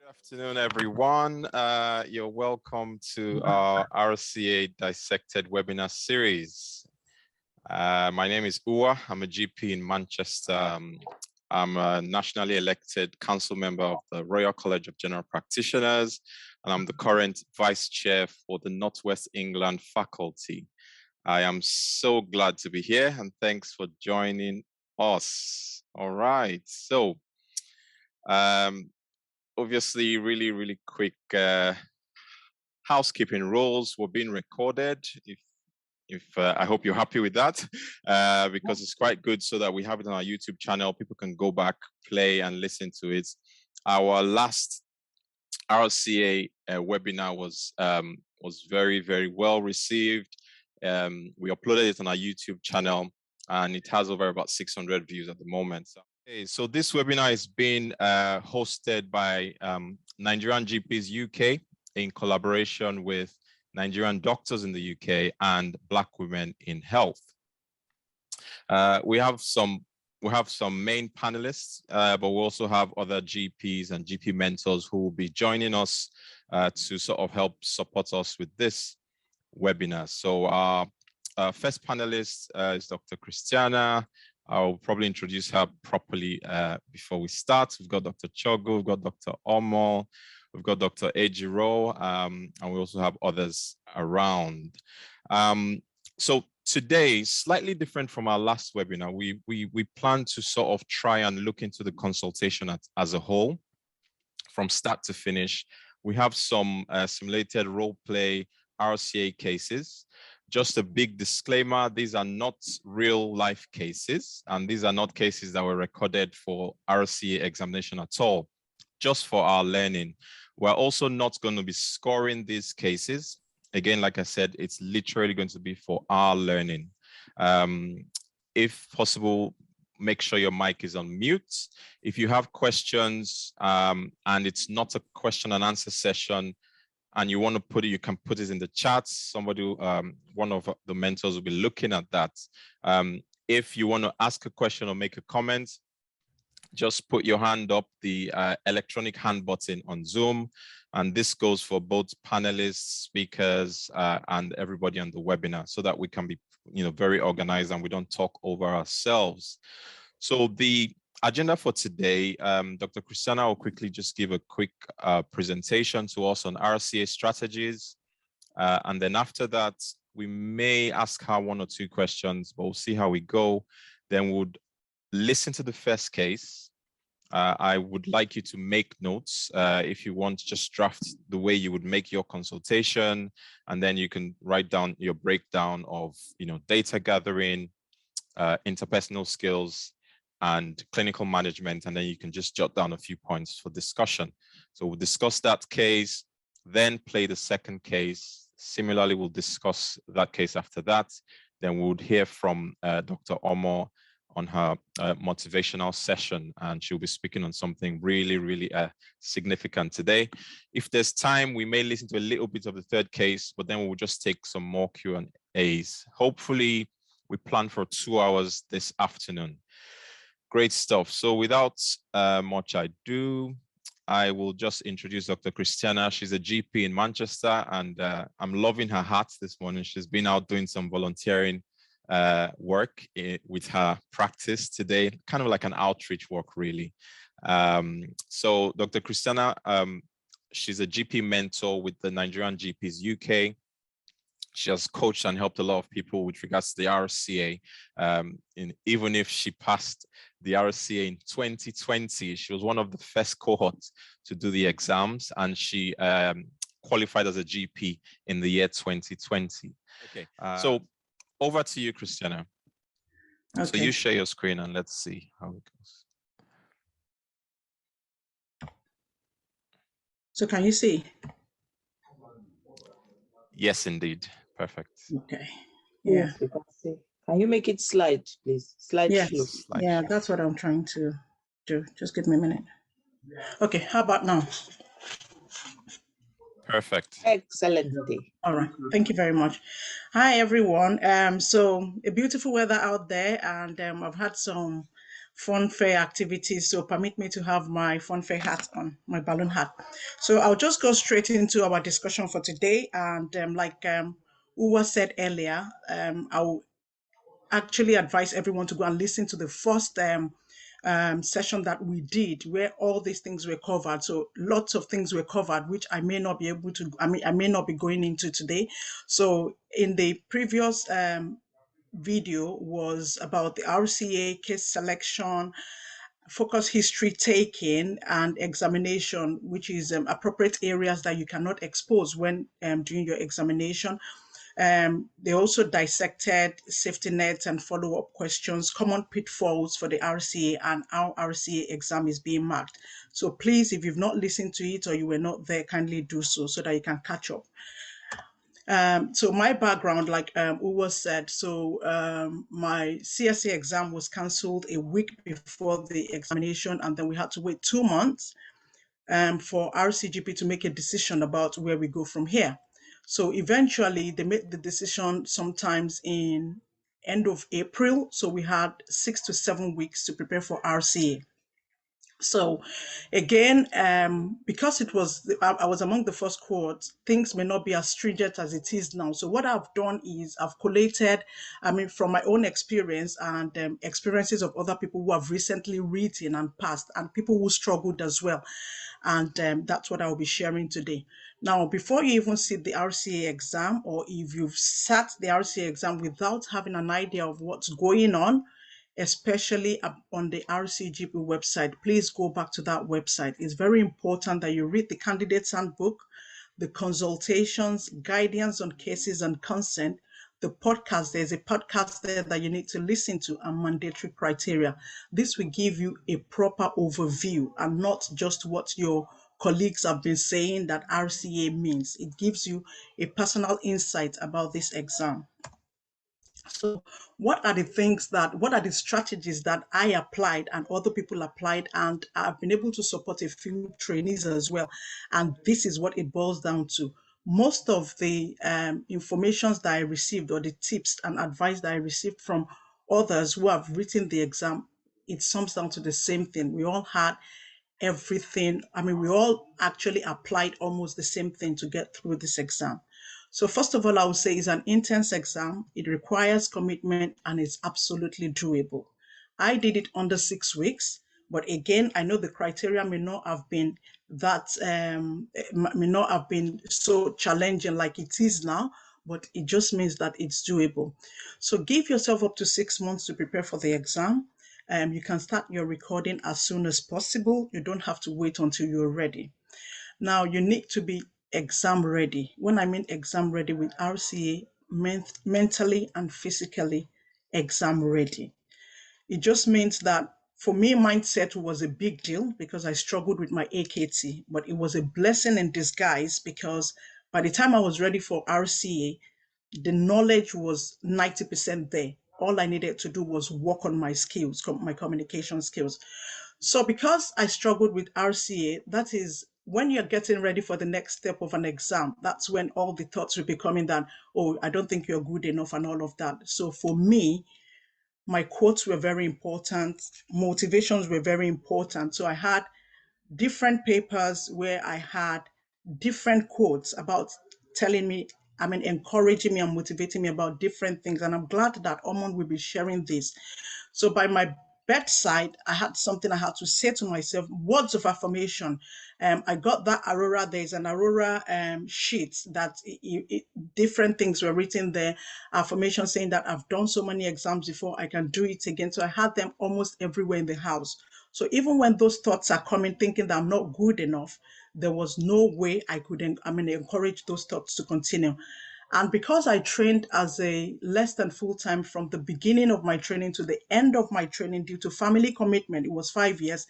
Good afternoon, everyone. You're welcome to our RCA Dissected webinar series. My name is Uwa. I'm a GP in Manchester. I'm a nationally elected council member of the Royal College of General Practitioners, and I'm the current vice chair for the Northwest England faculty. I am so glad to be here, and thanks for joining us. All right, so obviously, really quick housekeeping rules were being recorded. If I hope you're happy with that, because it's quite good so that we have it on our YouTube channel. People can go back, play, and listen to it. Our last RCA webinar was very well received. We uploaded it on our YouTube channel, and it has over about 600 views at the moment. Okay, so this webinar is being hosted by Nigerian GPs UK in collaboration with Nigerian doctors in the UK and Black women in health. We have some main panelists, but we also have other GPs and GP mentors who will be joining us to sort of help support us with this webinar. So our first panelist is Dr. Christiana. I'll probably introduce her properly before we start. We've got Dr. Chogo, we've got Dr. Omo, we've got Dr. Ejiro, and we also have others around. So today, slightly different from our last webinar, we plan to sort of try and look into the consultation as a whole, from start to finish. We have some simulated role play RCA cases. Just a big disclaimer, these are not real life cases, and these are not cases that were recorded for RCA examination at all, just for our learning. We're also not going to be scoring these cases. Again, like I said, it's literally going to be for our learning. If possible, make sure your mic is on mute. If you have questions and it's not a question and answer session, and you want to put it, you can put it in the chat. Somebody, one of the mentors will be looking at that. If you want to ask a question or make a comment, just put your hand up, the electronic hand button on Zoom. And this goes for both panelists, speakers, and everybody on the webinar, so that we can be very organized and we don't talk over ourselves. So the agenda for today, Dr. Christiana will quickly just give a quick presentation to us on RCA strategies. And then after that, we may ask her one or two questions, but we'll see how we go. Then we'll listen to the first case. I would like you to make notes. If you want, just draft the way you would make your consultation, and then you can write down your breakdown of data gathering, interpersonal skills, and clinical management, and then you can just jot down a few points for discussion. So we'll discuss that case, then play the second case. Similarly, we'll discuss that case after that. Then we would hear from Dr. Omo on her motivational session, and she'll be speaking on something really significant today. If there's time, we may listen to a little bit of the third case, but then we'll just take some more Q&As. Hopefully, we plan for 2 hours this afternoon. Great stuff. So without much ado, I will just introduce Dr. Christiana. She's a GP in Manchester, and I'm loving her hat this morning. She's been out doing some volunteering work with her practice today, kind of like an outreach work, really. So Dr. Christiana, she's a GP mentor with the Nigerian GPs UK. She has coached and helped a lot of people with regards to the RCA. Even if she passed the RCA in 2020, she was one of the first cohorts to do the exams, and she qualified as a GP in the year 2020. Okay, so over to you, Christiana. Okay. So you share your screen and let's see how it goes. So can you see? Yes, indeed. Perfect. Okay. Yeah. Yes, we can see. Can you make it slide, please? Slide slow. Yeah, that's what I'm trying to do. Just give me a minute. Okay, how about now? Perfect. Excellent day. All right. Thank you very much. Hi, everyone. So a beautiful weather out there, and I've had some fun fair activities. So permit me to have my fun fair hat on, my balloon hat. So I'll just go straight into our discussion for today. And like Uwa said earlier, I'll actually advise everyone to go and listen to the first session that we did, where all these things were covered. So lots of things were covered, which I may not be able to, I may not be going into today. So in the previous video was about the RCA case selection, focus history taking, and examination, which is appropriate areas that you cannot expose when doing your examination. They also dissected safety nets and follow-up questions, common pitfalls for the RCA, and how RCA exam is being marked. So please, if you've not listened to it or you were not there, kindly do so that you can catch up. So my background, like Uwa said, so my CSA exam was cancelled a week before the examination, and then we had to wait 2 months for RCGP to make a decision about where we go from here. So eventually they made the decision sometimes in end of April. So we had 6 to 7 weeks to prepare for RCA. So again, because I was among the first cohort, things may not be as stringent as it is now. So what I've done is I've collated, from my own experience and experiences of other people who have recently written and passed, and people who struggled as well. And that's what I'll be sharing today. Now, before you even sit the RCA exam, or if you've sat the RCA exam without having an idea of what's going on, especially on the RCGP website, please go back to that website. It's very important that you read the candidate's handbook, the consultations, guidance on cases and consent, the podcast. There's a podcast there that you need to listen to, and mandatory criteria. This will give you a proper overview and not just what your colleagues have been saying that RCA means. It gives you a personal insight about this exam. So what are the strategies that I applied and other people applied, and I've been able to support a few trainees as well. And this is what it boils down to. Most of the informations that I received, or the tips and advice that I received from others who have written the exam, it sums down to the same thing. We all had everything. We all actually applied almost the same thing to get through this exam. So first of all, I would say it's an intense exam. It requires commitment and it's absolutely doable. I did it under 6 weeks, but again, I know the criteria may not have been so challenging like it is now, but it just means that it's doable. So give yourself up to 6 months to prepare for the exam. You can start your recording as soon as possible. You don't have to wait until you're ready. Now, you need to be exam ready. When I mean exam ready with RCA, mentally and physically exam ready. It just means that for me, mindset was a big deal because I struggled with my AKT, but it was a blessing in disguise because by the time I was ready for RCA, the knowledge was 90% there. All I needed to do was work on my skills, my communication skills. So because I struggled with RCA, that is when you're getting ready for the next step of an exam, that's when all the thoughts will be coming that, oh, I don't think you're good enough and all of that. So for me, my quotes were very important. Motivations were very important. So I had different papers where I had different quotes about telling me, encouraging me and motivating me about different things. And I'm glad that Omon will be sharing this. So by my bedside, I had something I had to say to myself, words of affirmation. I got that Aurora, there's an Aurora sheet that different things were written there, affirmation saying that I've done so many exams before, I can do it again. So I had them almost everywhere in the house. So even when those thoughts are coming, thinking that I'm not good enough, there was no way I could encourage those thoughts to continue. And because I trained as a less than full-time from the beginning of my training to the end of my training due to family commitment, it was 5 years,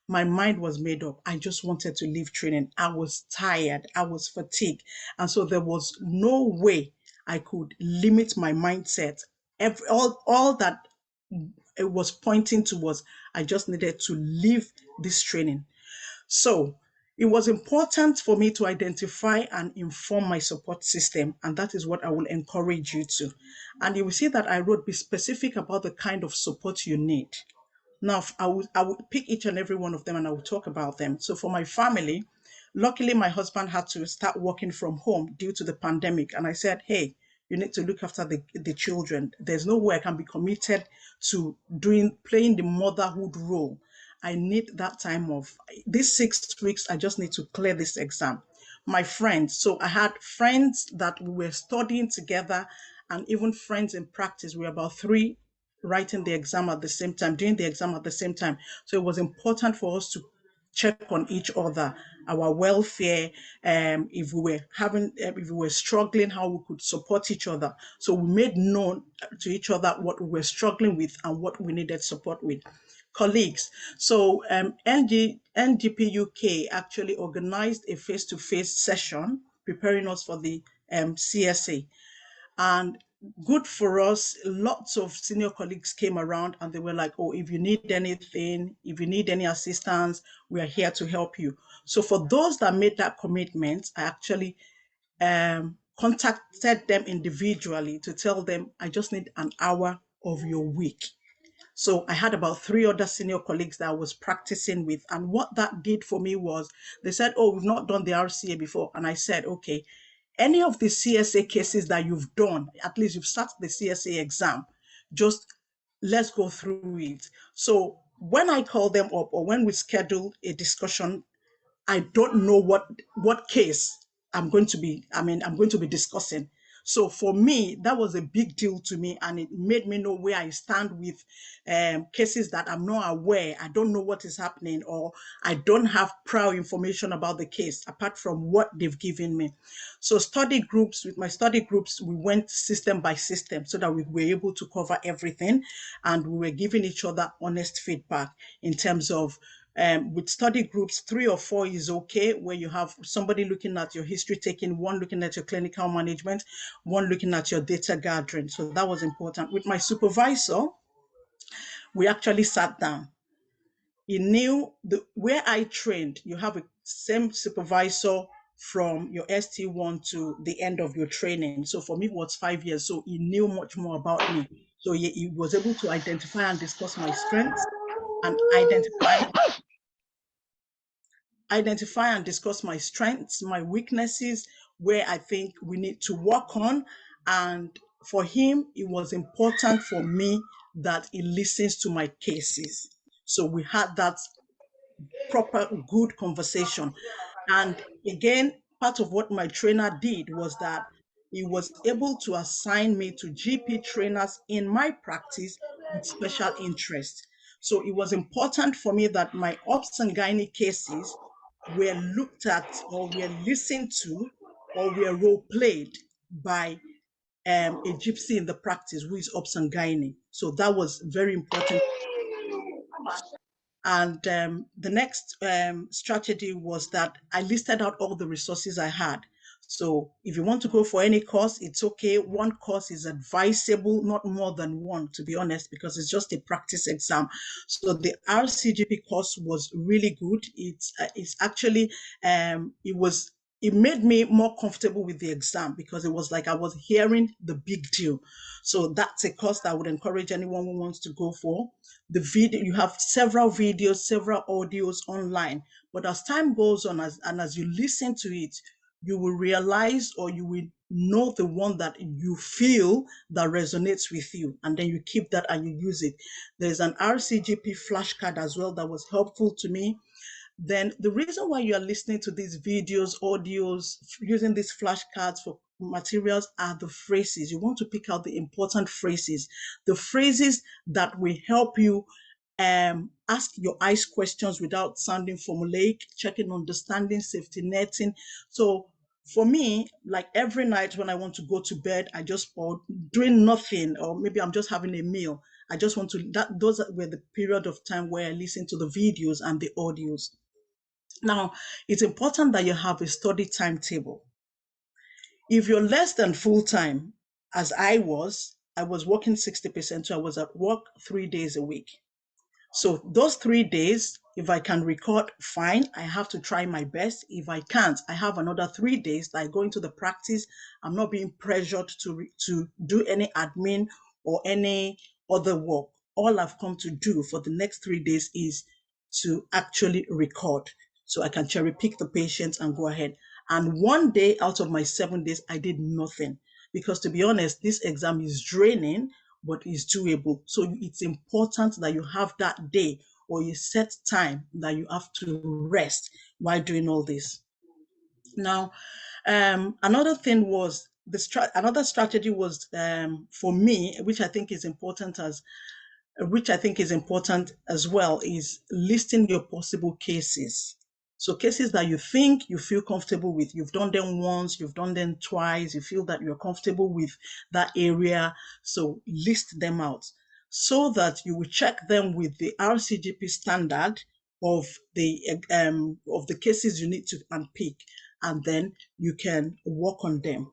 my mind was made up. I just wanted to leave training. I was tired. I was fatigued. And so there was no way I could limit my mindset. All that it was pointing to was I just needed to leave this training. So it was important for me to identify and inform my support system, and that is what I will encourage you to. And you will see that I wrote, be specific about the kind of support you need. Now, I would pick each and every one of them and I would talk about them. So for my family, luckily my husband had to start working from home due to the pandemic. And I said, hey, you need to look after the children. There's no way I can be committed to playing the motherhood role. I need that time off. These 6 weeks, I just need to clear this exam. My friends, so I had friends that we were studying together and even friends in practice. We were about three writing the exam at the same time, doing the exam at the same time. So it was important for us to check on each other, our welfare, if we were struggling, how we could support each other. So we made known to each other what we were struggling with and what we needed support with. Colleagues. So NGP UK actually organized a face-to-face session preparing us for the CSA. And good for us, lots of senior colleagues came around and they were like, oh, if you need anything, if you need any assistance, we are here to help you. So for those that made that commitment, I actually contacted them individually to tell them, I just need an hour of your week. So I had about 3 other senior colleagues that I was practicing with. And what that did for me was they said, oh, we've not done the RCA before. And I said, okay, any of the CSA cases that you've done, at least you've sat the CSA exam, just let's go through it. So when I call them up or when we schedule a discussion, I don't know what case I'm going to be discussing. So for me, that was a big deal to me, and it made me know where I stand with cases that I'm not aware. I don't know what is happening, or I don't have prior information about the case apart from what they've given me. So with my study groups, we went system by system so that we were able to cover everything, and we were giving each other honest feedback in terms of with study groups, 3 or 4 is okay, where you have somebody looking at your history taking, one looking at your clinical management, one looking at your data gathering. So that was important. With my supervisor, we actually sat down. He knew where I trained, you have a same supervisor from your ST1 to the end of your training. So for me, it was 5 years. So he knew much more about me. So he was able to identify and discuss my strengths and identify and discuss my strengths, my weaknesses, where I think we need to work on. And for him, it was important for me that he listens to my cases. So we had that proper, good conversation. And again, part of what my trainer did was that he was able to assign me to GP trainers in my practice with special interest. So it was important for me that my obs and gynae cases were looked at or were listened to or were role played by a gypsy in the practice who is obs and gynae. So that was very important. And the next strategy was that I listed out all the resources I had. So if you want to go for any course, it's okay. One course is advisable, not more than one, to be honest, because it's just a practice exam. So the RCGP course was really good. It's actually, it made me more comfortable with the exam because it was like I was hearing the big deal. So that's a course that I would encourage anyone who wants to go for. The video, you have several videos, several audios online, but as time goes on, as you listen to it, you will realize or you will know the one that you feel that resonates with you, and then you keep that and you use it. There's an RCGP flashcard as well that was helpful to me. Then the reason why you are listening to these videos, audios, using these flashcards for materials are the phrases. You want to pick out the important phrases, the phrases that will help you ask your ICE questions without sounding formulaic, checking understanding, safety netting. So for me, like every night when I want to go to bed, I just doing nothing, or maybe I'm just having a meal. I just want to, those were the period of time where I listen to the videos and the audios. Now, it's important that you have a study timetable. If you're less than full-time, as I was working 60%, so I was at work 3 days a week. So those 3 days, if I can record, fine, I have to try my best. If I can't, I have another 3 days that I go into the practice. I'm not being pressured to do any admin or any other work. all I've come to do for the next 3 days is to actually record. So I can cherry pick the patients and go ahead. And 1 day out of my 7 days, I did nothing. Because to be honest, this exam is draining, but is doable. So it's important that you have that day or you set time that you have to rest while doing all this. Now, another thing was another strategy was for me, which I think is important as well, is listing your possible cases. So cases that you think you feel comfortable with, you've done them once, you've done them twice, you feel that you're comfortable with that area. So list them out so that you will check them with the RCGP standard of the cases you need to unpick, and then you can work on them.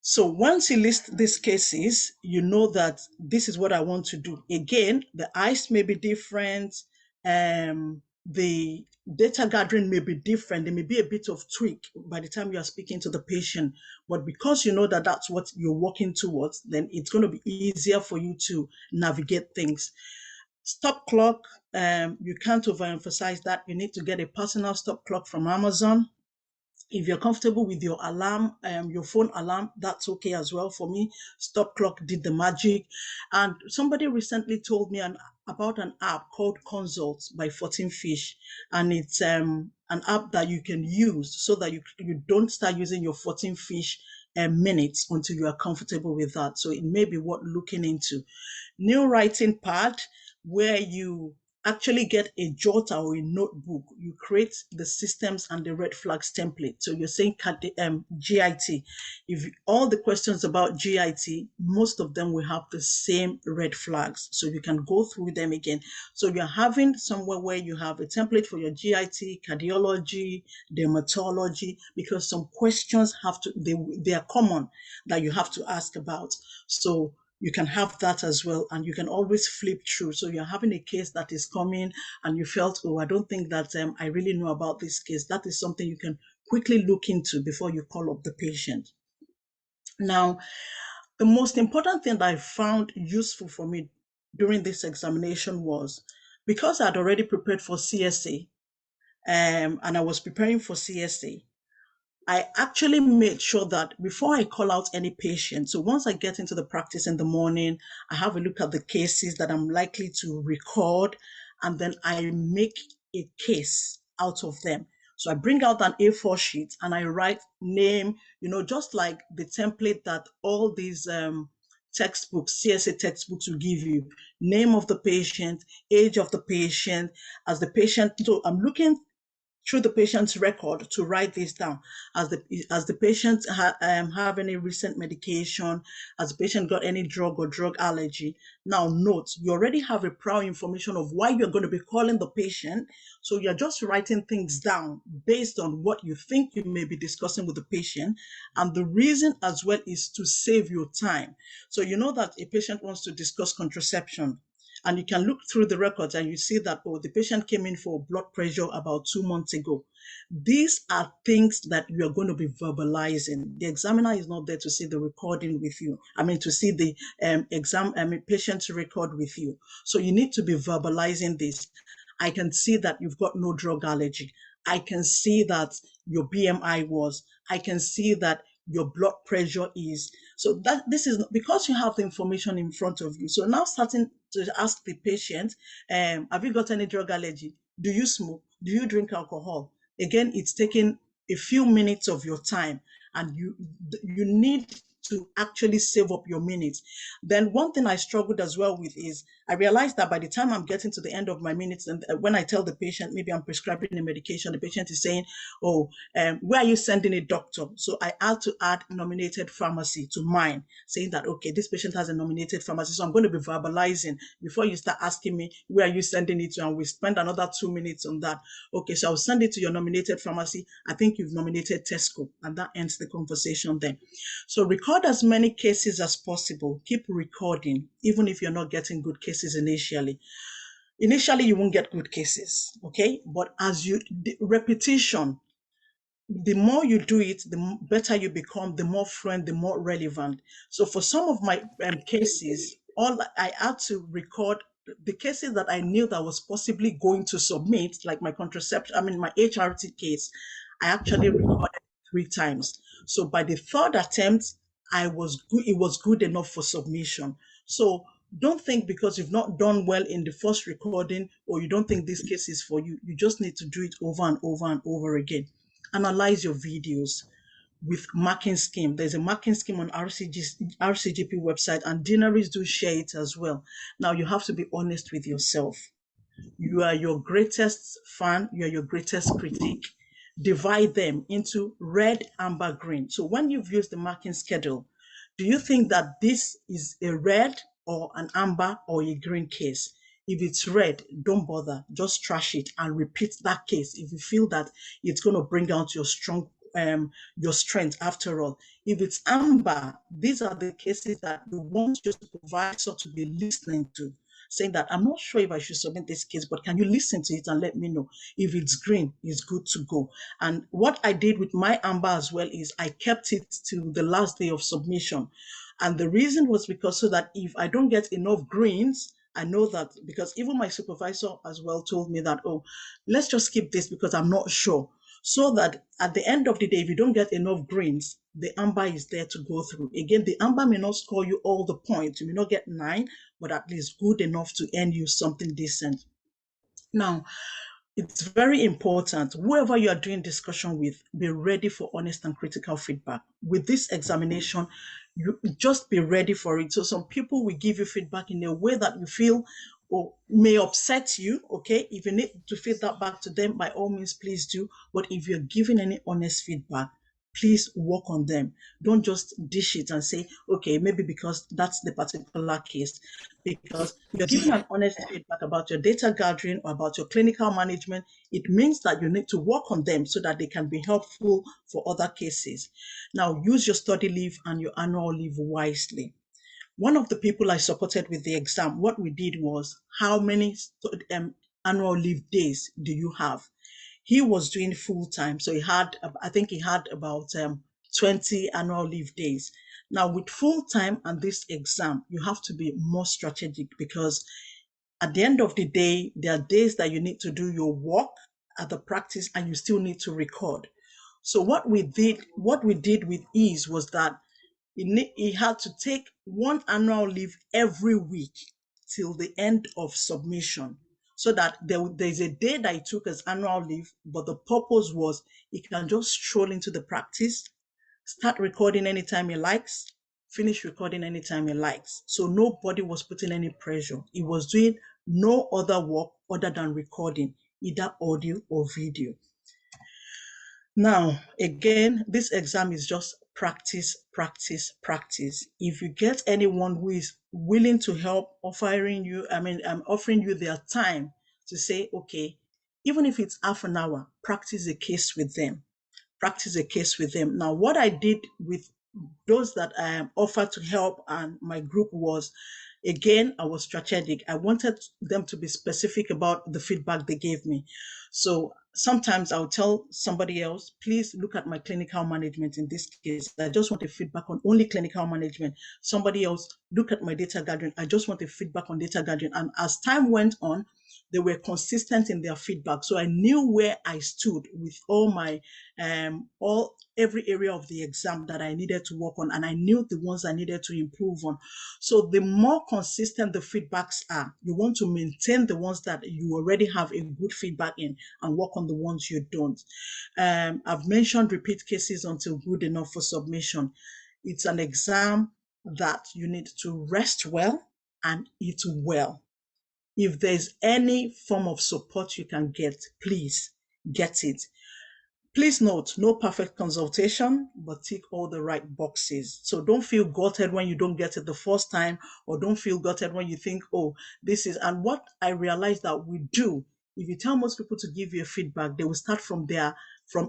So once you list these cases, you know that this is what I want to do. Again, the eyes may be different, the data gathering may be different. There may be a bit of tweak by the time you are speaking to the patient, but because you know that that's what you're working towards, then it's going to be easier for you to navigate things. Stop clock, you can't overemphasize that. You need to get a personal stop clock from Amazon. If you're comfortable with your alarm, your phone alarm, that's okay as well. For me, Stop Clock did the magic. And somebody recently told me about an app called Consult by 14 Fish. And it's an app that you can use so that you don't start using your 14 Fish minutes until you are comfortable with that. So it may be worth looking into. New writing pad, where you actually get a jotter or a notebook. You create the systems and the red flags template. So you're saying GIT. If all the questions about GIT, most of them will have the same red flags. So you can go through them again. So you're having somewhere where you have a template for your GIT, cardiology, dermatology, because some questions they are common that you have to ask about. So you can have that as well, and you can always flip through. So you're having a case that is coming and you felt, oh, I don't think that I really know about this case. That is something you can quickly look into before you call up the patient. Now, the most important thing that I found useful for me during this examination was, because I'd already prepared for CSA, and I was preparing for CSA, I actually made sure that before I call out any patient, so once I get into the practice in the morning, I have a look at the cases that I'm likely to record, and then I make a case out of them. So I bring out an A4 sheet and I write name, just like the template that all these textbooks, CSA textbooks will give you: name of the patient, age of the patient, as the patient. So I'm looking through the patient's record to write this down. As the patient have any recent medication, as the patient got any drug or drug allergy. Now note, you already have a prior information of why you're going to be calling the patient. So you're just writing things down based on what you think you may be discussing with the patient. And the reason as well is to save your time. So you know that a patient wants to discuss contraception, and you can look through the records and you see that, oh, the patient came in for blood pressure about 2 months ago. These are things that you are going to be verbalizing. The examiner is not there to see the recording with you. To see the patient's record with you. So you need to be verbalizing this. I can see that you've got no drug allergy. I can see that your BMI was. I can see that your blood pressure is. So that this is because you have the information in front of you. So now starting to ask the patient, have you got any drug allergy? Do you smoke? Do you drink alcohol? Again, it's taking a few minutes of your time, and you need to actually save up your minutes. Then one thing I struggled as well with is, I realized that by the time I'm getting to the end of my minutes, and when I tell the patient, maybe I'm prescribing a medication, the patient is saying, oh, where are you sending a doctor? So I had to add nominated pharmacy to mine, saying that, okay, this patient has a nominated pharmacy. So I'm going to be verbalizing before you start asking me, where are you sending it to? And we spend another 2 minutes on that. Okay, so I'll send it to your nominated pharmacy. I think you've nominated Tesco, and that ends the conversation then. So record as many cases as possible. Keep recording, even if you're not getting good cases initially. Initially, you won't get good cases, okay? But as the repetition, the more you do it, the better you become, the more fluent, the more relevant. So for some of my cases, all I had to record the cases that I knew that was possibly going to submit, like my contraception, my HRT case, I actually recorded 3 times. So by the 3rd attempt, it was good enough for submission. So don't think because you've not done well in the first recording, or you don't think this case is for you, you just need to do it over and over and over again. Analyze your videos with marking scheme. There's a marking scheme on RCGP website, and dinaries do share it as well. Now you have to be honest with yourself. You are your greatest fan, you are your greatest critic. Divide them into red, amber, green. So when you've used the marking schedule, do you think that this is a red or an amber or a green case? If it's red, don't bother, just trash it and repeat that case if you feel that it's going to bring out your strength after all. If it's amber, these are the cases that you want your supervisor to be listening to, saying that I'm not sure if I should submit this case, but can you listen to it and let me know? If it's green, it's good to go. And what I did with my amber as well is I kept it to the last day of submission. And the reason was because so that if I don't get enough greens, I know that, because even my supervisor as well told me that, oh, let's just skip this because I'm not sure. So that at the end of the day, if you don't get enough greens, the amber is there to go through. Again, the amber may not score you all the points. You may not get 9, but at least good enough to earn you something decent. Now, it's very important, whoever you are doing discussion with, be ready for honest and critical feedback. With this examination, you just be ready for it. So some people will give you feedback in a way that you feel or may upset you, okay? If you need to feed that back to them, by all means, please do. But if you're giving any honest feedback, please work on them. Don't just dish it and say, okay, maybe because that's the particular case. Because you're giving an honest feedback about your data gathering or about your clinical management, it means that you need to work on them so that they can be helpful for other cases. Now, use your study leave and your annual leave wisely. One of the people I supported with the exam, what we did was, how many annual leave days do you have? He was doing full time, so I think he had about 20 annual leave days. Now with full time and this exam, you have to be more strategic, because at the end of the day, there are days that you need to do your work at the practice and you still need to record. So what we did with ease was that he had to take 1 annual leave every week till the end of submission, so that there's a day that he took as annual leave, but the purpose was he can just stroll into the practice, start recording anytime he likes, finish recording anytime he likes. So nobody was putting any pressure. He was doing no other work other than recording, either audio or video. Now, again, this exam is just practice, practice, practice. If you get anyone who is willing to help, offering you their time to say, okay, even if it's half an hour, practice a case with them. Practice a case with them. Now, what I did with those that I offered to help and my group was, again, I was strategic. I wanted them to be specific about the feedback they gave me. So sometimes I'll tell somebody else, please look at my clinical management in this case. I just want a feedback on only clinical management. Somebody else, look at my data gathering. I just want a feedback on data gathering. And as time went on, they were consistent in their feedback. So I knew where I stood with all my, every area of the exam that I needed to work on, and I knew the ones I needed to improve on. So the more consistent the feedbacks are, you want to maintain the ones that you already have a good feedback in and work on the ones you don't. I've mentioned repeat cases until good enough for submission. It's an exam that you need to rest well and eat well. If there's any form of support you can get, please get it. Please note, no perfect consultation, but tick all the right boxes. So don't feel gutted when you don't get it the first time, or don't feel gutted when you think, oh, this is, and what I realized that we do, if you tell most people to give you a feedback, they will start from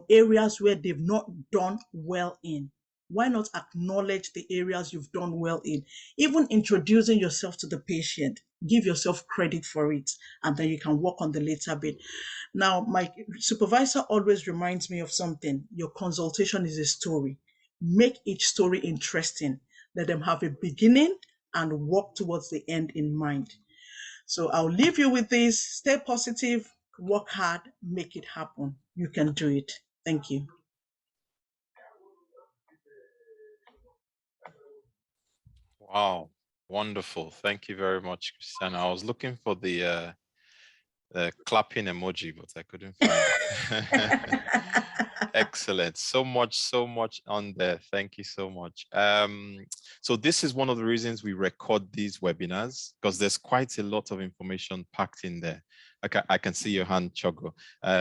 areas where they've not done well in. Why not acknowledge the areas you've done well in? Even introducing yourself to the patient, give yourself credit for it, and then you can work on the later bit. Now, my supervisor always reminds me of something. Your consultation is a story. Make each story interesting. Let them have a beginning, and work towards the end in mind. So I'll leave you with this. Stay positive, work hard, make it happen. You can do it. Thank you. Wow, wonderful. Thank you very much, Christiana. I was looking for the clapping emoji, but I couldn't find it. Excellent. So much on there. Thank you so much. So this is one of the reasons we record these webinars, because there's quite a lot of information packed in there. I can see your hand, Chogo.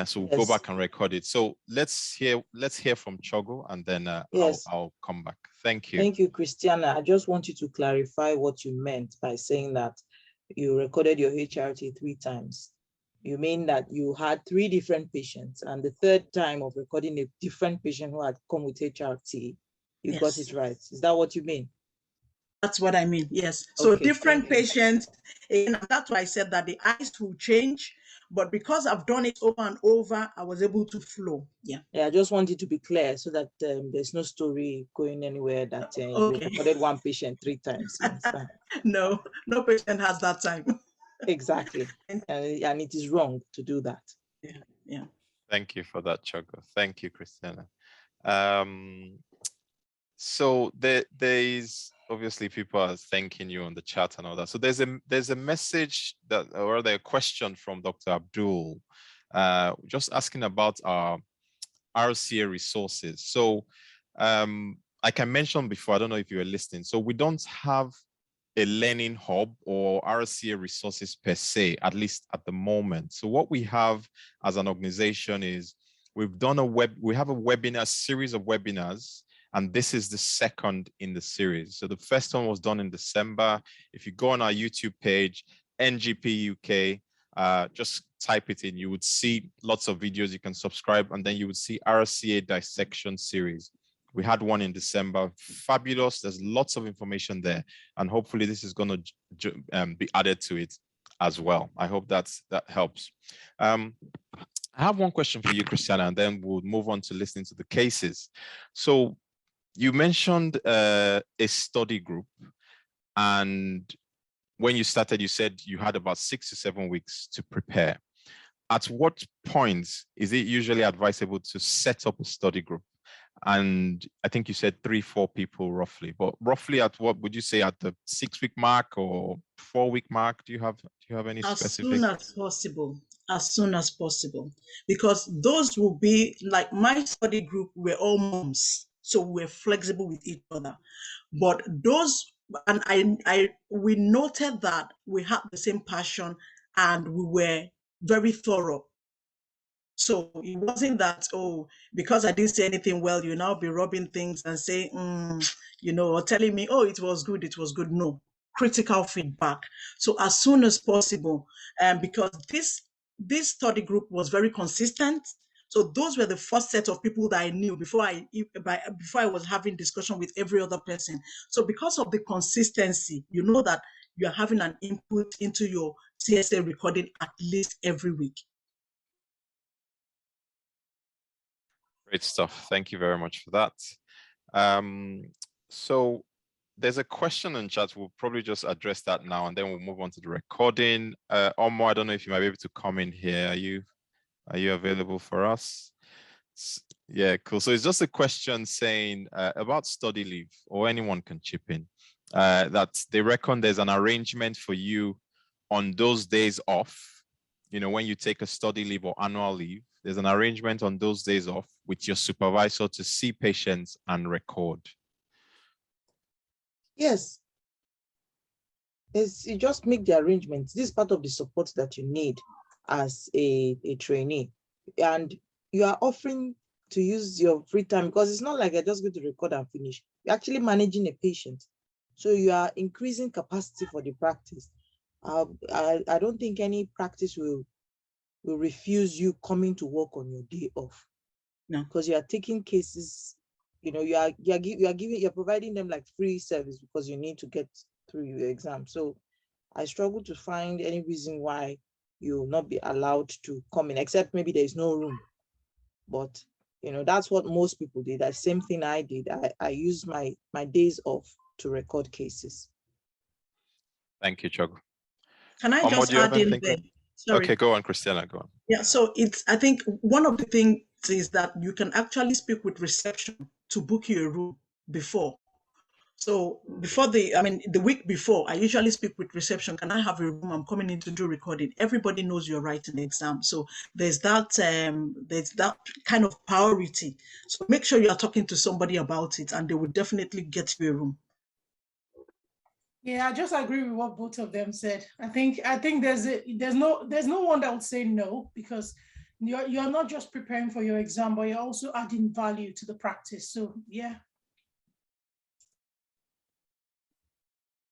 So we'll go back and record it. So let's hear from Chogo, and then I'll come back. Thank you. Thank you, Christiana. I just want you to clarify what you meant by saying that you recorded your HRT 3 times. You mean that you had 3 different patients, and the 3rd time of recording a different patient who had come with HRT, you got it right. Is that what you mean? That's what I mean, yes. So okay, different patients, and that's why I said that the eyes will change, but because I've done it over and over, I was able to flow. Yeah, I just want it to be clear so that there's no story going anywhere that you recorded one patient 3 times. No patient has that time. Exactly, and it is wrong to do that. Yeah. Thank you for that, Chogo. Thank you, Christiana. So there is obviously people are thanking you on the chat and all that. So there's a message that, or a question from Dr. Abdul, just asking about our Rca Resources. So like I mentioned before, I don't know if you were listening. So we don't have a learning hub or Rca Resources per se, at least at the moment. So what we have as an organization is we have a webinar series of webinars, and this is the 2nd in the series. So the first one was done in December. If you go on our YouTube page, NGP UK, just type it in, you would see lots of videos. You can subscribe, and then you would see Rca dissection series. We had one in December, fabulous. There's lots of information there, and hopefully this is going to be added to it as well. I hope that helps. I have one question for you, Christiana, and then we'll move on to listening to the cases. So you mentioned a study group, and when you started, you said you had about 6 to 7 weeks to prepare. At what point is it usually advisable to set up a study group? And I think you said 3-4 people roughly, but roughly at what would you say, at the 6-week mark or 4-week mark? Do you have any specific? As soon as possible, because those will be like, my study group were all moms, so we're flexible with each other. But those, and we noted that we had the same passion and we were very thorough. So it wasn't that, oh, because I didn't say anything well, you now be rubbing things and say, or telling me, oh, it was good. No, critical feedback. So as soon as possible, because this study group was very consistent. So those were the first set of people that I knew before I was having discussion with every other person. So because of the consistency, you know that you're having an input into your CSA recording at least every week. Great stuff. Thank you very much for that. So there's a question in chat. We'll probably just address that now, and then we'll move on to the recording. Omo, I don't know if you might be able to come in here. Are you available for us? Yeah, cool. So it's just a question saying about study leave, or anyone can chip in, that they reckon there's an arrangement for you on those days off. When you take a study leave or annual leave, there's an arrangement on those days off with your supervisor to see patients and record. Yes. You just make the arrangements. This is part of the support that you need as a trainee. And you are offering to use your free time, because it's not like you're just going to record and finish. You're actually managing a patient. So you are increasing capacity for the practice. I don't think any practice will refuse you coming to work on your day off. No, because you are taking cases, you're providing them like free service because you need to get through your exam. So I struggle to find any reason why you will not be allowed to come in, except maybe there is no room. But that's what most people did. That same thing I did. I used my days off to record cases. Thank you, Chog. Can I Omo, just do you have add in anything? there? Sorry. Okay, go on, Christiana, go on. Yeah, so I think one of the things is that you can actually speak with reception to book you a room before. So the week before, I usually speak with reception. Can I have a room? I'm coming in to do recording. Everybody knows you're writing the exam. So there's that kind of priority. So make sure you are talking to somebody about it, and they will definitely get you a room. Yeah, I just agree with what both of them said. I think there's no one that would say no, because you're not just preparing for your exam, but you're also adding value to the practice. So yeah.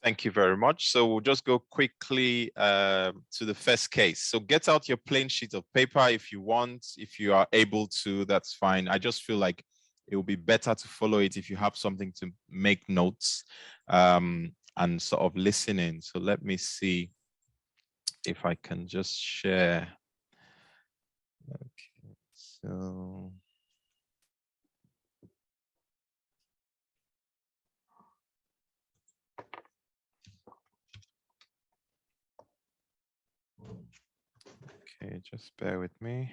Thank you very much. So we'll just go quickly to the first case. So get out your plain sheet of paper if you want. If you are able to, that's fine. I just feel like it will be better to follow it if you have something to make notes and sort of listening. So let me see if I can just share. Okay, so. Okay, just bear with me.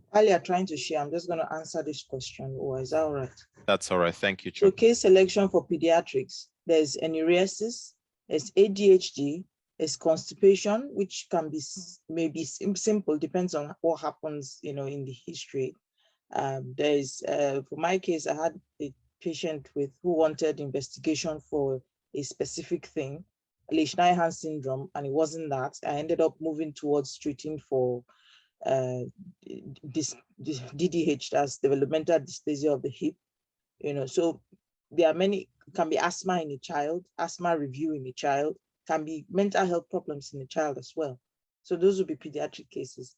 While you're trying to share, I'm just going to answer this question. Or is that all right? That's all right. Thank you, So Chok. case selection for pediatrics, there's enuresis, there's ADHD, there's constipation, which can be maybe simple, depends on what happens, in the history. There's, for my case, I had a patient who wanted investigation for a specific thing, Leishman syndrome, and it wasn't that. I ended up moving towards treating for this DDH, that's developmental dysplasia of the hip. So there are many, can be asthma in a child, asthma review in a child, can be mental health problems in a child as well. So those would be pediatric cases.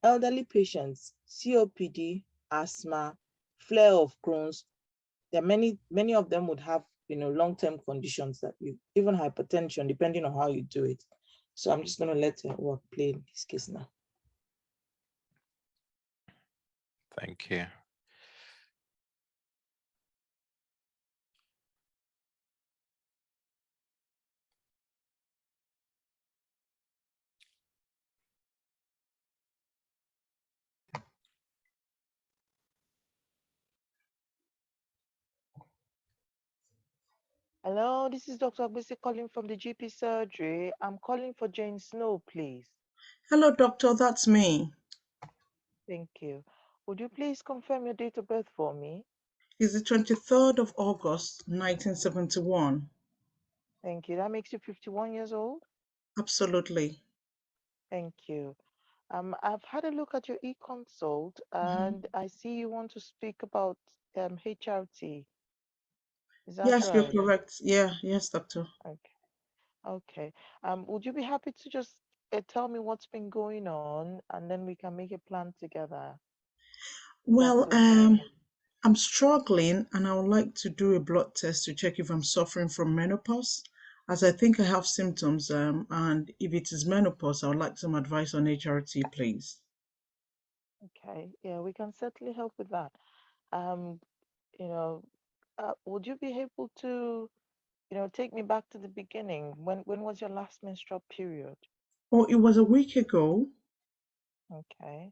Elderly patients, COPD, asthma, flare of Crohn's, there are many of them would have, long-term conditions that even hypertension, depending on how you do it. So I'm just going to let work play in this case now. Thank you. Hello, this is Dr. Agbisi calling from the GP surgery. I'm calling for Jane Snow, please. Hello, doctor, that's me. Thank you. Would you please confirm your date of birth for me? It's the 23rd of August, 1971. Thank you. That makes you 51 years old? Absolutely. Thank you. I've had a look at your e-consult and I see you want to speak about HRT. Is that Yes, you're right? correct. Yeah, yes, doctor. Okay. Okay. Would you be happy to just tell me what's been going on, and then we can make a plan together? Well, That's okay. I'm struggling and I would like to do a blood test to check if I'm suffering from menopause, as I think I have symptoms. And if it is menopause, I would like some advice on HRT, please. Okay. Yeah, we can certainly help with that. Um, you know, would you be able to, take me back to the beginning? When was your last menstrual period? Oh, it was a week ago. Okay.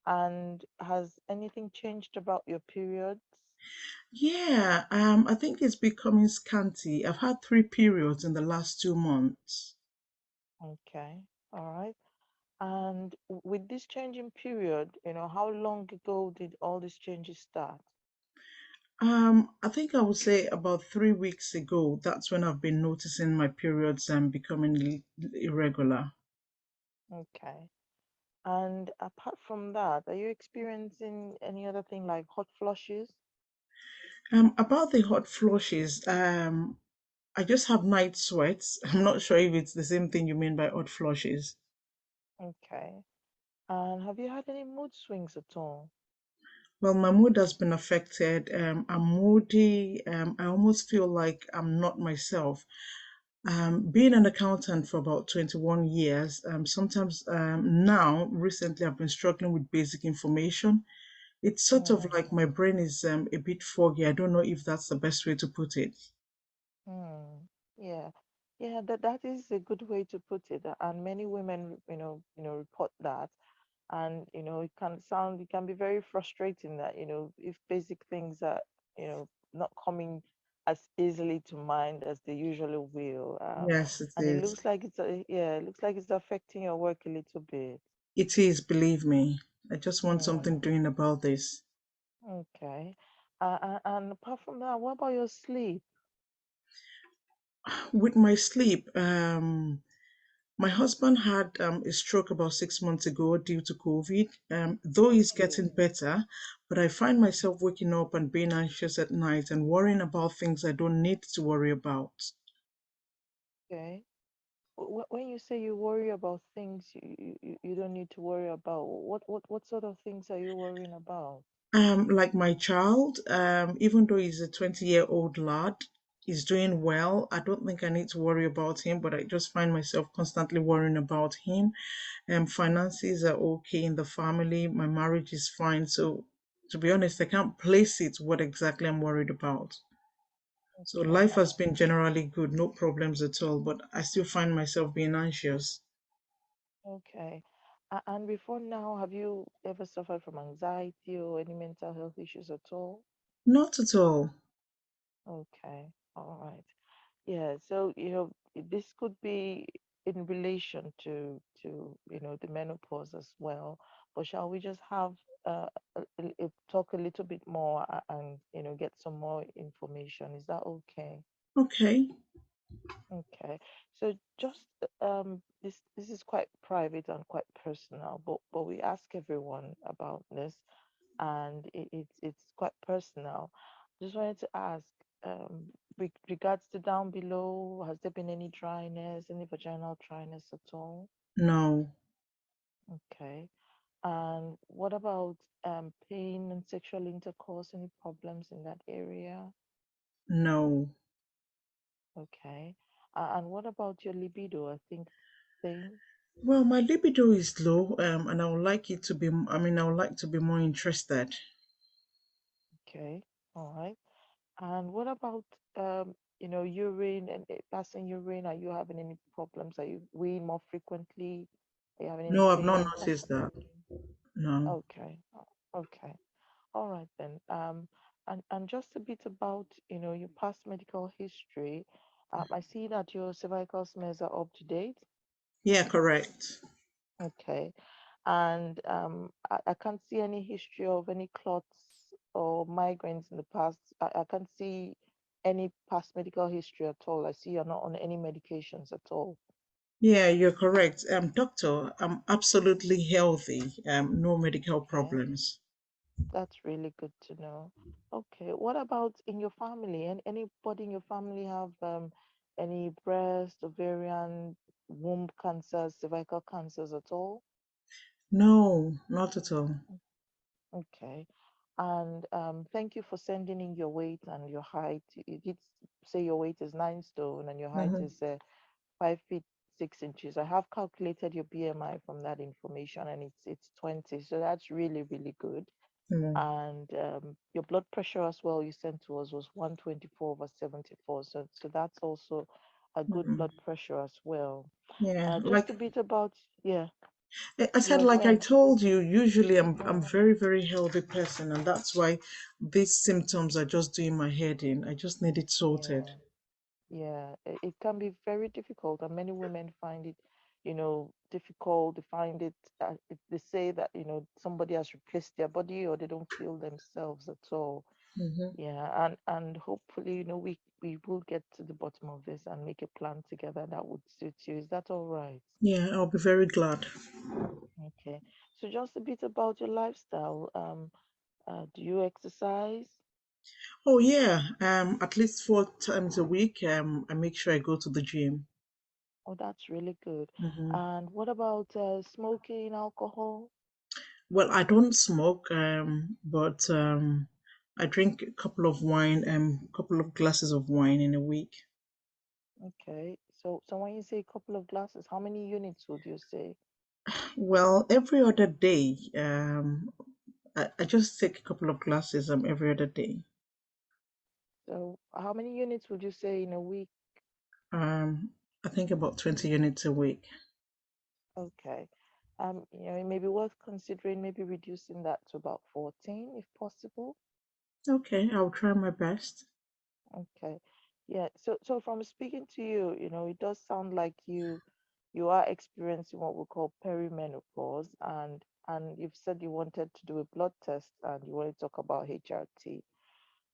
And has anything changed about your periods? Yeah, I think it's becoming scanty. I've had 3 periods in the last 2 months. Okay. All right. And with this change in period, how long ago did all these changes start? I think I would say about 3 weeks ago. That's when I've been noticing my periods becoming irregular. Okay. And apart from that, are you experiencing any other thing like hot flushes? About the hot flushes, I just have night sweats. I'm not sure if it's the same thing you mean by hot flushes. Okay. And have you had any mood swings at all? Well, my mood has been affected. I'm moody. I almost feel like I'm not myself. Being an accountant for about 21 years, sometimes now, recently, I've been struggling with basic information. It's sort of Hmm. like my brain is a bit foggy. I don't know if that's the best way to put it. Hmm. Yeah. Yeah, that is a good way to put it. And many women, report that. And, it can be very frustrating that, if basic things are, not coming as easily to mind as they usually will. Yes, it And it is. looks like it looks like it's affecting your work a little bit. It is, believe me. I just want Hmm. something doing about this. Okay. And apart from that, what about your sleep? With my sleep, my husband had a stroke about 6 months ago due to COVID. Though he's getting Yeah. better, but I find myself waking up and being anxious at night and worrying about things I don't need to worry about. Okay. When you say you worry about things you don't need to worry about, what sort of things are you worrying about? Like my child, even though he's a 20-year-old lad, he's doing well. I don't think I need to worry about him, but I just find myself constantly worrying about him. Finances are okay in the family. My marriage is fine. So, to be honest, I can't place it what exactly I'm worried about. So, life Okay. has been generally good, no problems at all, but I still find myself being anxious. Okay. And before now, have you ever suffered from anxiety or any mental health issues at all? Not at all. Okay. All right. Yeah, so this could be in relation to the menopause as well. But shall we just have talk a little bit more and get some more information? Is that okay? Okay. Okay. So just this is quite private and quite personal, but we ask everyone about this, and it's quite personal. Just wanted to ask, regards to down below, has there been any dryness, any vaginal dryness at all? No. Okay. And what about pain and sexual intercourse? Any problems in that area? No. Okay. And what about your libido? I think same. Well, my libido is low, and I would like it to be, I would like to be more interested. Okay. All right. And what about urine and passing urine? Are you having any problems? Are you weeing more frequently? Are you having any No, I've not pain noticed passing that. urine? No. Okay. Okay. All right then. And just a bit about your past medical history. I see that your cervical smears are up to date. Yeah, correct. Okay. And I can't see any history of any clots or migraines in the past. I can't see any past medical history at all. I see you're not on any medications at all. Yeah, you're correct. Doctor, I'm absolutely healthy. No medical Okay, problems. that's really good to know. Okay, what about in your family? Anybody in your family have any breast, ovarian, womb cancers, cervical cancers at all? No, not at all. Okay. And thank you for sending in your weight and your height. You did say your weight is 9 stone and your height Mhm. is 5 feet 6 inches. I have calculated your BMI from that information and it's 20. So that's really, really good. Mm. And your blood pressure as well you sent to us was 124/74. So that's also a good Mm. blood pressure as well. Yeah, Just a bit about, yeah, I said, yeah, go like I ahead. told you, usually I'm Mm. very, very healthy person, and that's why these symptoms are just doing my head in. I just need it sorted. Yeah. Yeah, it can be very difficult, and many women find it, difficult. They find it, they say that, somebody has replaced their body or they don't feel themselves at all. Hmm. Yeah, and hopefully, we will get to the bottom of this and make a plan together that would suit you. Is that all right? Yeah, I'll be very glad. Okay. So just a bit about your lifestyle. Do you exercise? Oh yeah, at least 4 times a week. I make sure I go to the gym. Oh, that's really good. Hmm. And what about smoking, alcohol? Well, I don't smoke, but I drink a couple of wine, couple of glasses of wine in a week. Okay, so when you say a couple of glasses, how many units would you say? Well, every other day, I just take a couple of glasses every other day. So how many units would you say in a week? Um, I think about 20 units a week. Okay. It may be worth considering maybe reducing that to about 14 if possible. Okay, I'll try my best. Okay. Yeah. So from speaking to you, it does sound like you are experiencing what we call perimenopause, and you've said you wanted to do a blood test and you want to talk about HRT.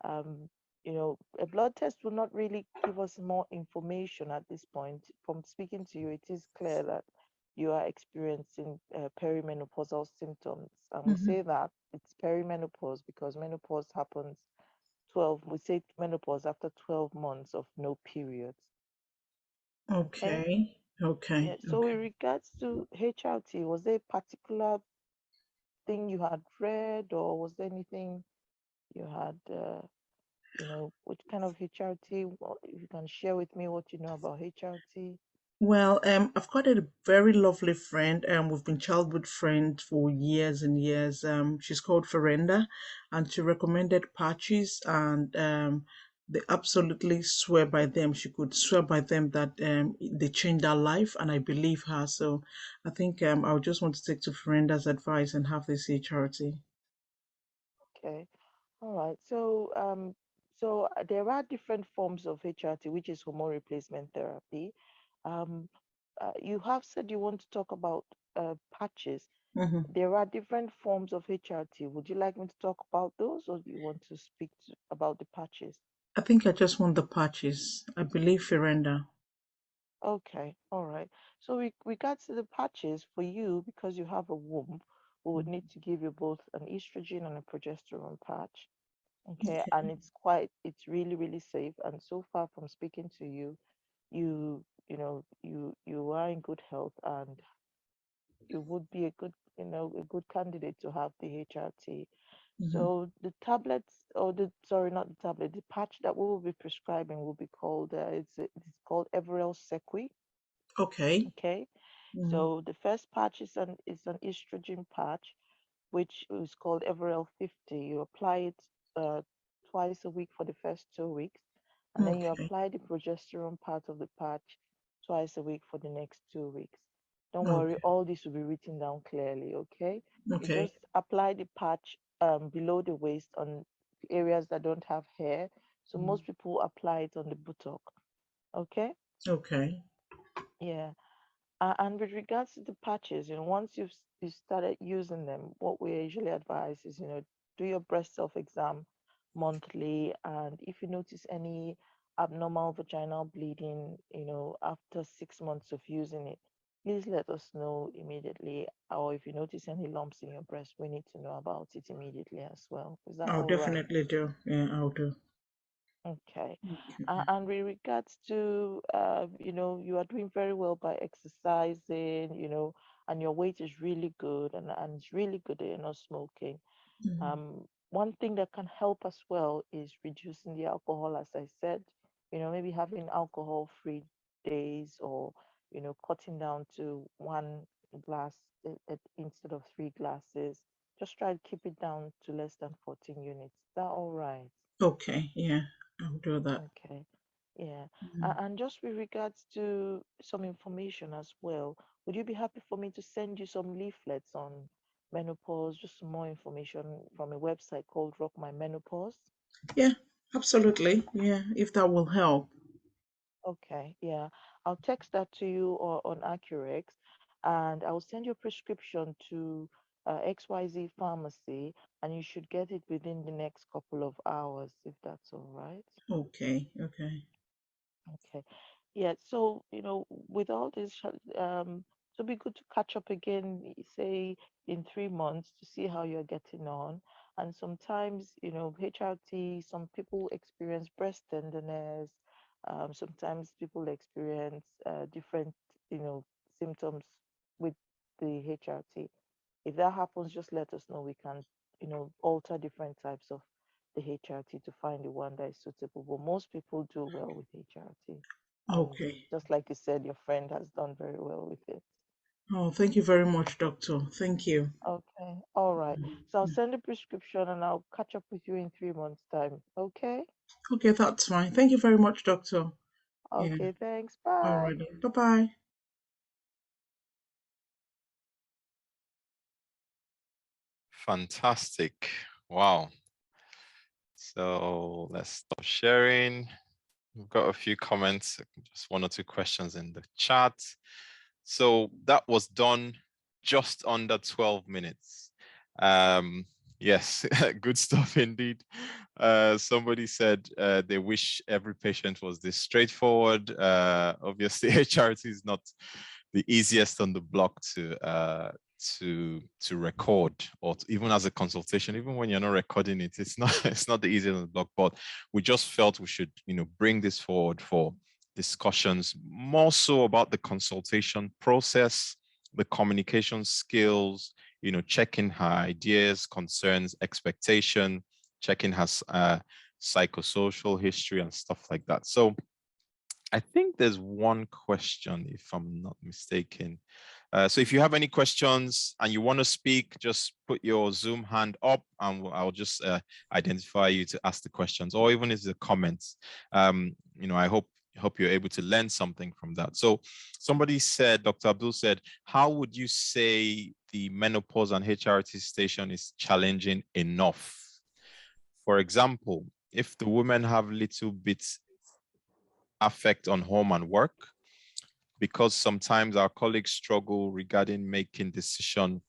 Um, a blood test will not really give us more information at this point. From speaking to you, it is clear that you are experiencing perimenopausal symptoms. And we Mhm. say that it's perimenopause because menopause happens 12, we say menopause after 12 months of no periods. Okay. Okay, Yeah. okay, So okay. in regards to HRT, was there a particular thing you had read, or was there anything you had, which kind of HRT? If you can share with me what you know about HRT. Well, I've got a very lovely friend, we've been childhood friends for years and years. She's called Ferenda, and she recommended patches, and they absolutely swear by them. She could swear by them that they changed her life, and I believe her. So I think I would just want to take to Ferenda's advice and have this HRT. Okay. All right. So there are different forms of HRT, which is hormone replacement therapy. Um, you have said you want to talk about patches. Hmm. There are different forms of HRT. Would you like me to talk about those, or do you want to speak about the patches? I think I just want the patches. I believe Ferenda. Okay, all right. So with regards to the patches, for you, because you have a womb, we would need to give you both an estrogen and a progesterone patch. Okay, Okay. and it's really, really safe. And so far from speaking to you, you are in good health, and you would be a good candidate to have the HRT. Hmm. So the tablets, or the sorry, not the tablet, the patch that we will be prescribing will be called it's called Everel Sequi. Okay. Okay, Mm. so the first patch is an estrogen patch, which is called Everel 50. You apply it uh, twice a week for the first 2 weeks, and then you Okay. apply the progesterone part of the patch twice a week for the next 2 weeks. Don't worry, Okay. all this will be written down clearly, okay? You Okay. just apply the patch below the waist on areas that don't have hair. So Mm. most people apply it on the buttock, okay? Okay. Yeah. And with regards to the patches, once you started using them, what we usually advise is, do your breast self-exam monthly, and if you notice any abnormal vaginal bleeding, after 6 months of using it, please let us know immediately. Or if you notice any lumps in your breast, we need to know about it immediately as well. Is that I'll all right? definitely do. Yeah, I'll do. Okay. Okay. And with regards to, you are doing very well by exercising, and your weight is really good, and it's really good that you're not smoking. Mm. One thing that can help as well is reducing the alcohol, as I said, maybe having alcohol-free days, or, cutting down to 1 glass instead of 3 glasses. Just try to keep it down to less than 14 units. Is that all right? Okay. Yeah, I'll do that. Okay, yeah. Mm. And just with regards to some information as well, would you be happy for me to send you some leaflets on menopause, just some more information from a website called Rock My Menopause? Yeah, absolutely. Yeah, if that will help. Okay, yeah. I'll text that to you or on Accurex, and I'll send your prescription to XYZ Pharmacy, and you should get it within the next couple of hours, if that's all right. Okay. Okay. Okay. Yeah. So, with all this, it'll be good to catch up again, say in 3 months, to see how you're getting on. And sometimes, HRT, some people experience breast tenderness. Sometimes people experience different, symptoms with the HRT. If that happens, just let us know. We can, alter different types of the HRT to find the one that is suitable. But most people do well with HRT. And Okay. just like you said, your friend has done very well with it. Oh, thank you very much, doctor. Thank you. Okay. All right. So I'll Mm. send a prescription and I'll catch up with you in 3 months' time. Okay. Okay, that's fine. Thank you very much, doctor. Yeah. Okay, thanks. All Bye. right. Bye-bye. Fantastic. Wow. So let's stop sharing. We've got a few comments, just one or two questions in the chat. So that was done just under 12 minutes. Yes, good stuff indeed. Somebody said they wish every patient was this straightforward. Obviously, HRT is not the easiest on the block to record, or even as a consultation. Even when you're not recording it, it's not the easiest on the block. But we just felt we should bring this forward for discussions, more so about the consultation process, the communication skills, checking her ideas, concerns, expectation, checking her psychosocial history and stuff like that. So I think there's one question, if I'm not mistaken. So if you have any questions and you want to speak, just put your Zoom hand up and I'll just identify you to ask the questions, or even if it's a comment. I hope you're able to learn something from that. So somebody said, Dr. Abdul said, how would you say the menopause and HRT station is challenging enough? For example, if the women have little bits affect on home and work, because sometimes our colleagues struggle regarding making decision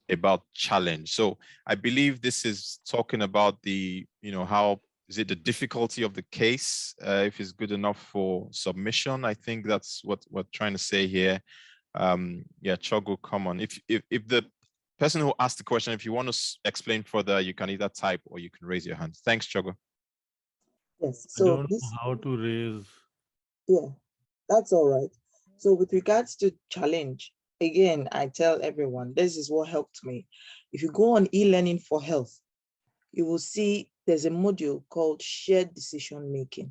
about challenge. So I believe this is talking about the, how is it the difficulty of the case, if it's good enough for submission. I think that's what we're trying to say here. Yeah, Chogo, come on. If the person who asked the question, if you want to explain further, you can either type or you can raise your hand. Thanks, Chogo. Yes, I so don't know this, how to raise. yeah, that's all right. So with regards to challenge, again, I tell everyone, this is what helped me. If you go on e-learning for health, you will see there's a module called shared decision making.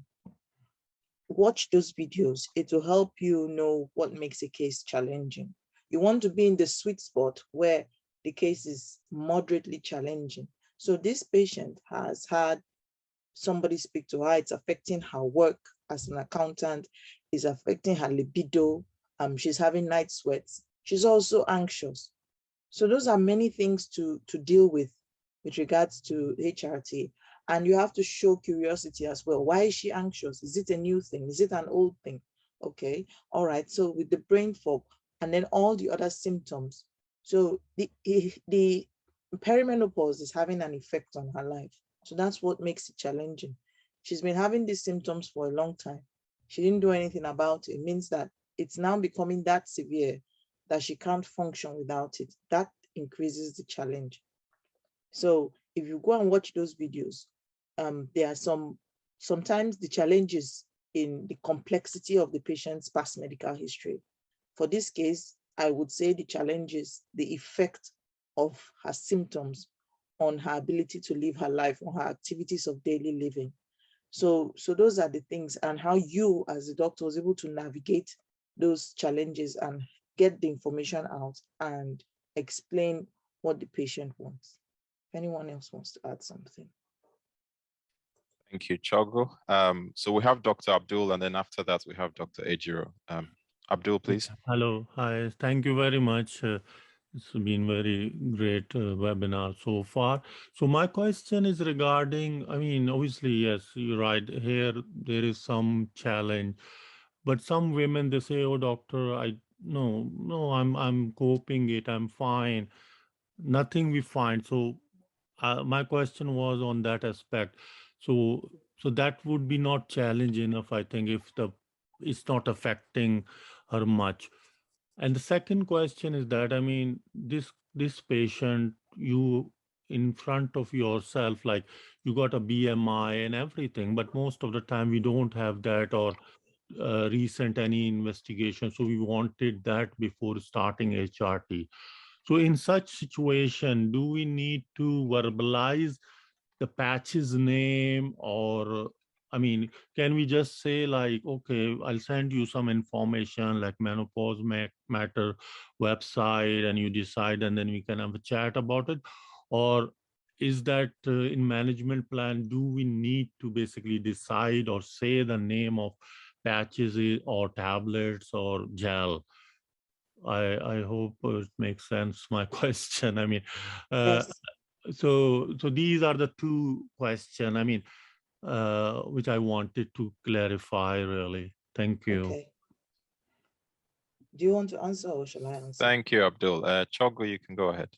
Watch those videos. It will help you know what makes a case challenging. You want to be in the sweet spot where the case is moderately challenging. So this patient has had somebody speak to her. It's affecting her work as an accountant. It's affecting her libido. She's having night sweats. She's also anxious. So those are many things to deal with regards to HRT. And you have to show curiosity as well. Why is she anxious? Is it a new thing? Is it an old thing? Okay, all right. So with the brain fog and then all the other symptoms. So the perimenopause is having an effect on her life. So that's what makes it challenging. She's been having these symptoms for a long time. She didn't do anything about it. It means that it's now becoming that severe that she can't function without it. That increases the challenge. So if you go and watch those videos, there are sometimes the challenges in the complexity of the patient's past medical history. For this case, I would say the challenge is the effect of her symptoms on her ability to live her life, on her activities of daily living. So those are the things, and how you as a doctor was able to navigate those challenges and get the information out and explain what the patient wants. If anyone else wants to add something. Thank you, Chogo. So we have Dr. Abdul, and then after that, we have Dr. Ejiro. Abdul, please. Hello, hi, thank you very much. It's been very great webinar so far. So my question is regarding, obviously, yes, you're right. Here, there is some challenge, but some women, they say, oh, doctor, no, I'm coping it, I'm fine. Nothing we find. So my question was on that aspect. So that would be not challenge enough, I think, if it's not affecting her much. And the second question is that, this patient, you in front of yourself, like you got a BMI and everything, but most of the time we don't have that, or recent any investigation. So we wanted that before starting HRT. So in such situation, do we need to verbalize the patch's name, or can we just say like, okay, I'll send you some information like Menopause Matter website, and you decide, and then we can have a chat about it? Or is that in management plan, do we need to basically decide or say the name of patches or tablets or gel? I hope it makes sense, my question. I mean, Yes. so these are the two questions, I mean, which I wanted to clarify, really. Thank you. Okay. Do you want to answer or shall I answer? Thank you, Abdul. Chogo, you can go ahead.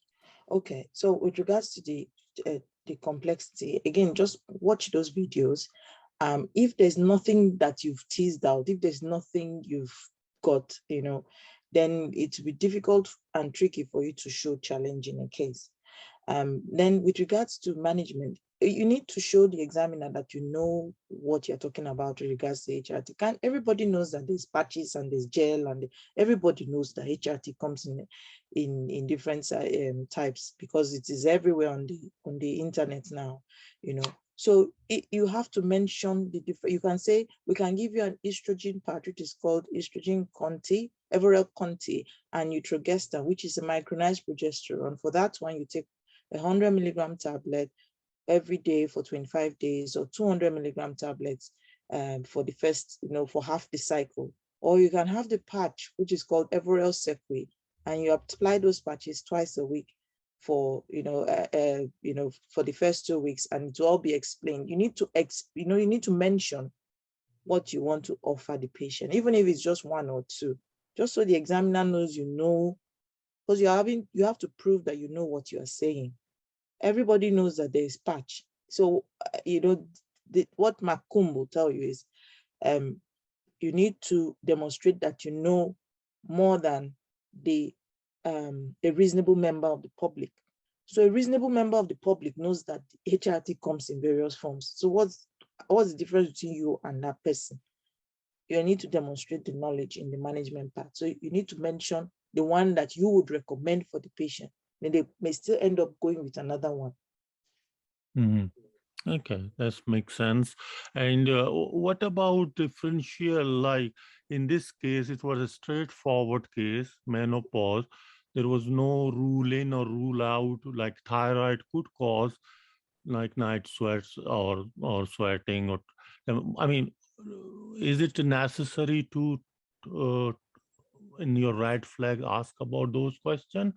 Okay, so with regards to the complexity, again, just watch those videos. If there's nothing that you've teased out, if there's nothing you've got, then it will be difficult and tricky for you to show challenge in a case. Then with regards to management, you need to show the examiner that you know what you're talking about with regards to HRT. Everybody knows that there's patches and there's gel, and everybody knows that HRT comes in different types, because it is everywhere on the internet now, So you have to mention the different. You can say we can give you an estrogen patch, which is called estrogen Conti, Everell Conti, and Neutrogestan, which is a micronized progesterone. For that one, you take 100 milligram tablet every day for 25 days, or 200 milligram tablets for the first, for half the cycle. Or you can have the patch, which is called Everell Sequi, and you apply those patches twice a week for, for the first 2 weeks, and it will all be explained. You need to mention what you want to offer the patient, even if it's just one or two, just so the examiner knows, because you have to prove that you know what you are saying. Everybody knows that there is patch. So, what Makum will tell you is, you need to demonstrate that you know more than a reasonable member of the public. So a reasonable member of the public knows that HRT comes in various forms. So what's the difference between you and that person? You need to demonstrate the knowledge in the management part. So you need to mention the one that you would recommend for the patient. Then they may still end up going with another one. Mm-hmm. Okay, that makes sense. And what about differential? Like in this case, it was a straightforward case, menopause. There was no rule in or rule out, like thyroid could cause like night sweats or sweating, or I mean, is it necessary to in your red flag ask about those questions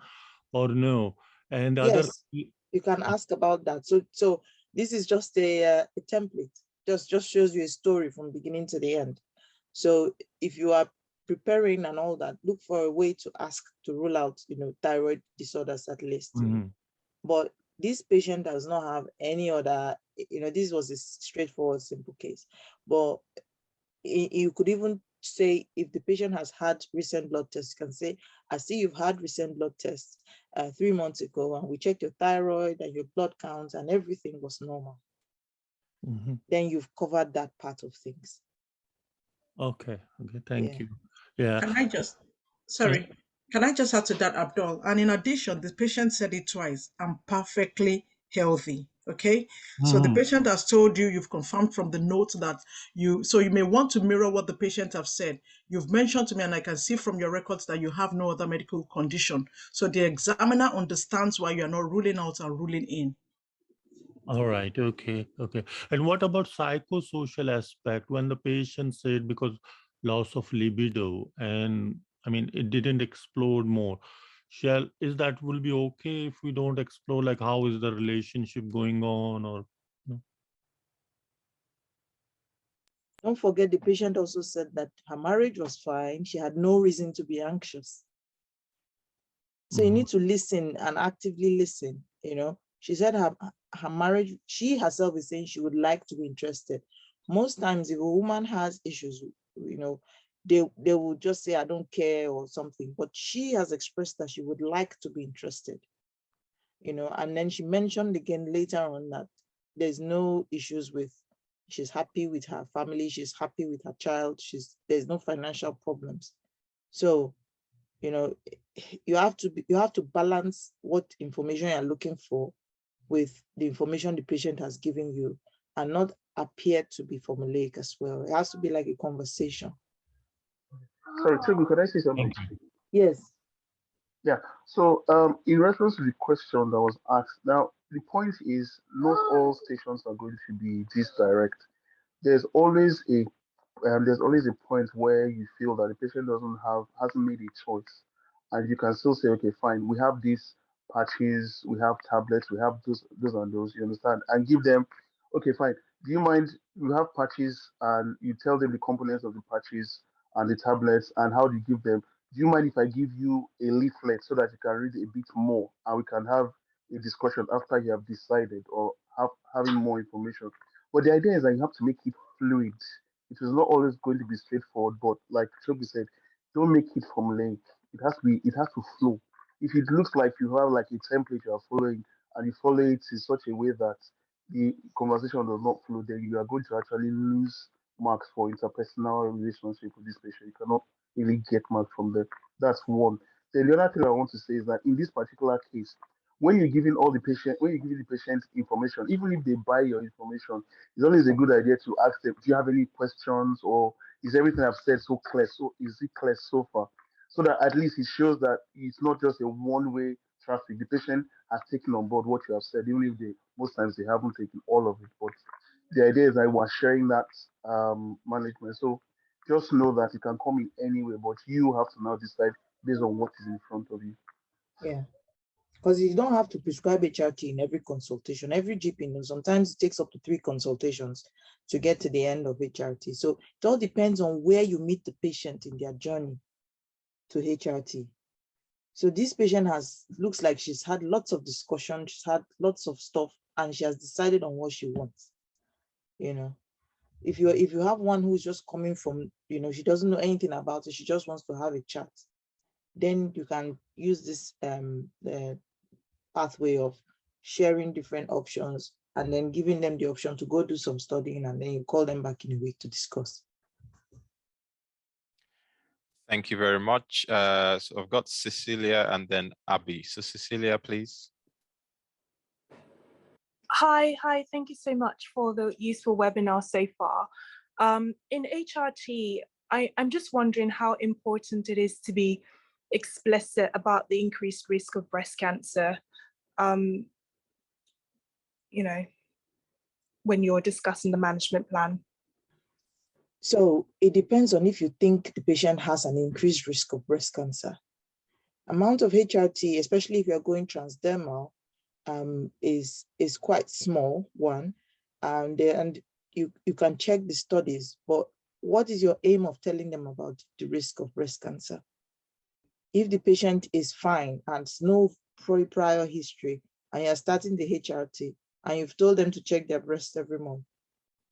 or no? And the other, Yes, you can ask about that. So this is just a template. Just shows you a story from beginning to the end. So if you are preparing and all that, look for a way to ask to rule out, thyroid disorders at least. mm-hmm. But this patient does not have any other, this was a straightforward, simple case. But you could even say, if the patient has had recent blood tests, you can say, I see you've had recent blood tests 3 months ago, and we checked your thyroid and your blood counts and everything was normal. Mm-hmm. Then you've covered that part of things. Okay, thank you. Yeah. Can I just add to that, Abdul? And in addition, the patient said it twice, I'm perfectly healthy. Okay. So the patient has told you, you've confirmed from the notes that you may want to mirror what the patient have said. You've mentioned to me, and I can see from your records that you have no other medical condition. So the examiner understands why you are not ruling out and ruling in. All right. Okay. And what about psychosocial aspect when the patient said because loss of libido, and I mean, it didn't explode more. Is that will be okay if we don't explore, like how is the relationship going on, or no? Don't forget, the patient also said that her marriage was fine. She had no reason to be anxious. So you need to listen and actively listen. She said her marriage, she herself is saying she would like to be interested. Most times, if a woman has issues, they will just say, I don't care or something. But she has expressed that she would like to be interested. And then she mentioned again later on that there's no issues with, she's happy with her family, she's happy with her child, there's no financial problems. So, you have to balance what information you're looking for with the information the patient has given you, and not appear to be formulaic as well. It has to be like a conversation. Sorry, Toby, could I say something? Yes. Yeah. So in reference to the question that was asked, now the point is not all stations are going to be this direct. There's always a there's always a point where you feel that the patient hasn't made a choice, and you can still say, okay, fine, we have these patches, we have tablets, we have those and those, you understand, and give them, okay, fine. Do you mind? You have patches, and you tell them the components of the patches and the tablets, and how do you give them? Do you mind if I give you a leaflet so that you can read a bit more, and we can have a discussion after you have decided or having more information? But the idea is that you have to make it fluid. It is not always going to be straightforward, but like Chobi said, don't make it from length. It has to flow. If it looks like you have like a template you are following and you follow it in such a way that the conversation does not flow, then you are going to actually lose marks for interpersonal relationship with this patient. You cannot really get marks from them. That's one. Then the other thing I want to say is that in this particular case, when you're giving the patient information, even if they buy your information, it's always a good idea to ask them, do you have any questions, or is everything I've said so clear? So is it clear so far? So that at least it shows that it's not just a one-way traffic. The patient has taken on board what you have said, even if most times they haven't taken all of it. But the idea is that we're sharing that management. So just know that it can come in any way, but you have to now decide based on what is in front of you. Yeah. Because you don't have to prescribe HRT in every consultation. Every GP knows sometimes it takes up to 3 consultations to get to the end of HRT. So it all depends on where you meet the patient in their journey to HRT. So this patient looks like she's had lots of discussion, she's had lots of stuff, and she has decided on what she wants. You know, if you have one who's just coming from, she doesn't know anything about it, she just wants to have a chat, then you can use this pathway of sharing different options and then giving them the option to go do some studying, and then you call them back in a week to discuss. Thank you very much. So I've got Cecilia and then Abby. So Cecilia, please. Hi, thank you so much for the useful webinar so far. In HRT, I'm just wondering how important it is to be explicit about the increased risk of breast cancer, when you're discussing the management plan. So it depends on if you think the patient has an increased risk of breast cancer. Amount of HRT, especially if you're going transdermal, is quite small, one, and you can check the studies, but what is your aim of telling them about the risk of breast cancer? If the patient is fine and no prior history, and you're starting the HRT, and you've told them to check their breast every month,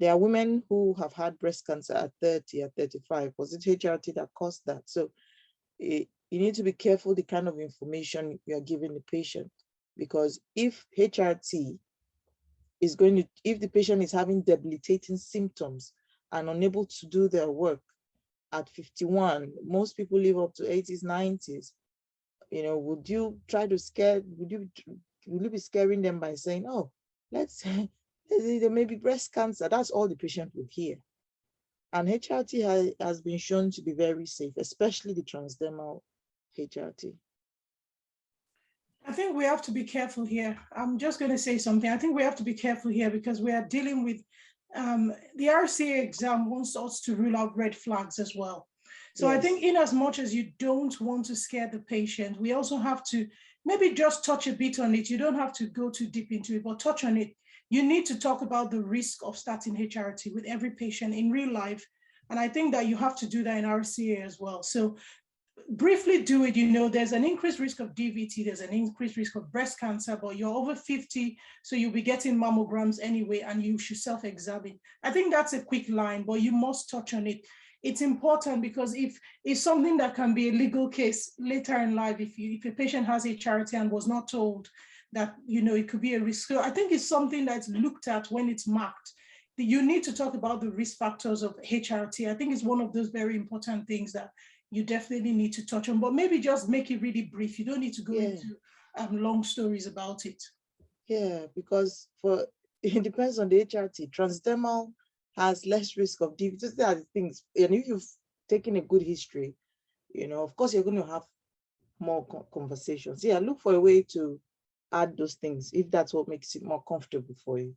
there are women who have had breast cancer at 30, at 35. Was it HRT that caused that? So you need to be careful the kind of information you're giving the patient, because if HRT is if the patient is having debilitating symptoms and unable to do their work at 51, most people live up to 80s, 90s. Would you be scaring them by saying, oh, there may be breast cancer? That's all the patient would hear. And HRT has been shown to be very safe, especially the transdermal HRT. I think we have to be careful here. I'm just going to say something. I think we have to be careful here because we are dealing with the RCA exam wants us to rule out red flags as well. So yes. I think in as much as you don't want to scare the patient, we also have to maybe just touch a bit on it. You don't have to go too deep into it, but touch on it. You need to talk about the risk of starting HRT with every patient in real life. And I think that you have to do that in RCA as well. So briefly do it, there's an increased risk of DVT, there's an increased risk of breast cancer, but you're over 50, so you'll be getting mammograms anyway, and you should self-examine. I think that's a quick line, but you must touch on it. It's important because if it's something that can be a legal case later in life, if a patient has HRT and was not told that, it could be a risk. So I think it's something that's looked at when it's marked. You need to talk about the risk factors of HRT. I think it's one of those very important things that you definitely need to touch on, but maybe just make it really brief. You don't need to go into long stories about it. Yeah, because it depends on the HRT. Transdermal has less risk of DVT. These are the things, and if you've taken a good history, of course you're going to have more conversations. Yeah, look for a way to add those things if that's what makes it more comfortable for you.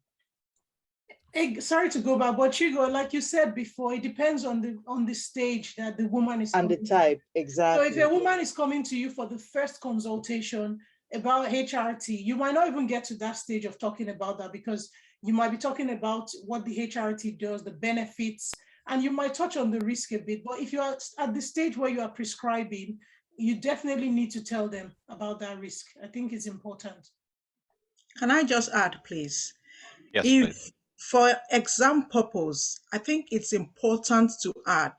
Sorry to go back, but Chigo, like you said before, it depends on the stage that the woman is And the coming type, to. exactly. So if a woman is coming to you for the first consultation about HRT, you might not even get to that stage of talking about that, because you might be talking about what the HRT does, the benefits, and you might touch on the risk a bit. But if you are at the stage where you are prescribing, you definitely need to tell them about that risk. I think it's important. Can I just add, please? Yes, If please. for exam purpose, I think it's important to add.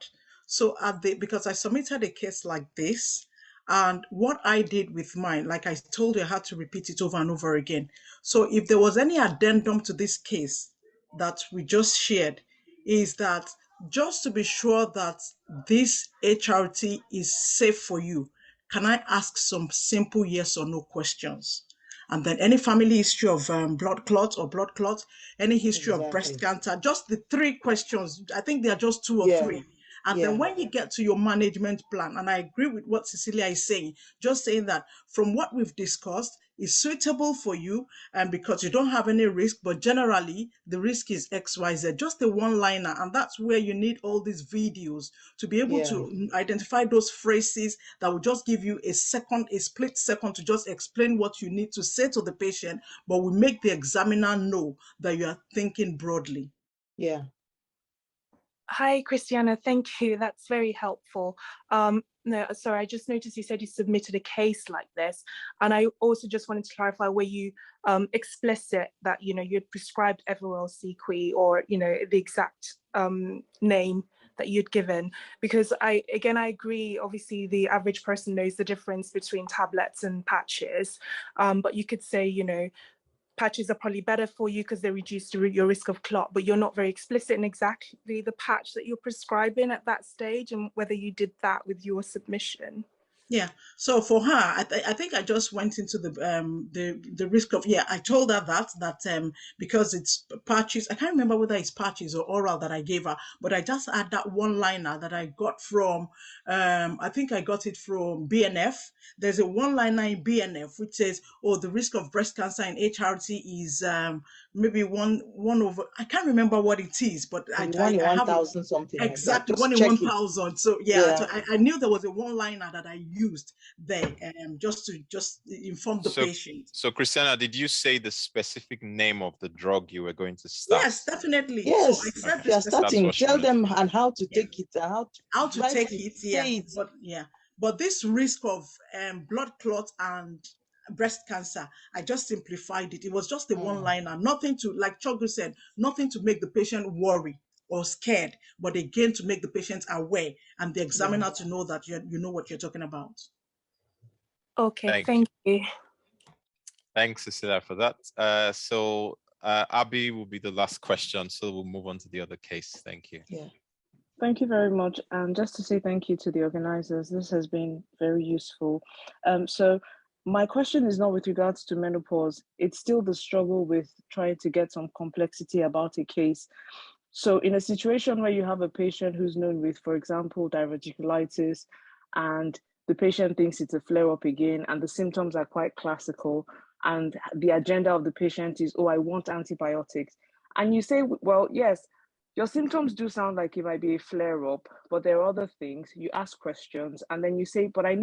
So because I submitted a case like this, and what I did with mine, like I told you, I had to repeat it over and over again. So if there was any addendum to this case that we just shared, is that just to be sure that this HRT is safe for you, can I ask some simple yes or no questions? And then any family history of blood clots or blood clots, any history of breast cancer, just the 3 questions. I think they are just 2 or 3. And then when you get to your management plan, and I agree with what Cecilia is saying, just saying that from what we've discussed is suitable for you, and because you don't have any risk, but generally the risk is XYZ, just a one-liner. And that's where you need all these videos to be able to identify those phrases that will just give you a split second to just explain what you need to say to the patient, but will make the examiner know that you are thinking broadly. Yeah. Hi, Christiana. Thank you. That's very helpful. No, sorry, I just noticed you said you submitted a case like this. And I also just wanted to clarify, were you explicit that, you know, you had prescribed Everwell Sequi, or, you know, the exact name that you'd given? Because I agree, obviously the average person knows the difference between tablets and patches, but you could say, you know, patches are probably better for you because they reduce your risk of clot, but you're not very explicit in exactly the patch that you're prescribing at that stage, and whether you did that with your submission. Yeah. So for her, I think I just went into the risk of, I told her that because it's patches, I can't remember whether it's patches or oral that I gave her, but I just had that one liner that I got from I think I got it from BNF. There's a one liner in BNF which says, oh, the risk of breast cancer in HRT is maybe one over, I can't remember what it is, but I 1,000 something. Exactly, like 1 in 1,000. So so I knew there was a one liner that I used there, just to inform the patient. So Christiana, did you say the specific name of the drug you were going to start? Yes, definitely. Yes, so I said you're starting. Tell them and how to take it, and how to take it. But this risk of blood clot and breast cancer, I just simplified it. It was just a one-liner, nothing to, like Chogu said, nothing to make the patient worry or scared, but again to make the patient aware and the examiner to know that you know what you're talking about. Okay, thank you. Thanks, Cecilia, for that. So Abby will be the last question, so we'll move on to the other case. Thank you. Yeah. Thank you very much. And just to say thank you to the organizers, this has been very useful. So my question is not with regards to menopause. It's still the struggle with trying to get some complexity about a case. So in a situation where you have a patient who's known with, for example, diverticulitis, and the patient thinks it's a flare-up again, and the symptoms are quite classical, and the agenda of the patient is, oh, I want antibiotics. And you say, well, yes, your symptoms do sound like it might be a flare-up, but there are other things. You ask questions, and then you say, but I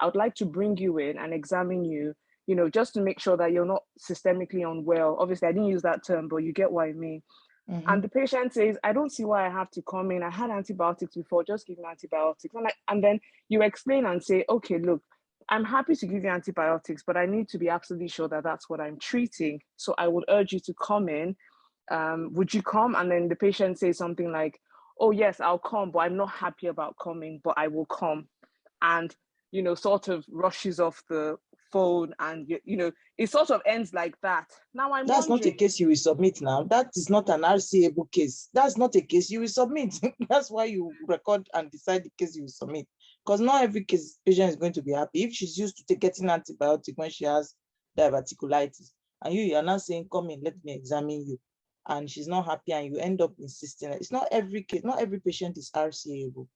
would like to bring you in and examine you, you know, just to make sure that you're not systemically unwell. Obviously, I didn't use that term, but you get what I mean. And the patient says, I don't see why I have to come in. I had antibiotics before, just give me antibiotics. And then you explain and say, okay, look, I'm happy to give you antibiotics, but I need to be absolutely sure that that's what I'm treating. So I would urge you to come in. Would you come? And then the patient says something like, oh, yes, I'll come, but I'm not happy about coming, but I will come. And, you know, sort of rushes off the phone, and, you know, it sort of ends like that. Now that's not a case you will submit now. That is not an RCA-able case. That's not a case you will submit. That's why you record and decide the case you will submit. Because not every case patient is going to be happy. If she's used to getting antibiotic when she has diverticulitis, and you are now saying, come in, let me examine you, and she's not happy, and you end up insisting. It's not every case, not every patient is RCA-able.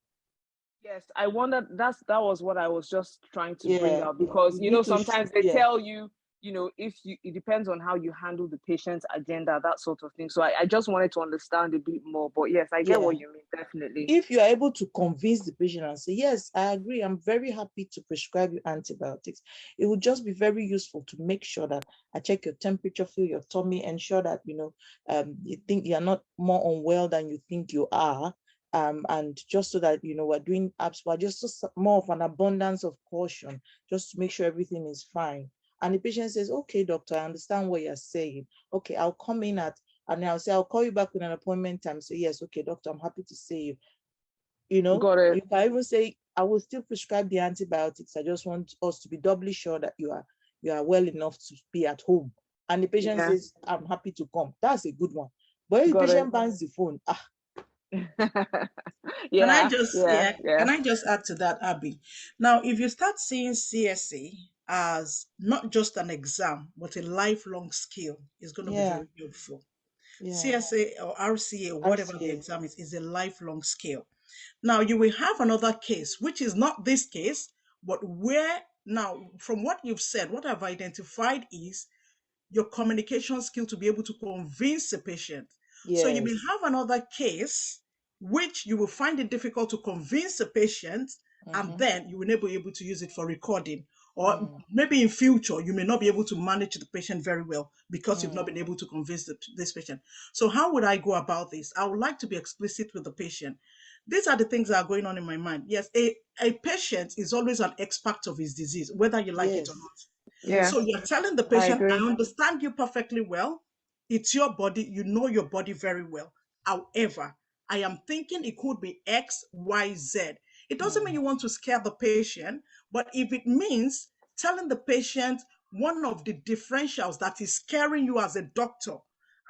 Yes, I wondered, that was what I was just trying to bring out, because, you know, sometimes they tell you, you know, if you, it depends on how you handle the patient's agenda, that sort of thing. So I just wanted to understand a bit more, but yes, I get what you mean, definitely. If you are able to convince the patient and say, yes, I agree, I'm very happy to prescribe you antibiotics, it would just be very useful to make sure that I check your temperature, feel your tummy, ensure that, you know, you think you're not more unwell than you think you are. And just so that, you know, we're doing abs, just more of an abundance of caution, just to make sure everything is fine. And the patient says, okay, doctor, I understand what you're saying. Okay, I'll come in and I'll say, I'll call you back with an appointment time. Say, yes, okay, doctor, I'm happy to see you. You know, Got it. you can even say, I will still prescribe the antibiotics. I just want us to be doubly sure that you are well enough to be at home. And the patient says, I'm happy to come. That's a good one. But if the patient bangs the phone, Can I just add to that, Abby? Now, if you start seeing CSA as not just an exam, but a lifelong skill, it's going to be very helpful. CSA or RCA, or whatever the exam is a lifelong skill. Now, you will have another case, which is not this case, but where now, from what you've said, what I've identified is your communication skill to be able to convince a patient. So you will have another case which you will find it difficult to convince a patient, and then you will never be able to use it for recording. Or maybe in future, you may not be able to manage the patient very well because you've not been able to convince this patient. So how would I go about this? I would like to be explicit with the patient. These are the things that are going on in my mind. Yes, a patient is always an expert of his disease, whether you like it or not. So you're telling the patient, I understand you perfectly well. It's your body. You know your body very well. However, I am thinking it could be X, Y, Z. It doesn't mean you want to scare the patient, but if it means telling the patient one of the differentials that is scaring you as a doctor,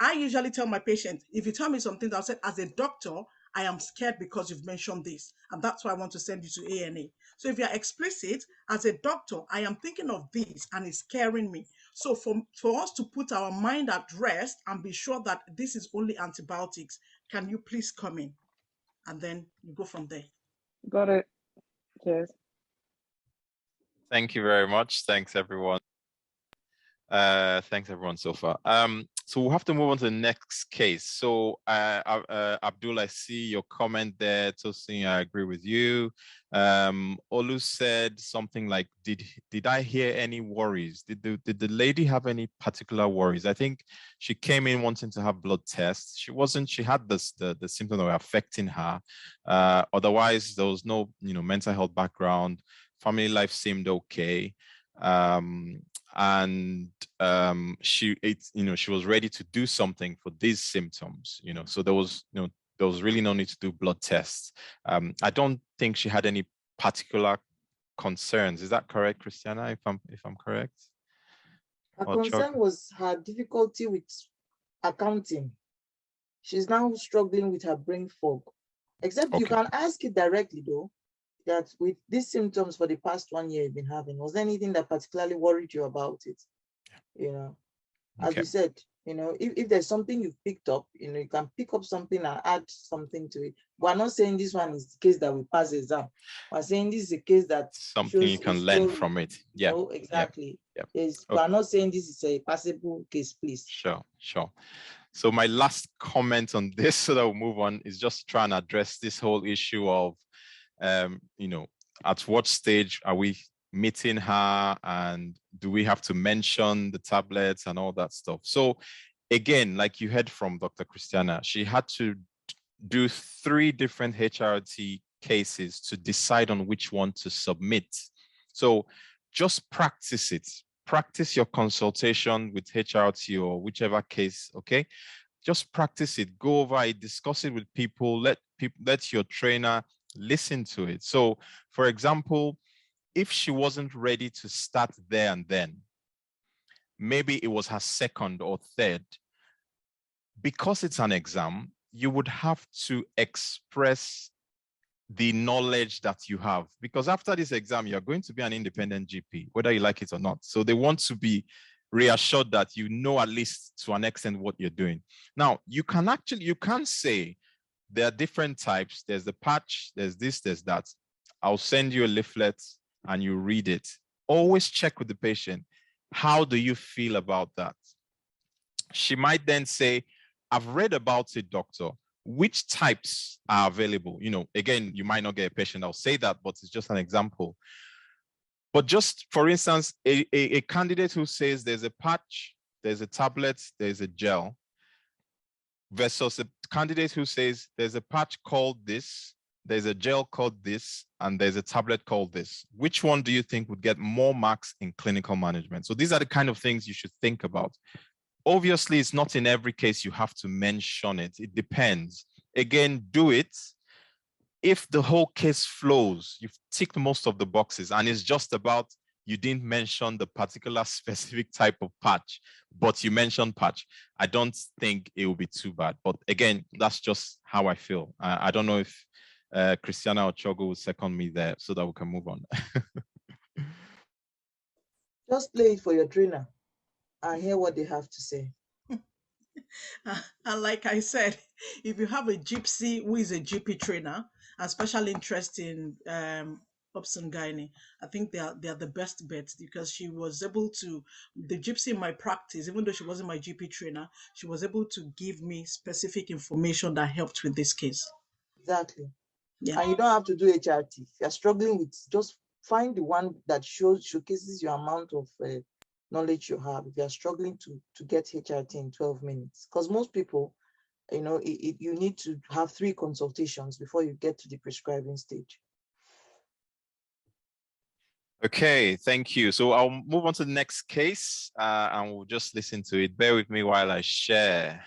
I usually tell my patient, if you tell me something, I'll say, as a doctor, I am scared because you've mentioned this, and that's why I want to send you to A&E. So if you're explicit, as a doctor, I am thinking of this and it's scaring me. So for us to put our mind at rest and be sure that this is only antibiotics, can you please come in? And then you go from there. Got it. Cheers. Thank you very much. Thanks, everyone. Thanks, everyone, so far. So we'll have to move on to the next case. So, Abdul, I see your comment there. Tosin, I agree with you. Olu said something like, did I hear any worries? Did the lady have any particular worries? I think she came in wanting to have blood tests. She had the symptoms that were affecting her. Otherwise, there was no, mental health background. Family life seemed okay. And she was ready to do something for these symptoms, so there was really no need to do blood tests. I don't think she had any particular concerns. Is that correct, Christiana, if I'm correct? Her concern was her difficulty with accounting. She's now struggling with her brain fog. Except you can ask it directly though, that with these symptoms for the past 1 year you've been having, was there anything that particularly worried you about it? As we said, if there's something you've picked up, you can pick up something and add something to it. We're not saying this one is the case that we pass the exam. We're saying this is a case that something you can learn from it. Yeah. No, exactly. Yeah. We're not saying this is a passable case, please. Sure. So my last comment on this, so that we'll move on, is just trying to address this whole issue of at what stage are we meeting her, and do we have to mention the tablets and all that stuff? So again, like you heard from Dr. Christiana, she had to do 3 different HRT cases to decide on which one to submit. So just practice it. Practice your consultation with HRT or whichever case, okay? Just practice it, go over it, discuss it with people, let your trainer listen to it. So, for example, if she wasn't ready to start there and then, maybe it was her second or third, because it's an exam, you would have to express the knowledge that you have, because after this exam, you're going to be an independent GP, whether you like it or not. So they want to be reassured that you know at least to an extent what you're doing. Now, you can say, there are different types. There's the patch, there's this, there's that. I'll send you a leaflet and you read it. Always check with the patient. How do you feel about that? She might then say, I've read about it, doctor. Which types are available? You know, again, you might not get a patient that'll say that, but it's just an example. But just for instance, a candidate who says there's a patch, there's a tablet, there's a gel, versus a candidate who says there's a patch called this, there's a gel called this, and there's a tablet called this. Which one do you think would get more marks in clinical management? So these are the kind of things you should think about. Obviously, it's not in every case you have to mention it. It depends. Again, do it. If the whole case flows, you've ticked most of the boxes, and it's just about you didn't mention the particular specific type of patch, but you mentioned patch, I don't think it will be too bad. But again, that's just how I feel. I don't know if Christiana or Chogo will second me there so that we can move on. Just play it for your trainer and hear what they have to say. And like I said, if you have a gypsy who is a GP trainer and special interest in obs and gynae, I think they are the best bet, because she was able to, the gypsy in my practice, even though she wasn't my GP trainer, she was able to give me specific information that helped with this case. Exactly. Yeah. And you don't have to do HRT. If you're struggling with, just find the one that showcases your amount of knowledge you have. If you're struggling to get HRT in 12 minutes, because most people, you know, you need to have 3 consultations before you get to the prescribing stage. Okay, thank you. So I'll move on to the next case and we'll just listen to it. Bear with me while I share.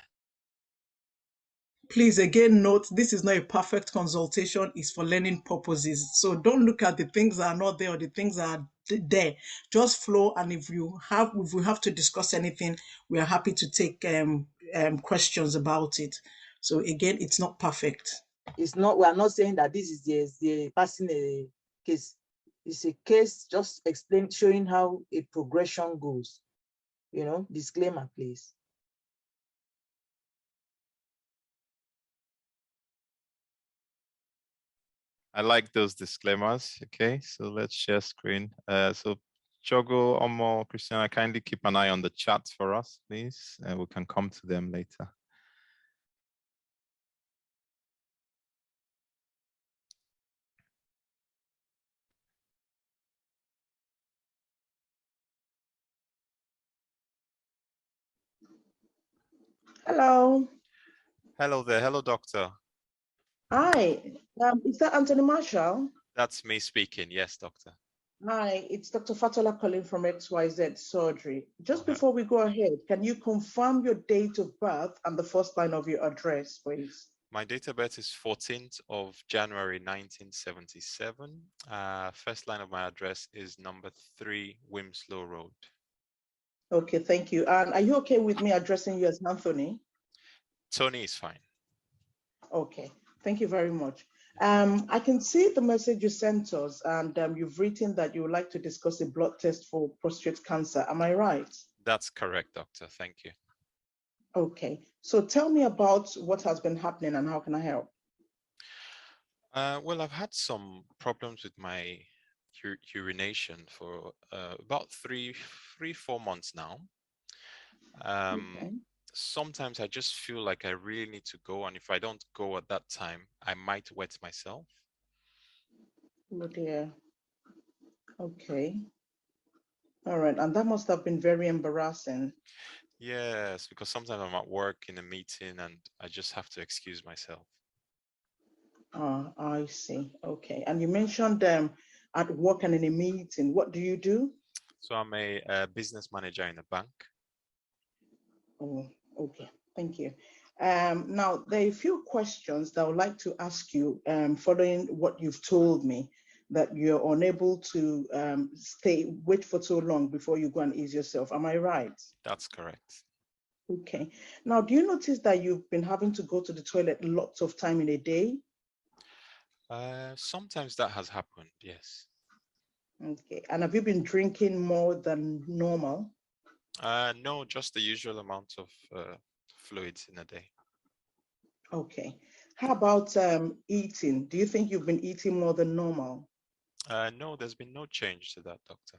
Please again note, this is not a perfect consultation, it's for learning purposes. So don't look at the things that are not there or the things that are there. Just flow, and if we have to discuss anything, we are happy to take questions about it. So again, it's not perfect. It's not, we are not saying that this is the passing a case. It's a case just showing how a progression goes. You know, disclaimer, please. I like those disclaimers. Okay, so let's share screen. So Chogo, Omo, Christiana, kindly keep an eye on the chat for us, please, and we can come to them later. Hello. Hello there. Hello, doctor. Hi. Is that Anthony Marshall? That's me speaking. Yes, doctor. Hi, it's Dr. Fatola calling from XYZ Surgery. Just before we go ahead, can you confirm your date of birth and the first line of your address, please? My date of birth is 14th of January 1977. First line of my address is number 3 Wimslow Road. Okay, thank you. And are you okay with me addressing you as Anthony? Tony is fine. Okay, thank you very much. I can see the message you sent us, and you've written that you would like to discuss a blood test for prostate cancer. Am I right? That's correct, doctor. Thank you. Okay, so tell me about what has been happening and how can I help? Well, I've had some problems with my urination for about 3-4 months now. Okay. Sometimes I just feel like I really need to go, and if I don't go at that time, I might wet myself. Oh dear. Okay. All right, and that must have been very embarrassing. Yes, because sometimes I'm at work in a meeting and I just have to excuse myself. I see. Okay. And you mentioned at work and in a meeting. What do you do? So I'm a business manager in a bank. Oh, okay. Thank you. Now, there are a few questions that I would like to ask you following what you've told me, that you're unable to wait for so long before you go and ease yourself. Am I right? That's correct. Okay. Now, do you notice that you've been having to go to the toilet lots of time in a day? Sometimes that has happened, yes. Okay. And have you been drinking more than normal? No, just the usual amount of fluids in a day. Okay. How about eating? Do you think you've been eating more than normal? No, there's been no change to that, doctor.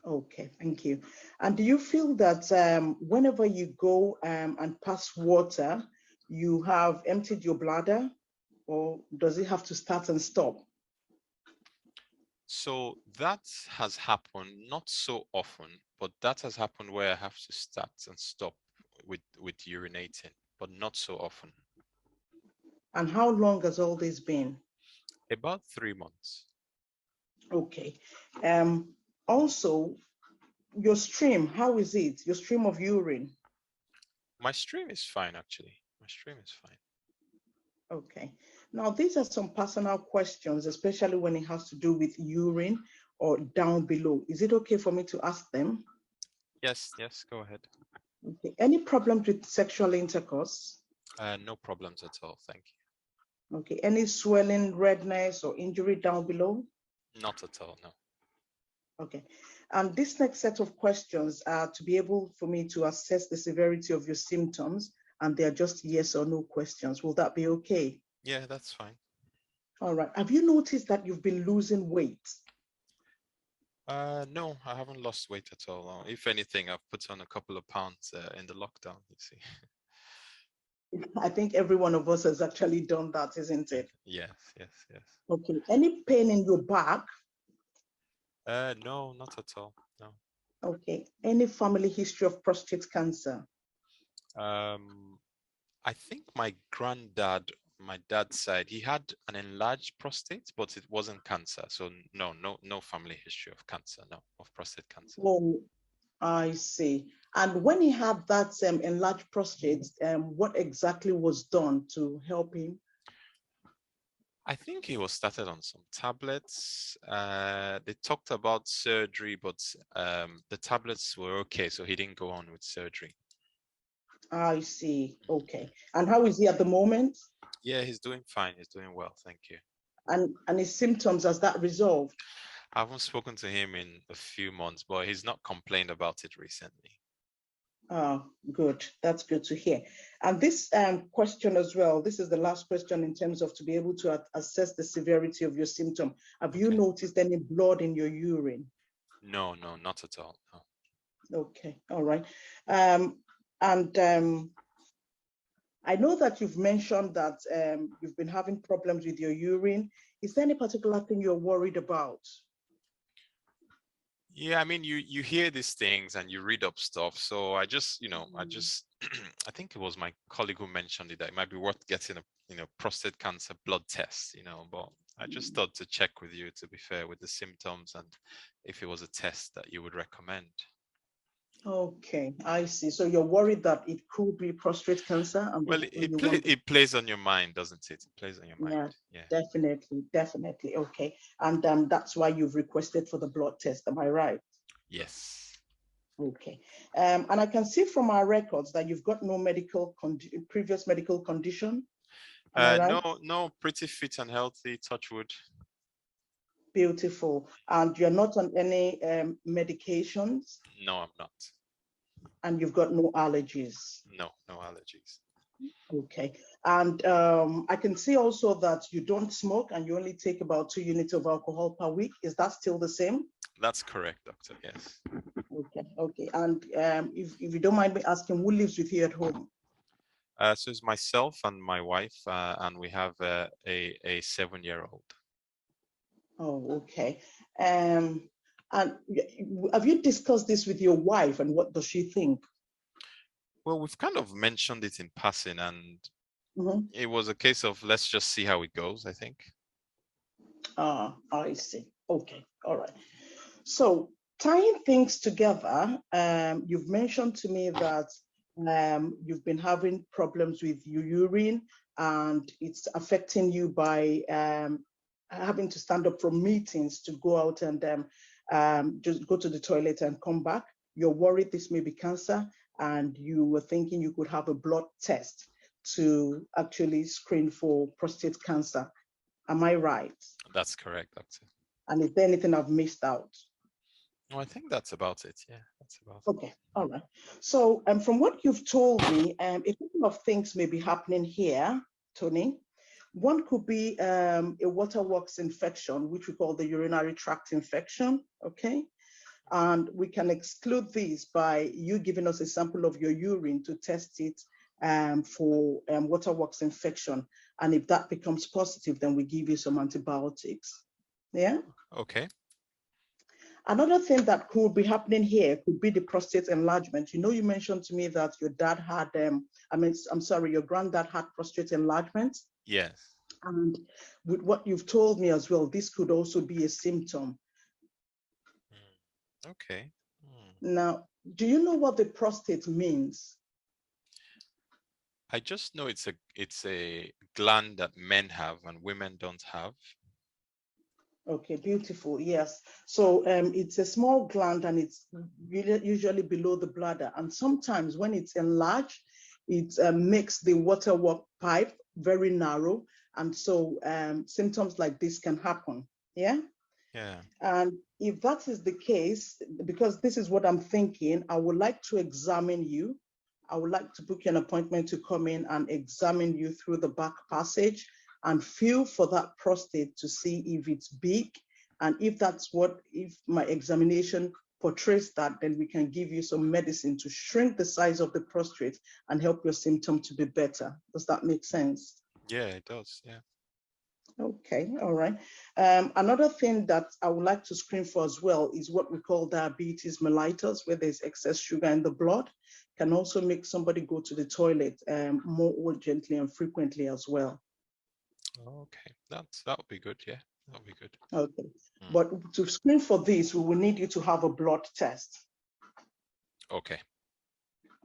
Okay, thank you. And do you feel that whenever you go and pass water, you have emptied your bladder, or does it have to start and stop? So that has happened, not so often, but that has happened where I have to start and stop with urinating, but not so often. And how long has all this been? About 3 months. Okay. Also, your stream, how is it? Your stream of urine? My stream is fine, actually. My stream is fine. Okay. Now, these are some personal questions, especially when it has to do with urine or down below. Is it okay for me to ask them? Yes, go ahead. Okay. Any problems with sexual intercourse? No problems at all, thank you. Okay. Any swelling, redness, or injury down below? Not at all, no. Okay. And this next set of questions are to be able for me to assess the severity of your symptoms, and they are just yes or no questions. Will that be okay? Yeah, that's fine. All right. Have you noticed that you've been losing weight? No, I haven't lost weight at all. If anything, I've put on a couple of pounds in the lockdown, you see. I think every one of us has actually done that, isn't it? Yes. Okay. Any pain in your back? No, not at all, no. Okay. Any family history of prostate cancer? I think my granddad, my dad's side, he had an enlarged prostate, but it wasn't cancer. So no family history of cancer, no, of prostate cancer. Oh, I see. And when he had that enlarged prostate, what exactly was done to help him? I think he was started on some tablets. They talked about surgery, but the tablets were okay, so he didn't go on with surgery. I see. Okay. And how is he at the moment? Yeah, he's doing fine. He's doing well. Thank you. And his symptoms, has that resolved? I haven't spoken to him in a few months, but he's not complained about it recently. Oh, good. That's good to hear. And this question as well, this is the last question in terms of to be able to assess the severity of your symptom. Have you noticed any blood in your urine? No, not at all. No. Okay. All right. I know that you've mentioned that you've been having problems with your urine. Is there any particular thing you're worried about? Yeah, I mean, you hear these things and you read up stuff. So I just, I think it was my colleague who mentioned it, that it might be worth getting a, prostate cancer blood test, but I just thought to check with you, to be fair, with the symptoms and if it was a test that you would recommend. Okay, I see. So you're worried that it could be prostate cancer? And well, it plays on your mind, doesn't it? It plays on your mind. Yeah. Definitely. Okay. And that's why you've requested for the blood test. Am I right? Yes. Okay. And I can see from our records that you've got no previous medical condition. Right? No, pretty fit and healthy, touch wood. Beautiful. And you're not on any medications? No, I'm not. And you've got no allergies? No allergies. Okay. And I can see also that you don't smoke and you only take about 2 units of alcohol per week. Is that still the same? That's correct, doctor, yes. Okay. And if you don't mind me asking, who lives with you at home? So it's myself and my wife, and we have a 7-year-old. Oh, okay. And have you discussed this with your wife, and what does she think? Well, we've kind of mentioned it in passing, and it was a case of let's just see how it goes, I think. I see. Okay. All right. So tying things together, you've mentioned to me that you've been having problems with your urine, and it's affecting you by having to stand up from meetings to go out and just go to the toilet and come back. You're worried this may be cancer, and you were thinking you could have a blood test to actually screen for prostate cancer. Am I right? That's correct, doctor. And is there anything I've missed out? No, I think that's about it. Yeah, that's about it. Okay, all right. So from what you've told me, a couple of things may be happening here, Tony. One could be a waterworks infection, which we call the urinary tract infection, okay? And we can exclude this by you giving us a sample of your urine to test it for waterworks infection. And if that becomes positive, then we give you some antibiotics. Yeah. Okay. Another thing that could be happening here could be the prostate enlargement. You know, you mentioned to me that your dad had, your granddad had prostate enlargement. Yes. And with what you've told me as well, this could also be a symptom. Okay. Now, do you know what the prostate means? I just know it's a gland that men have and women don't have. Okay, beautiful. Yes. So it's a small gland and it's usually below the bladder. And sometimes when it's enlarged, it makes the waterwork pipe very narrow. And so symptoms like this can happen. Yeah. Yeah. And if that is the case, because this is what I'm thinking, I would like to examine you. I would like to book you an appointment to come in and examine you through the back passage and feel for that prostate to see if it's big. And if my examination portrays that, then we can give you some medicine to shrink the size of the prostate and help your symptom to be better. Does that make sense? Yeah, it does. Yeah. Okay, all right. Another thing that I would like to screen for as well is what we call diabetes mellitus, where there's excess sugar in the blood. Can also make somebody go to the toilet more urgently and frequently as well. Okay, that would be good. Yeah, that would be good. Okay, but to screen for this, we will need you to have a blood test. Okay.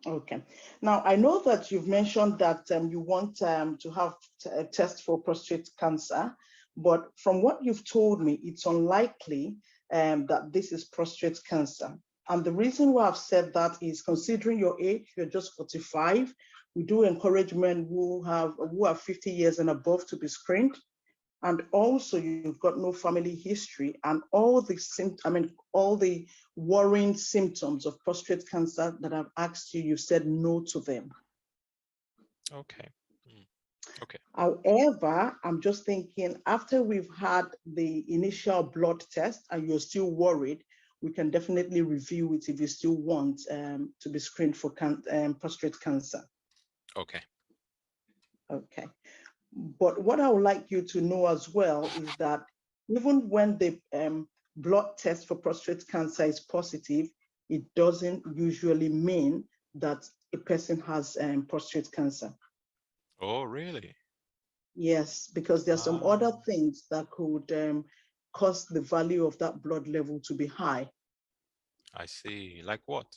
Okay. Now, I know that you've mentioned that you want to have a test for prostate cancer, but from what you've told me, it's unlikely that this is prostate cancer. And the reason why I've said that is considering your age, you're just 45. We do encourage men who are 50 years and above to be screened. And also you've got no family history and all the worrying symptoms of prostate cancer that I've asked you, you've said no to them. Okay. Okay. However, I'm just thinking after we've had the initial blood test and you're still worried, we can definitely review it if you still want to be screened for prostate cancer. Okay. Okay. But what I would like you to know as well is that even when the blood test for prostate cancer is positive, it doesn't usually mean that a person has prostate cancer. Oh, really? Yes, because there are some other things that could cause the value of that blood level to be high. I see. Like what?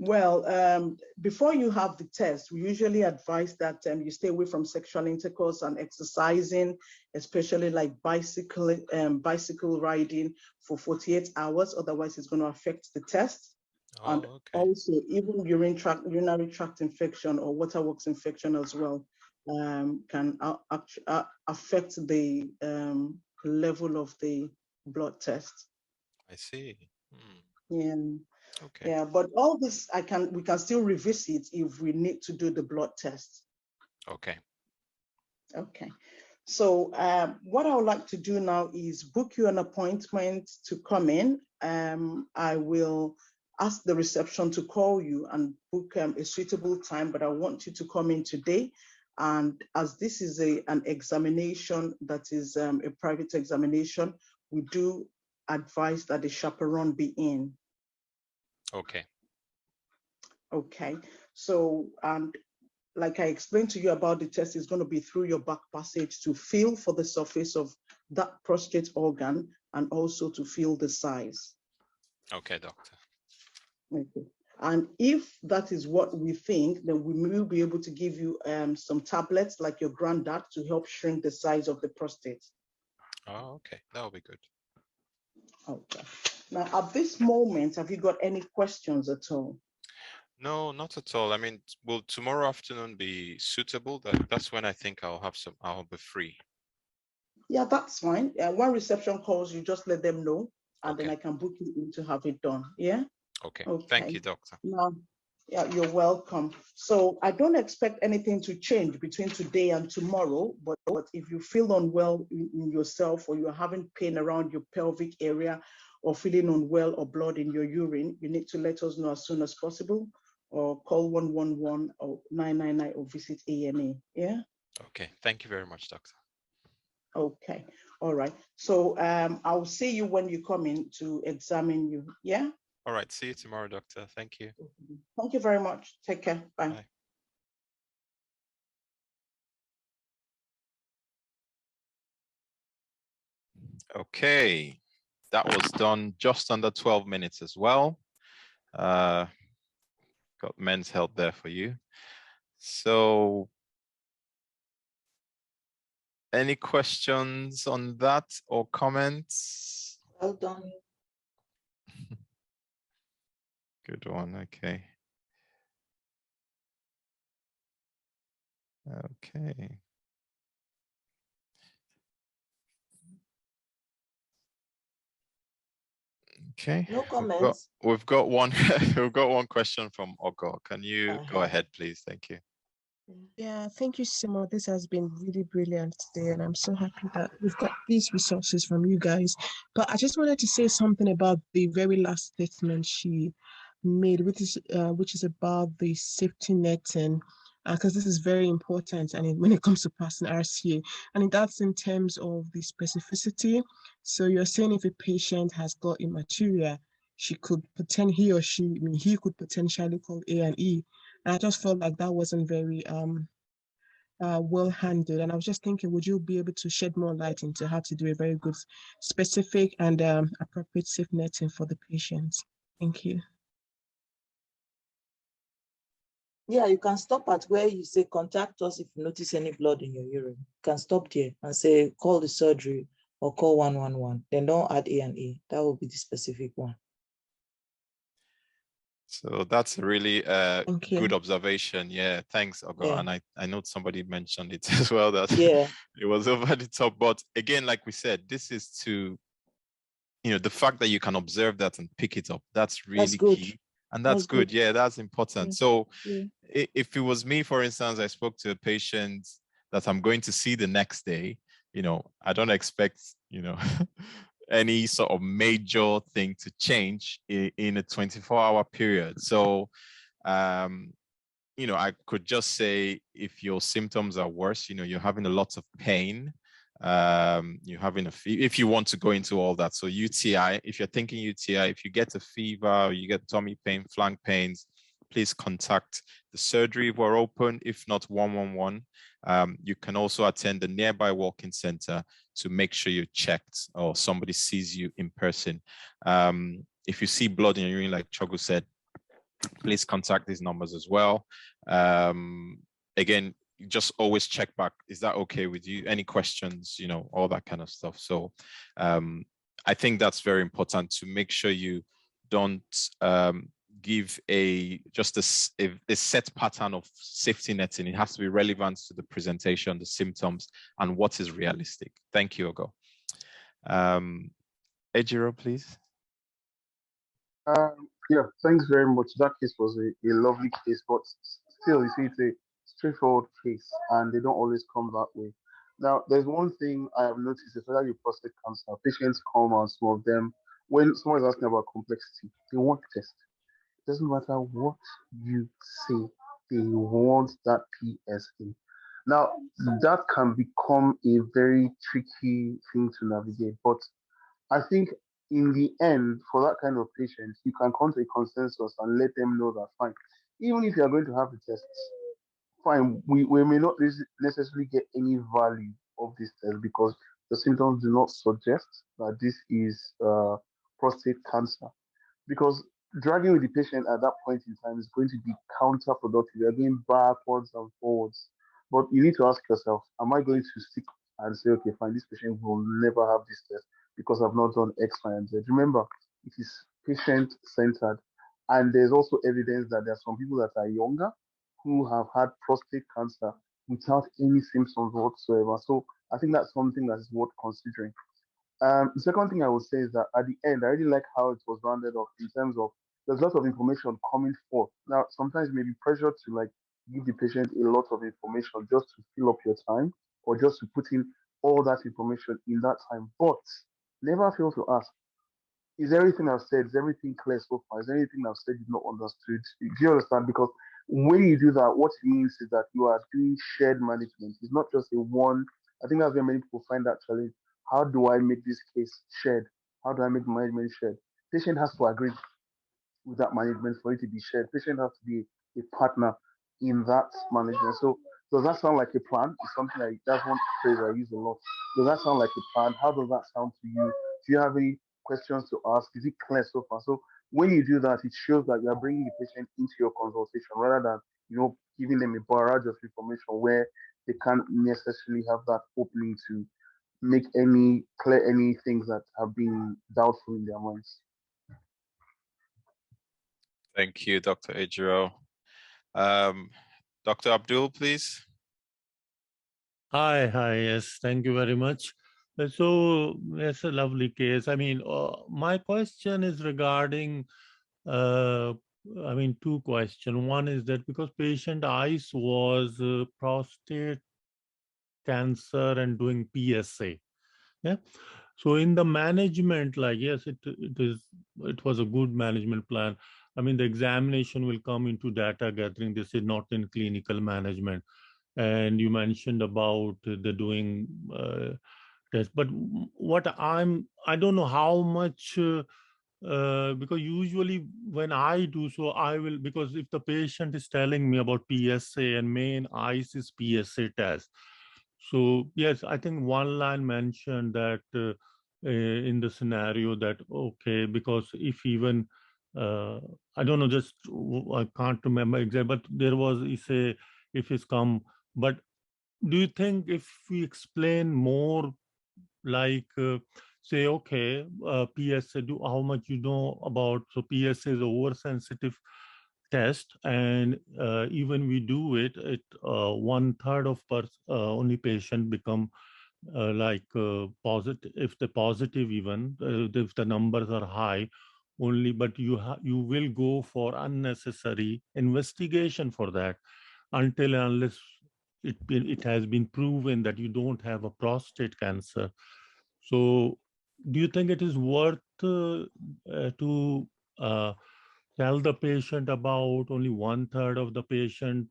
Well, before you have the test, we usually advise that you stay away from sexual intercourse and exercising, especially like bicycle riding for 48 hours. Otherwise, it's going to affect the test. Oh, and okay. also, even urinary tract infection or waterworks infection as well can affect the level of the blood test. I see. Yeah. Okay. Yeah, but all this we can still revisit if we need to do the blood test. Okay. Okay. So what I would like to do now is book you an appointment to come in. I will ask the reception to call you and book a suitable time, but I want you to come in today. And as this is an examination that is a private examination, we do advise that the chaperone be in. Okay. Okay. So, like I explained to you about the test, is going to be through your back passage to feel for the surface of that prostate organ and also to feel the size. Okay, doctor. Okay. And if that is what we think, then we will be able to give you some tablets like your granddad to help shrink the size of the prostate. Oh, okay. That will be good. Okay. Now, at this moment, have you got any questions at all? No, not at all. I mean, will tomorrow afternoon be suitable? That's when I think I'll be free. Yeah, that's fine. When reception calls, you just let them know, and okay. Then I can book you in to have it done. Yeah? Okay. Thank you, doctor. Now, yeah, you're welcome. So I don't expect anything to change between today and tomorrow, but if you feel unwell in yourself or you're having pain around your pelvic area, or feeling unwell or blood in your urine, you need to let us know as soon as possible, or call 111 or 999 or visit AMA. Yeah. Okay. Thank you very much, doctor. Okay. All right. So I'll see you when you come in to examine you. Yeah. All right. See you tomorrow, doctor. Thank you. Thank you very much. Take care. Bye. Bye. Okay. That was done just under 12 minutes as well. Got men's health there for you. So any questions on that or comments? Well done. Good one. Okay. Okay. Okay. No comments. We've got one. We've got one question from Ogo. Can you go ahead, please? Thank you. Yeah, thank you so much. This has been really brilliant today, and I'm so happy that we've got these resources from you guys. But I just wanted to say something about the very last statement she made, which is about the safety netting, because this is very important, and when it comes to passing RCA, and that's in terms of the specificity. So you're saying if a patient has got hematuria, he could potentially call A&E. I just felt like that wasn't very well handled. And I was just thinking, would you be able to shed more light into how to do a very good, specific and appropriate safe netting for the patients? Thank you. Yeah, you can stop at where you say contact us if you notice any blood in your urine. You can stop there and say call the surgery or call 111. Then don't add A&E. That will be the specific one. So that's a really good observation. Yeah, thanks, Ogo. Yeah. And I know somebody mentioned it as well, that it was over the top. But again, like we said, this is to, the fact that you can observe that and pick it up, that's really key. And that's good. Yeah, that's important. So if it was me, for instance, I spoke to a patient that I'm going to see the next day, I don't expect, any sort of major thing to change in a 24-hour period. So, I could just say if your symptoms are worse, you're having a lot of pain, you're having if you want to go into all that. So UTI, if you're thinking UTI, if you get a fever, or you get tummy pain, flank pains, please contact the surgery if we're open. If not, 111. You can also attend the nearby walk-in center to make sure you're checked or somebody sees you in person. If you see blood in your urine, like Chogu said, please contact these numbers as well. Again, just always check back. Is that okay with you? Any questions, all that kind of stuff. So I think that's very important to make sure you don't give just a set pattern of safety netting. It has to be relevant to the presentation, the symptoms, and what is realistic. Thank you, Ogo. Ejiro, please. Yeah, thanks very much. That case was a lovely case, but still, you see, it's a straightforward case, and they don't always come that way. Now, there's one thing I have noticed, especially with prostate cancer, patients come and some of them, when someone is asking about complexity, they want tests. It doesn't matter what you say, they want that PSA. Now, that can become a very tricky thing to navigate, but I think in the end, for that kind of patient, you can come to a consensus and let them know that, fine, even if you are going to have the tests, fine, we may not necessarily get any value of this test because the symptoms do not suggest that this is prostate cancer. Because dragging with the patient at that point in time is going to be counterproductive. You're going backwards and forwards. But you need to ask yourself, am I going to stick and say, okay, fine, this patient will never have this test because I've not done X, Y, and Z. Remember, it is patient-centered. And there's also evidence that there are some people that are younger who have had prostate cancer without any symptoms whatsoever. So I think that's something that is worth considering. The second thing I would say is that at the end, I really like how it was rounded off in terms of there's lots of information coming forth. Now, sometimes it may be pressure to give the patient a lot of information just to fill up your time or just to put in all that information in that time. But never fail to ask, is everything I've said, is everything clear so far? Is there anything I've said you've not understood? Do you understand? Because when you do that, what it means is that you are doing shared management. It's not just a one. I think that's where many people find that challenge. How do I make this case shared? How do I make management shared? Patient has to agree with that management for it to be shared. Patient has to be a partner in that management. So does that sound like a plan? It's something like that's one phrase I use a lot. Does that sound like a plan? How does that sound to you? Do you have any questions to ask? Is it clear so far? So when you do that, it shows that you are bringing the patient into your consultation rather than giving them a barrage of information where they can't necessarily have that opening to make any things that have been doubtful in their minds. Thank you, Dr. Ejiro. Dr. Abdul, please. Hi, yes, thank you very much. So it's a lovely case. I mean, my question is regarding, two questions. One is that because patient ICE was prostate cancer and doing PSA. Yeah. So in the management, like, yes, it was a good management plan. I mean, the examination will come into data gathering. This is not in clinical management. And you mentioned about the doing tests, but I don't know how much, because usually when I do so, because if the patient is telling me about PSA and main ICE is PSA test. So yes, I think one line mentioned that in the scenario that, okay, because if even, I don't know, I can't remember exactly, but there was, if it's come, but do you think if we explain more, like say, okay, PSA, how much you know about, so PSA is oversensitive test, and even we do it, 1/3 of only patient become positive, if the positive, even if the numbers are high only, but you will go for unnecessary investigation for that until and unless it has been proven that you don't have a prostate cancer. So do you think it is worth to tell the patient about only 1/3 of the patient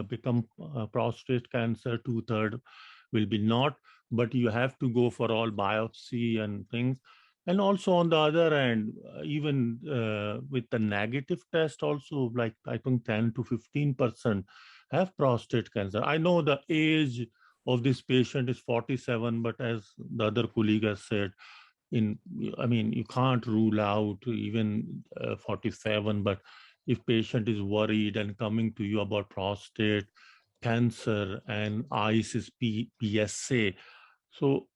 become prostate cancer, 2/3 will be not, but you have to go for all biopsy and things? And also on the other end, even with the negative test also, like I think 10 to 15% have prostate cancer. I know the age of this patient is 47, but as the other colleague has said, you can't rule out even 47, but if patient is worried and coming to you about prostate cancer and ICE is PSA, so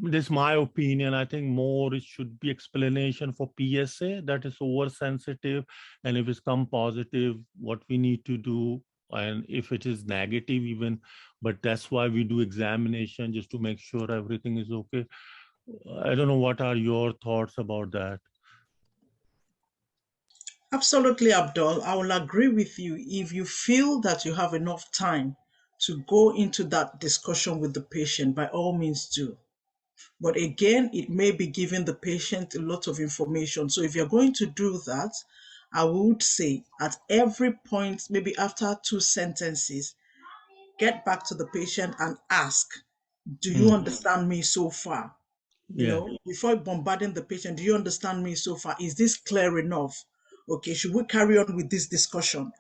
this is my opinion. I think more it should be explanation for PSA that is oversensitive, and if it's come positive, what we need to do, and if it is negative even, but that's why we do examination, just to make sure everything is okay. I don't know, what are your thoughts about that? Absolutely, Abdul. I will agree with you. If you feel that you have enough time to go into that discussion with the patient, by all means do. But again, it may be giving the patient a lot of information. So if you're going to do that, I would say at every point, maybe after 2 sentences, get back to the patient and ask, do you understand me so far? Before bombarding the patient, do you understand me so far? Is this clear enough? Okay, should we carry on with this discussion?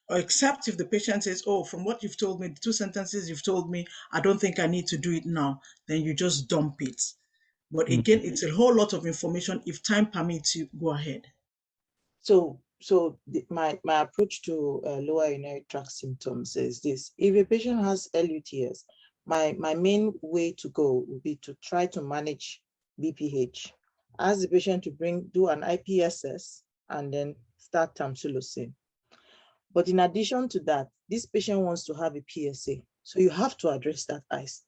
Or except if the patient says, oh, from what you've told me, the 2 sentences you've told me, I don't think I need to do it now, then you just dump it. But again, it's a whole lot of information. If time permits you, go ahead. So my approach to lower urinary tract symptoms is this: if a patient has LUTS, my main way to go would be to try to manage BPH. Ask the patient to do an IPSS and then start tamsulosin. But in addition to that, this patient wants to have a PSA, so you have to address that ICE.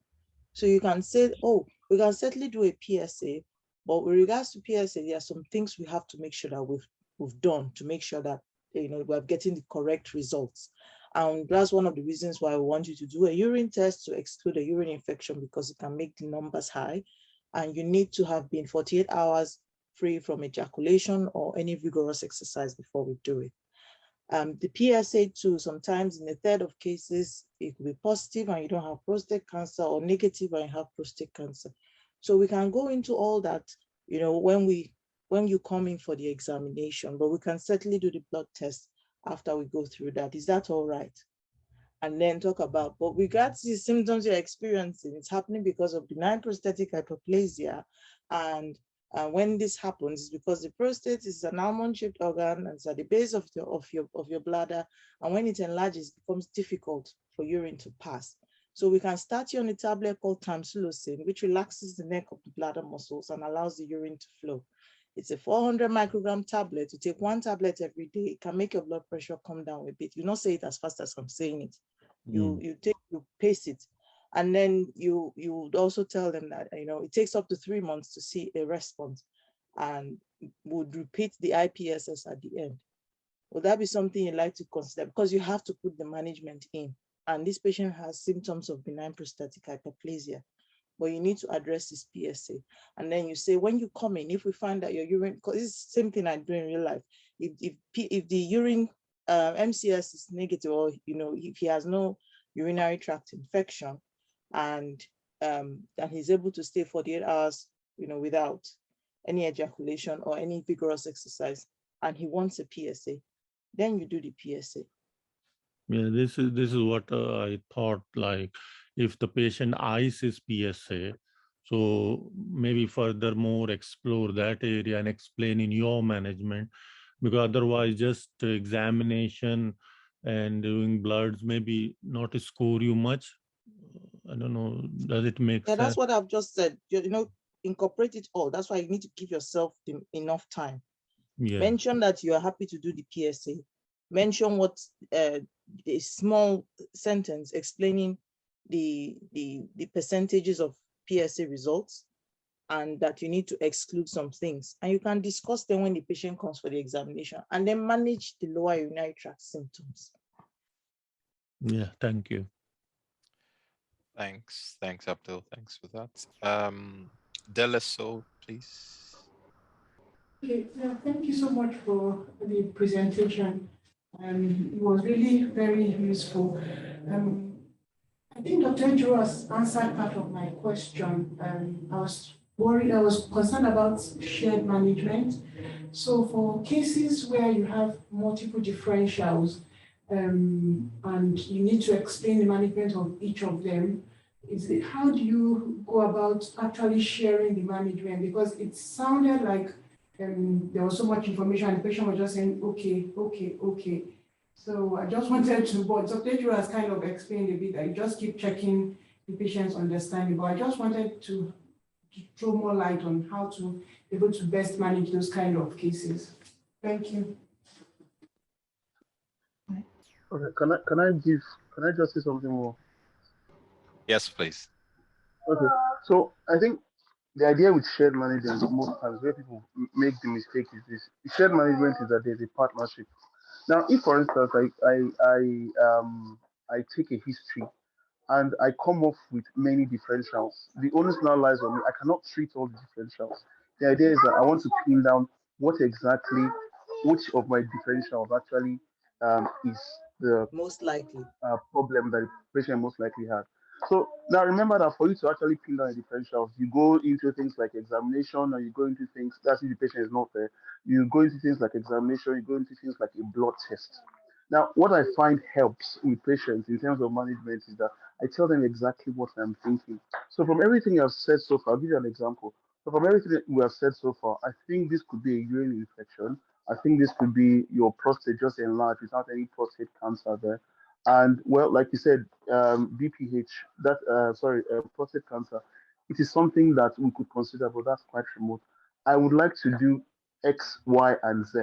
So you can say, oh, we can certainly do a PSA, but with regards to PSA, there are some things we have to make sure that we've done to make sure that we're getting the correct results. And that's one of the reasons why we want you to do a urine test to exclude a urine infection, because it can make the numbers high. And you need to have been 48 hours free from ejaculation or any vigorous exercise before we do it. The PSA too, sometimes in a third of cases, it could be positive and you don't have prostate cancer, or negative and you have prostate cancer. So we can go into all that, you know, when you come in for the examination, but we can certainly do the blood test after we go through that. Is that all right? And then talk about, but regards to the symptoms you're experiencing, it's happening because of benign prostatic hyperplasia. And when this happens, it's because the prostate is an almond-shaped organ and it's at the base of your bladder. And when it enlarges, it becomes difficult for urine to pass. So we can start you on a tablet called tamsulosin, which relaxes the neck of the bladder muscles and allows the urine to flow. It's a 400 microgram tablet. You take one tablet every day. It can make your blood pressure come down a bit. You don't say it as fast as I'm saying it. You pace it. And then you would also tell them that, you know, it takes up to 3 months to see a response, and would repeat the IPSS at the end. Would that be something you'd like to consider? Because you have to put the management in. And this patient has symptoms of benign prostatic hyperplasia, but you need to address this PSA. And then you say, when you come in, if we find that your urine, because it's the same thing I do in real life, if the urine MCS is negative, or, you know, if he has no urinary tract infection, and that he's able to stay 48 hours, you know, without any ejaculation or any vigorous exercise, and he wants a PSA, then you do the PSA. Yeah, this is what I thought, like if the patient eyes is PSA, so maybe furthermore explore that area and explain in your management, because otherwise just examination and doing bloods maybe not score you much. I don't know, does it make sense? That's what I've just said. You know, incorporate it all. That's why you need to give yourself enough time. Yeah. Mention that you are happy to do the PSA. Mention what a small sentence explaining the percentages of PSA results, and that you need to exclude some things. And you can discuss them when the patient comes for the examination, and then manage the lower urinary tract symptoms. Yeah, thank you. Thanks, Abdul. Thanks for that. Deleso, please. Okay, thank you so much for the presentation. It was really very useful. I think Dr. Joe has answered part of my question. I was concerned about shared management. So for cases where you have multiple differentials, and you need to explain the management of each of them, how do you go about actually sharing the management? Because it sounded like there was so much information and the patient was just saying, okay. So I just wanted to, but Dr. Pedro has kind of explained a bit that you just keep checking the patient's understanding, but I just wanted to throw more light on how to be able to best manage those kind of cases. Thank you. Okay, can I just say something more? Yes, please. Okay, so I think the idea with shared management most times where people make the mistake is this: shared management is that there's a partnership. Now, if for instance I take a history and I come off with many differentials, the onus now lies on me. I cannot treat all the differentials. The idea is that I want to pin down which of my differentials actually is the most likely problem that the patient most likely had. So now remember that for you to actually pin down the differentials, you go into things like examination, or you go into things, that's if the patient is not there, you go into things like examination, you go into things like a blood test. Now, what I find helps with patients in terms of management is that I tell them exactly what I'm thinking. So from everything I've said so far, I'll give you an example. So from everything that we have said so far, I think this could be a urinary infection. I think this could be your prostate just enlarged without any prostate cancer there. And well, like you said, BPH, prostate cancer, it is something that we could consider, but that's quite remote. I would like to do X, Y, and Z.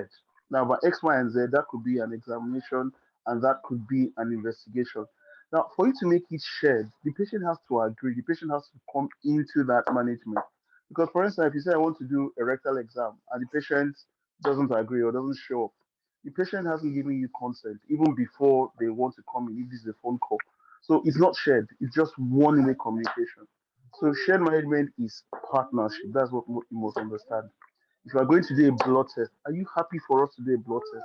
Now, by X, Y, and Z, that could be an examination and that could be an investigation. Now, for you to make it shared, the patient has to agree. The patient has to come into that management. Because, for instance, if you say I want to do a rectal exam and the patient doesn't agree or doesn't show up, the patient hasn't given you consent even before they want to come in if this is a phone call. So it's not shared, it's just one-way communication. So shared management is partnership. That's what you must understand. If you are going to do a blood test, are you happy for us to do a blood test?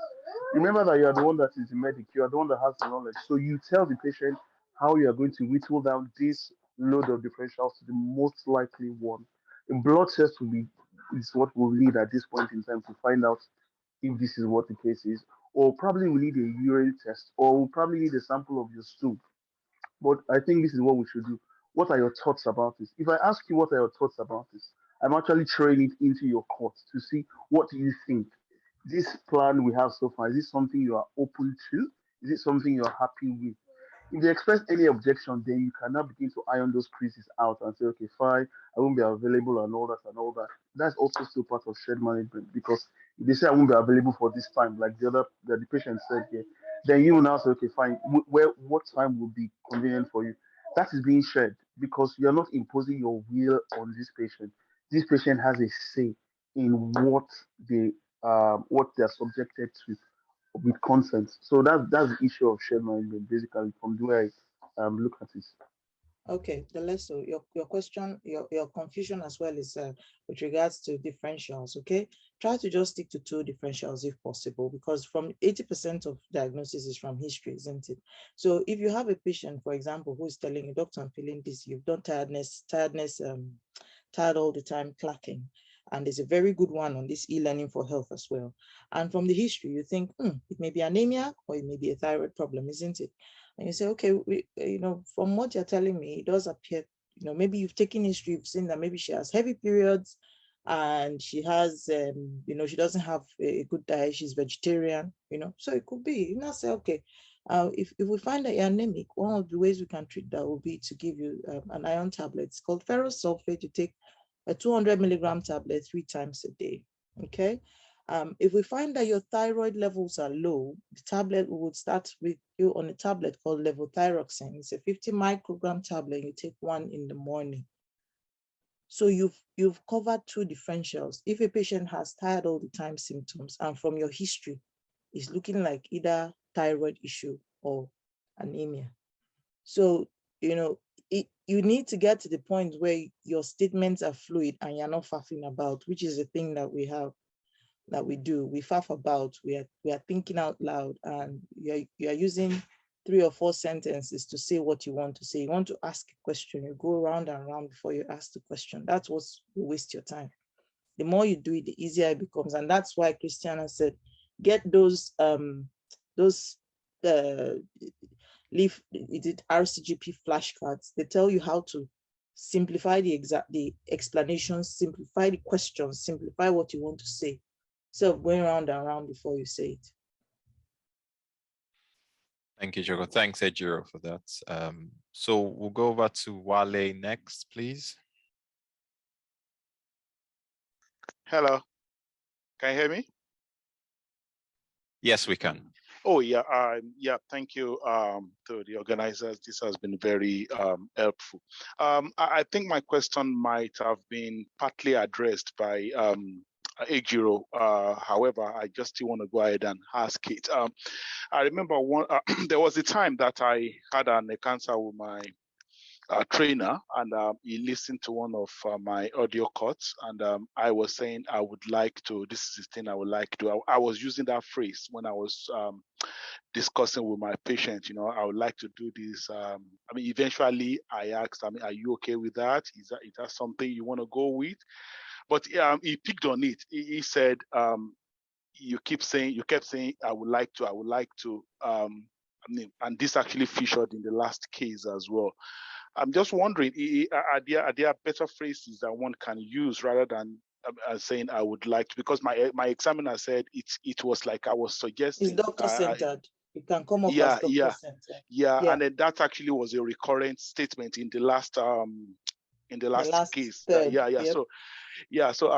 Remember that you are the one that is the medic, you are the one that has the knowledge. So you tell the patient how you are going to whittle down this load of differentials to the most likely one. A blood test is what will lead at this point in time to find out if this is what the case is, or probably we need a urine test, or we'll probably need a sample of your stool. But I think this is what we should do. What are your thoughts about this? If I ask you what are your thoughts about this, I'm actually throwing it into your court to see what do you think. This plan we have so far, is this something you are open to? Is it something you're happy with? If they express any objection, then you cannot begin to iron those creases out and say, okay, fine, I won't be available and all that and all that. That's also still part of shared management, because if they say I won't be available for this time, like the patient said here, then you will now say, okay, fine, what time will be convenient for you? That is being shared, because you're not imposing your will on this patient. This patient has a say in what they're subjected to with consent. So that's the issue of shared management, basically, from the way I look at it. Okay, so your question, your confusion as well is with regards to differentials, okay? Try to just stick to 2 differentials if possible, because from 80% of diagnosis is from history, isn't it? So if you have a patient, for example, who is telling you, doctor, I'm feeling this, you've done tired all the time, clacking. And there's a very good one on this e-learning for health as well. And from the history, you think, it may be anemia or it may be a thyroid problem, isn't it? And you say, okay, from what you're telling me, it does appear, maybe you've taken history, you've seen that maybe she has heavy periods and she has, she doesn't have a good diet, she's vegetarian, so it could be, say, okay, if we find that you're anemic, one of the ways we can treat that will be to give you an iron tablet. It's called ferrous sulfate. You take a 200 milligram tablet 3 times a day, okay? If we find that your thyroid levels are low, the tablet, we would start with you on a tablet called levothyroxine. It's a 50 microgram tablet. You take 1 in the morning. So you've covered 2 differentials. If a patient has tired all the time symptoms, and from your history, it's looking like either thyroid issue or anemia. So, you need to get to the point where your statements are fluid and you're not faffing about, which is the thing that we do. We faff about, we are thinking out loud, and you are using 3 or 4 sentences to say what you want to say. You want to ask a question, you go round and round before you ask the question. That's what will waste your time. The more you do it, the easier it becomes. And that's why Christiana said, get those RCGP flashcards. They tell you how to simplify the explanations, simplify the questions, simplify what you want to say. So going round and round before you say it. Thank you, Joko. Thanks, Ejiro, for that. So we'll go over to Wale next, please. Hello, can you hear me? Yes, we can. Oh, yeah. Thank you to the organizers. This has been very helpful. I think my question might have been partly addressed by Ejiro. However, I just still want to go ahead and ask it. I remember there was a time that I had an encounter with my trainer, and he listened to one of my audio cuts, and I was saying I would like to, this is the thing I would like to do. I was using that phrase when I was discussing with my patient, I would like to do this. Eventually I asked, are you okay with that? Is that something you want to go with? But he picked on it. He said, you kept saying, I would like to, and this actually featured in the last case as well. I'm just wondering, are there better phrases that one can use rather than saying I would like to? Because my examiner said it was like I was suggesting. It's doctor-centered. You can come up as doctor-centered. Yeah, and then that actually was a recurrent statement in the last case. Yep. So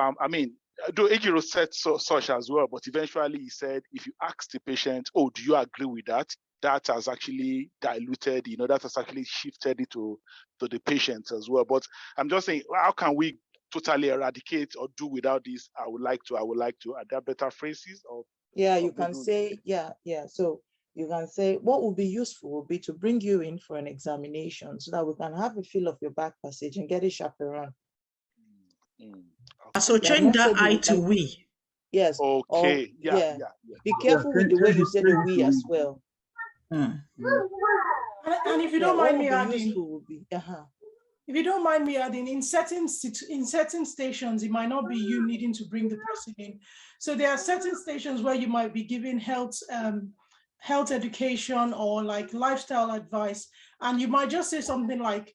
though Ejiro said such as well, but eventually he said, if you ask the patient, oh, do you agree with that? That has actually diluted, that has actually shifted it to the patient as well. But I'm just saying, how can we totally eradicate or do without this? I would like to. Are there better phrases? You can say, So you can say, what would be useful would be to bring you in for an examination so that we can have a feel of your back passage and get a chaperone. So You have change not that said you I would to like. we. Yes. Or Okay. Yeah. yeah. Yeah. Be Yeah, careful with the way you say the change it we to as we. well. And if you Yeah, don't what mind would me be adding, useful would be if you don't mind me adding, in certain stations, it might not be you needing to bring the person in. So there are certain stations where you might be giving health education or like lifestyle advice, and you might just say something like,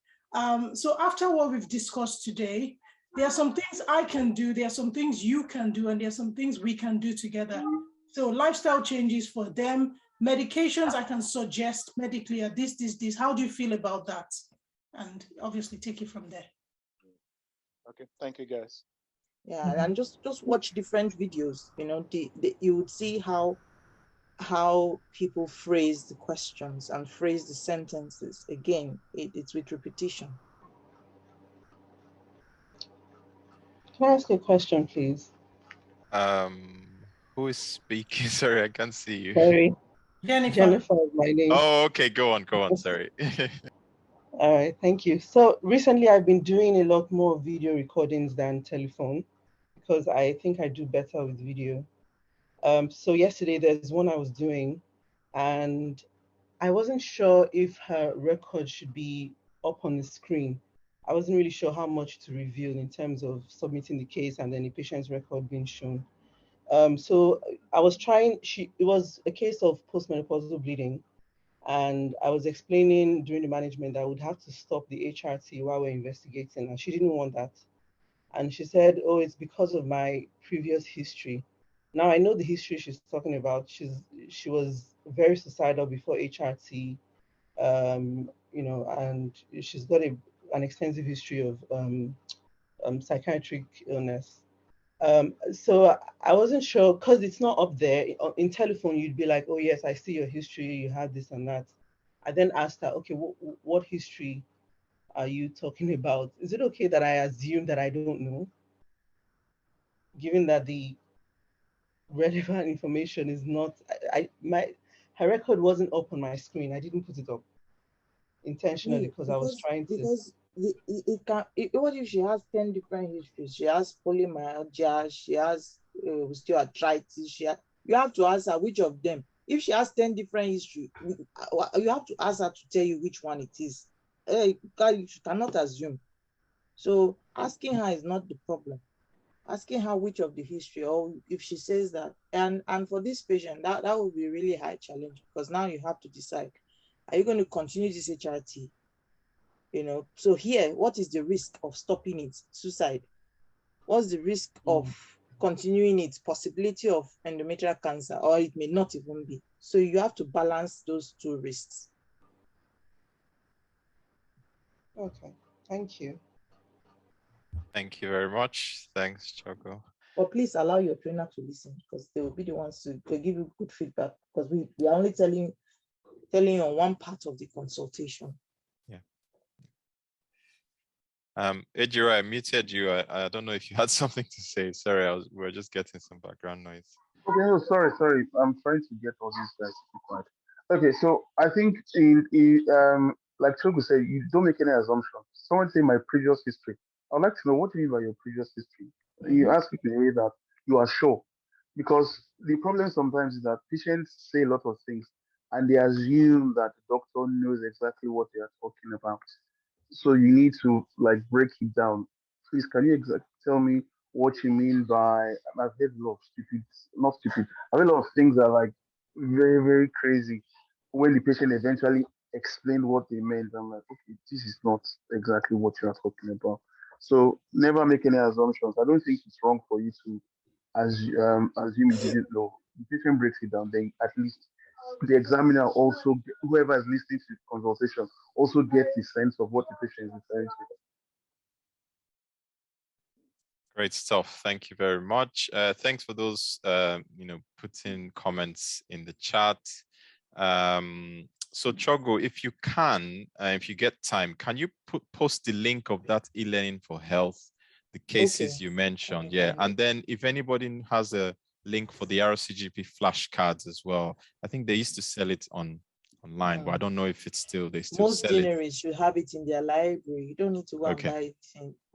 so after what we've discussed today, there are some things I can do, there are some things you can do, and there are some things we can do together. So lifestyle changes for them, medications I can suggest medically are this. How do you feel about that? And obviously take it from there. Okay, thank you, guys. Yeah, and just watch different videos. You know, you would see how people phrase the questions and phrase the sentences. Again, it's with repetition. Can I ask a question, please? Who is speaking? Sorry, I can't see you. Sorry. Jennifer is my name. Oh, okay. Go on. Sorry. All right, thank you. So recently I've been doing a lot more video recordings than telephone because I think I do better with video. So yesterday there's one I was doing and I wasn't sure if her record should be up on the screen. I wasn't really sure how much to reveal in terms of submitting the case and then the patient's record being shown. So I was trying, it was a case of postmenopausal bleeding. And I was explaining during the management that I would have to stop the HRT while we're investigating, and she didn't want that. And she said, oh, it's because of my previous history. Now I know the history she's talking about. She was very suicidal before HRT, you know, and she's got an extensive history of psychiatric illness. So I wasn't sure because it's not up there. In telephone, you'd be like, oh yes, I see your history, you had this and that. I then asked her, okay, what history are you talking about? Is it okay that I assume that I don't know? Given that the relevant information is not, her record wasn't up on my screen. I didn't put it up intentionally because I was trying to. Because what if she has 10 different histories? She has polymyalgia, she has osteoarthritis. You have to ask her which of them. If she has 10 different histories, you have to ask her to tell you which one it is. You cannot assume. So asking her is not the problem. Asking her which of the history, or if she says that, and for this patient, that will be really high challenge because now you have to decide, are you going to continue this HRT? You know, so here, what is the risk of stopping it? Suicide. What's the risk of continuing it? Possibility of endometrial cancer, or it may not even be. So you have to balance those two risks. Okay, thank you. Thank you very much. Thanks, Choco. But please allow your trainer to listen because they will be the ones to give you good feedback because we are only telling you on one part of the consultation. Yeah. Ejiro, I muted you. I don't know if you had something to say. Sorry, we were just getting some background noise. Okay, no, sorry. I'm trying to get all these guys to be quiet. Okay, so I think like Chogo said, you don't make any assumptions. Someone say my previous history. I'd like to know what you mean by your previous history. You ask people in a way that you are sure, because the problem sometimes is that patients say a lot of things and they assume that the doctor knows exactly what they are talking about. So you need to like break it down. Please, can you tell me what you mean by? I've heard a lot of stupid, not stupid. I've heard a lot of things that are like very, very crazy. When the patient eventually explained what they meant, I'm like, okay, this is not exactly what you are talking about. So never make any assumptions. I don't think it's wrong for you to assume you didn't know. The patient breaks it down, then at least the examiner also, whoever is listening to the consultation, also gets the sense of what the patient is referring to. Great stuff. Thank you very much. Thanks for those, putting comments in the chat. So Chogo, if you can, if you get time, can you post the link of that e-learning for health, the cases you mentioned? Yeah. And then if anybody has a link for the RCGP flashcards as well, I think they used to sell it online, but I don't know if it's still, they still Most sell it. deaneries should have it in their library. You don't need to go and buy it.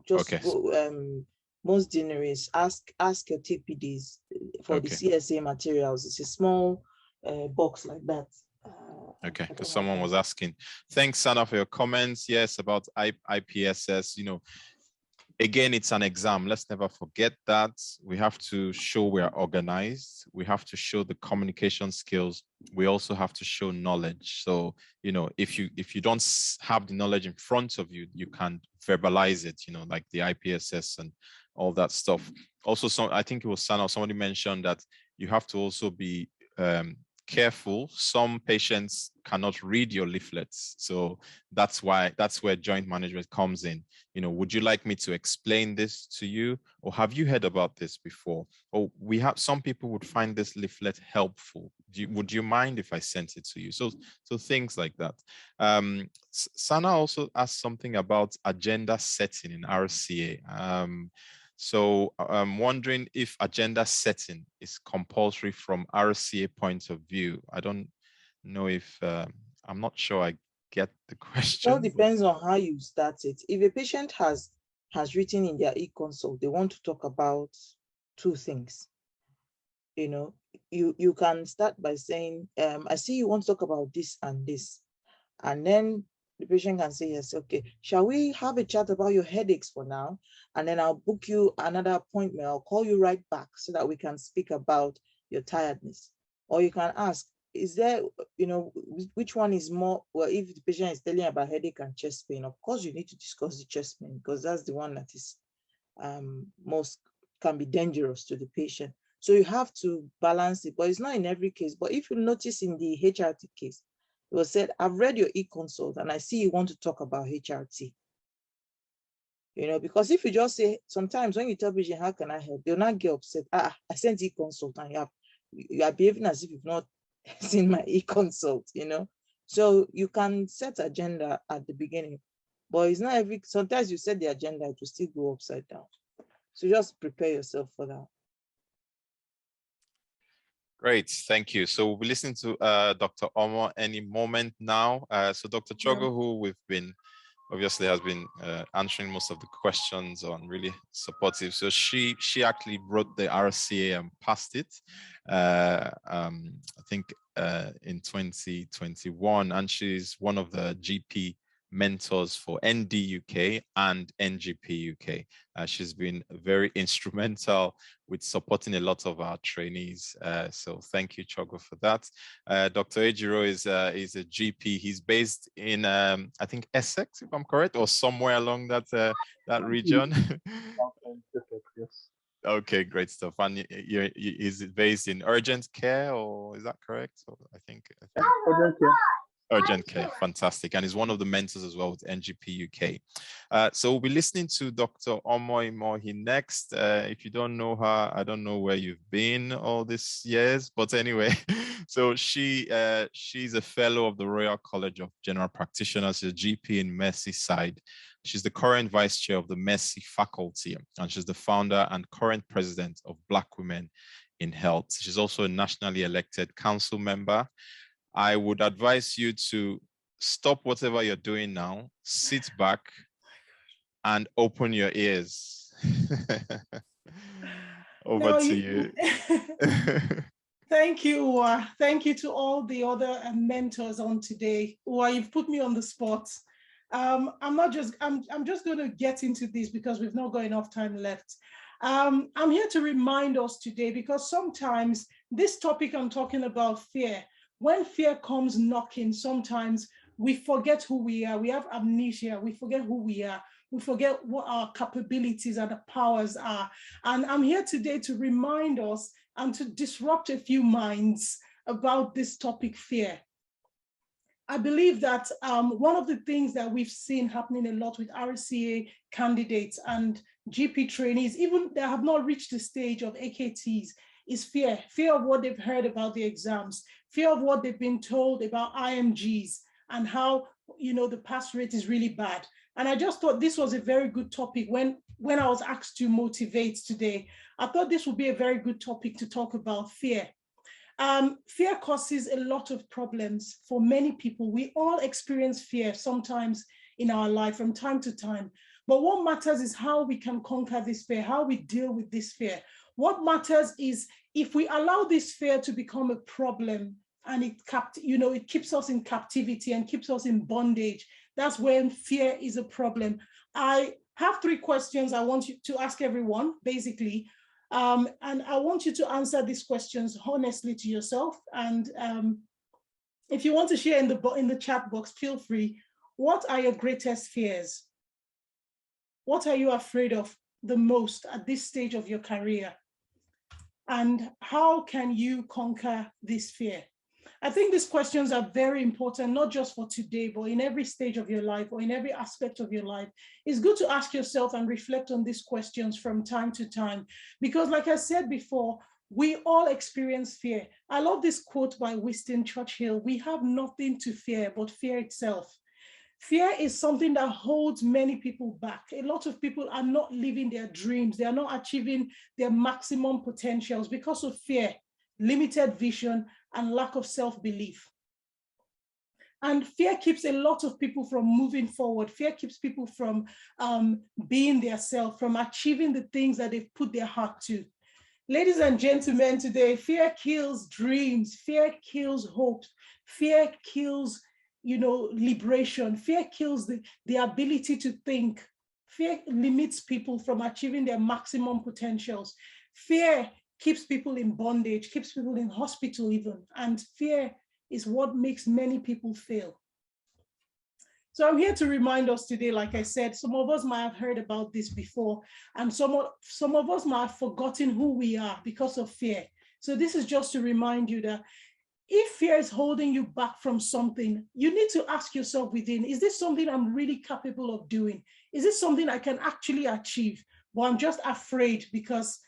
Just go, most generics, ask your TPDs for the CSA materials. It's a small box like that. Okay, because someone was asking. Thanks, Sana, for your comments. Yes, about IPSS, you know, again, it's an exam. Let's never forget that. We have to show we are organized. We have to show the communication skills. We also have to show knowledge. So, you know, if you don't have the knowledge in front of you, you can verbalize it, you know, like the IPSS and all that stuff. Also, I think it was Sana, somebody mentioned that you have to also be careful. Some patients cannot read your leaflets, so that's where joint management comes in. You know, would you like me to explain this to you, or have you heard about this before? Or some people would find this leaflet helpful. Would you mind if I sent it to you? So things like that. Sana also asked something about agenda setting in RCA. So I'm wondering if agenda setting is compulsory from RCA point of view. I don't know if, I'm not sure I get the question. It all depends on how you start it. If a patient has written in their e-consult, they want to talk about two things. You know, you can start by saying, I see you want to talk about this and this. And then the patient can say, yes, okay, shall we have a chat about your headaches for now? And then I'll book you another appointment. I'll call you right back so that we can speak about your tiredness. Or you can ask, is there, you know, which one is more, well, if the patient is telling about headache and chest pain, of course you need to discuss the chest pain because that's the one that is can be dangerous to the patient. So you have to balance it, but it's not in every case. But if you notice in the HRT case, it was said, I've read your e-consult and I see you want to talk about HRT. You know, because if you just say, sometimes when you tell patient, how can I help? They'll not get upset. I sent e-consult and you are behaving as if you've not seen my e-consult, you know. So you can set agenda at the beginning, but it's not sometimes you set the agenda, it will still go upside down. So just prepare yourself for that. Great, thank you. So we'll be listening to Dr. Omo any moment now. So Dr. Chogo, who we've been, obviously has been answering most of the questions on, really supportive. So she actually wrote the RCA and passed it, I think in 2021, and she's one of the GP mentors for ND UK and NGP UK. She's been very instrumental with supporting a lot of our trainees. So thank you, Chogo, for that. Dr. Ejiro is a GP. He's based in, I think, Essex, if I'm correct, or somewhere along that region. Yes. Okay, great stuff. And is it based in urgent care, or is that correct? So I think Urgent care. Urgent care, fantastic. And is one of the mentors as well with NGP UK. So we'll be listening to Dr. Omoy Mohi next. If you don't know her, I don't know where you've been all these years, but anyway, so she's a fellow of the Royal College of General Practitioners, she's a GP in Merseyside. She's the current vice chair of the Mercy faculty, and she's the founder and current president of Black Women in Health. She's also a nationally elected council member. I would advise you to stop whatever you're doing now, sit back and open your ears. Over to you. Thank you, Uwa. Thank you to all the other mentors on today. Uwa, you've put me on the spot. I'm just going to get into this because we've not got enough time left. I'm here to remind us today, because sometimes this topic I'm talking about, fear, when fear comes knocking, sometimes we forget who we are. We have amnesia. We forget who we are. We forget what our capabilities and the powers are. And I'm here today to remind us and to disrupt a few minds about this topic, fear. I believe that one of the things that we've seen happening a lot with RCA candidates and GP trainees, even that have not reached the stage of AKTs, is fear of what they've heard about the exams, fear of what they've been told about IMGs and how, you know, the pass rate is really bad. And I just thought this was a very good topic when I was asked to motivate today. I thought this would be a very good topic to talk about fear. Fear causes a lot of problems for many people. We all experience fear sometimes in our life from time to time. But what matters is how we can conquer this fear, how we deal with this fear. What matters is if we allow this fear to become a problem and it keeps us in captivity and keeps us in bondage, that's when fear is a problem. I have 3 questions I want you to ask everyone, basically. And I want you to answer these questions honestly to yourself. And if you want to share in the chat box, feel free. What are your greatest fears? What are you afraid of the most at this stage of your career? And how can you conquer this fear? I think these questions are very important, not just for today, but in every stage of your life or in every aspect of your life. It's good to ask yourself and reflect on these questions from time to time, because like I said before, we all experience fear. I love this quote by Winston Churchill: "We have nothing to fear but fear itself." Fear is something that holds many people back. A lot of people are not living their dreams. They are not achieving their maximum potentials because of fear, limited vision, and lack of self-belief. And fear keeps a lot of people from moving forward. Fear keeps people from being their self, from achieving the things that they've put their heart to. Ladies and gentlemen, today, fear kills dreams. Fear kills hopes. Fear kills, liberation. Fear kills the ability to think. Fear limits people from achieving their maximum potentials. Fear keeps people in bondage, keeps people in hospital even, and fear is what makes many people fail. So I'm here to remind us today, like I said, some of us might have heard about this before, and some of us might have forgotten who we are because of fear. So this is just to remind you that if fear is holding you back from something, you need to ask yourself within, is this something I'm really capable of doing? Is this something I can actually achieve? But I'm just afraid because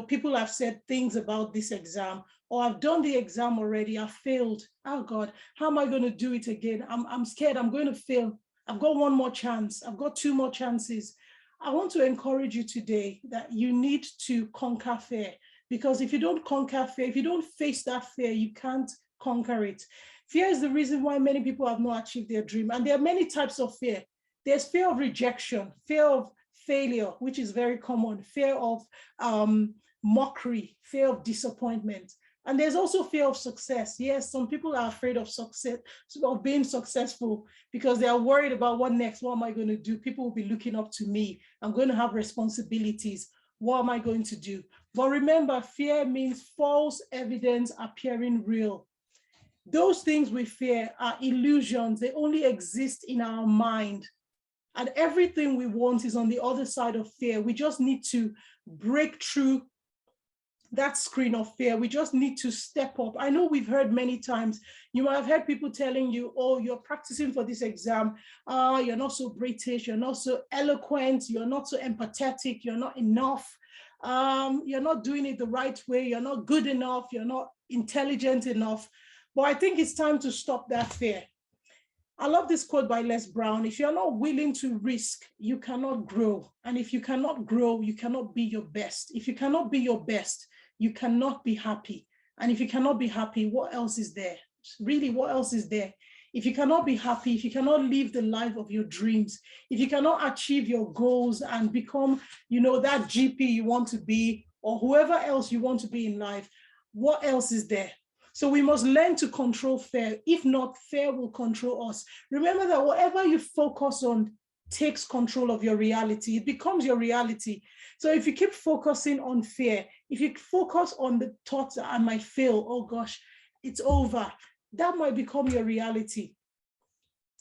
people have said things about this exam, or I've done the exam already, I've failed. Oh God, how am I going to do it again? I'm scared I'm going to fail. I've got one more chance. I've got 2 more chances. I want to encourage you today that you need to conquer fear, because if you don't conquer fear, if you don't face that fear, you can't conquer it. Fear is the reason why many people have not achieved their dream. And there are many types of fear. There's fear of rejection, fear of failure, which is very common, fear of mockery, fear of disappointment. And there's also fear of success. Yes, some people are afraid of success, of being successful, because they are worried about what next, what am I going to do? People will be looking up to me. I'm going to have responsibilities. What am I going to do? But remember, fear means false evidence appearing real. Those things we fear are illusions. They only exist in our mind. And everything we want is on the other side of fear. We just need to break through that screen of fear. We just need to step up. I know we've heard many times, you might have heard people telling you, oh, you're practicing for this exam. You're not so British. You're not so eloquent. You're not so empathetic. You're not enough. You're not doing it the right way. You're not good enough. You're not intelligent enough. But I think it's time to stop that fear. I love this quote by Les Brown: if you're not willing to risk, you cannot grow. And if you cannot grow, you cannot be your best. If you cannot be your best, you cannot be happy. And if you cannot be happy, what else is there? Really, what else is there? If you cannot be happy, if you cannot live the life of your dreams, if you cannot achieve your goals and become, that GP you want to be, or whoever else you want to be in life, what else is there? So we must learn to control fear. If not, fear will control us. Remember that whatever you focus on takes control of your reality. It becomes your reality. So if you keep focusing on fear, if you focus on the thoughts that I might fail, oh gosh, it's over, that might become your reality.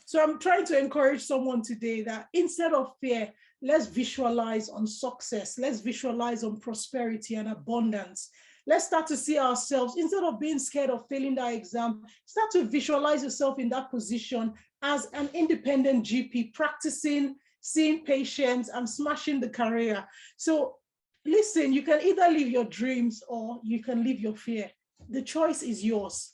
So I'm trying to encourage someone today that instead of fear, let's visualize on success. Let's visualize on prosperity and abundance. Let's start to see ourselves, instead of being scared of failing that exam, start to visualize yourself in that position as an independent GP, practicing, seeing patients, and smashing the career. So listen, you can either live your dreams or you can live your fear. The choice is yours.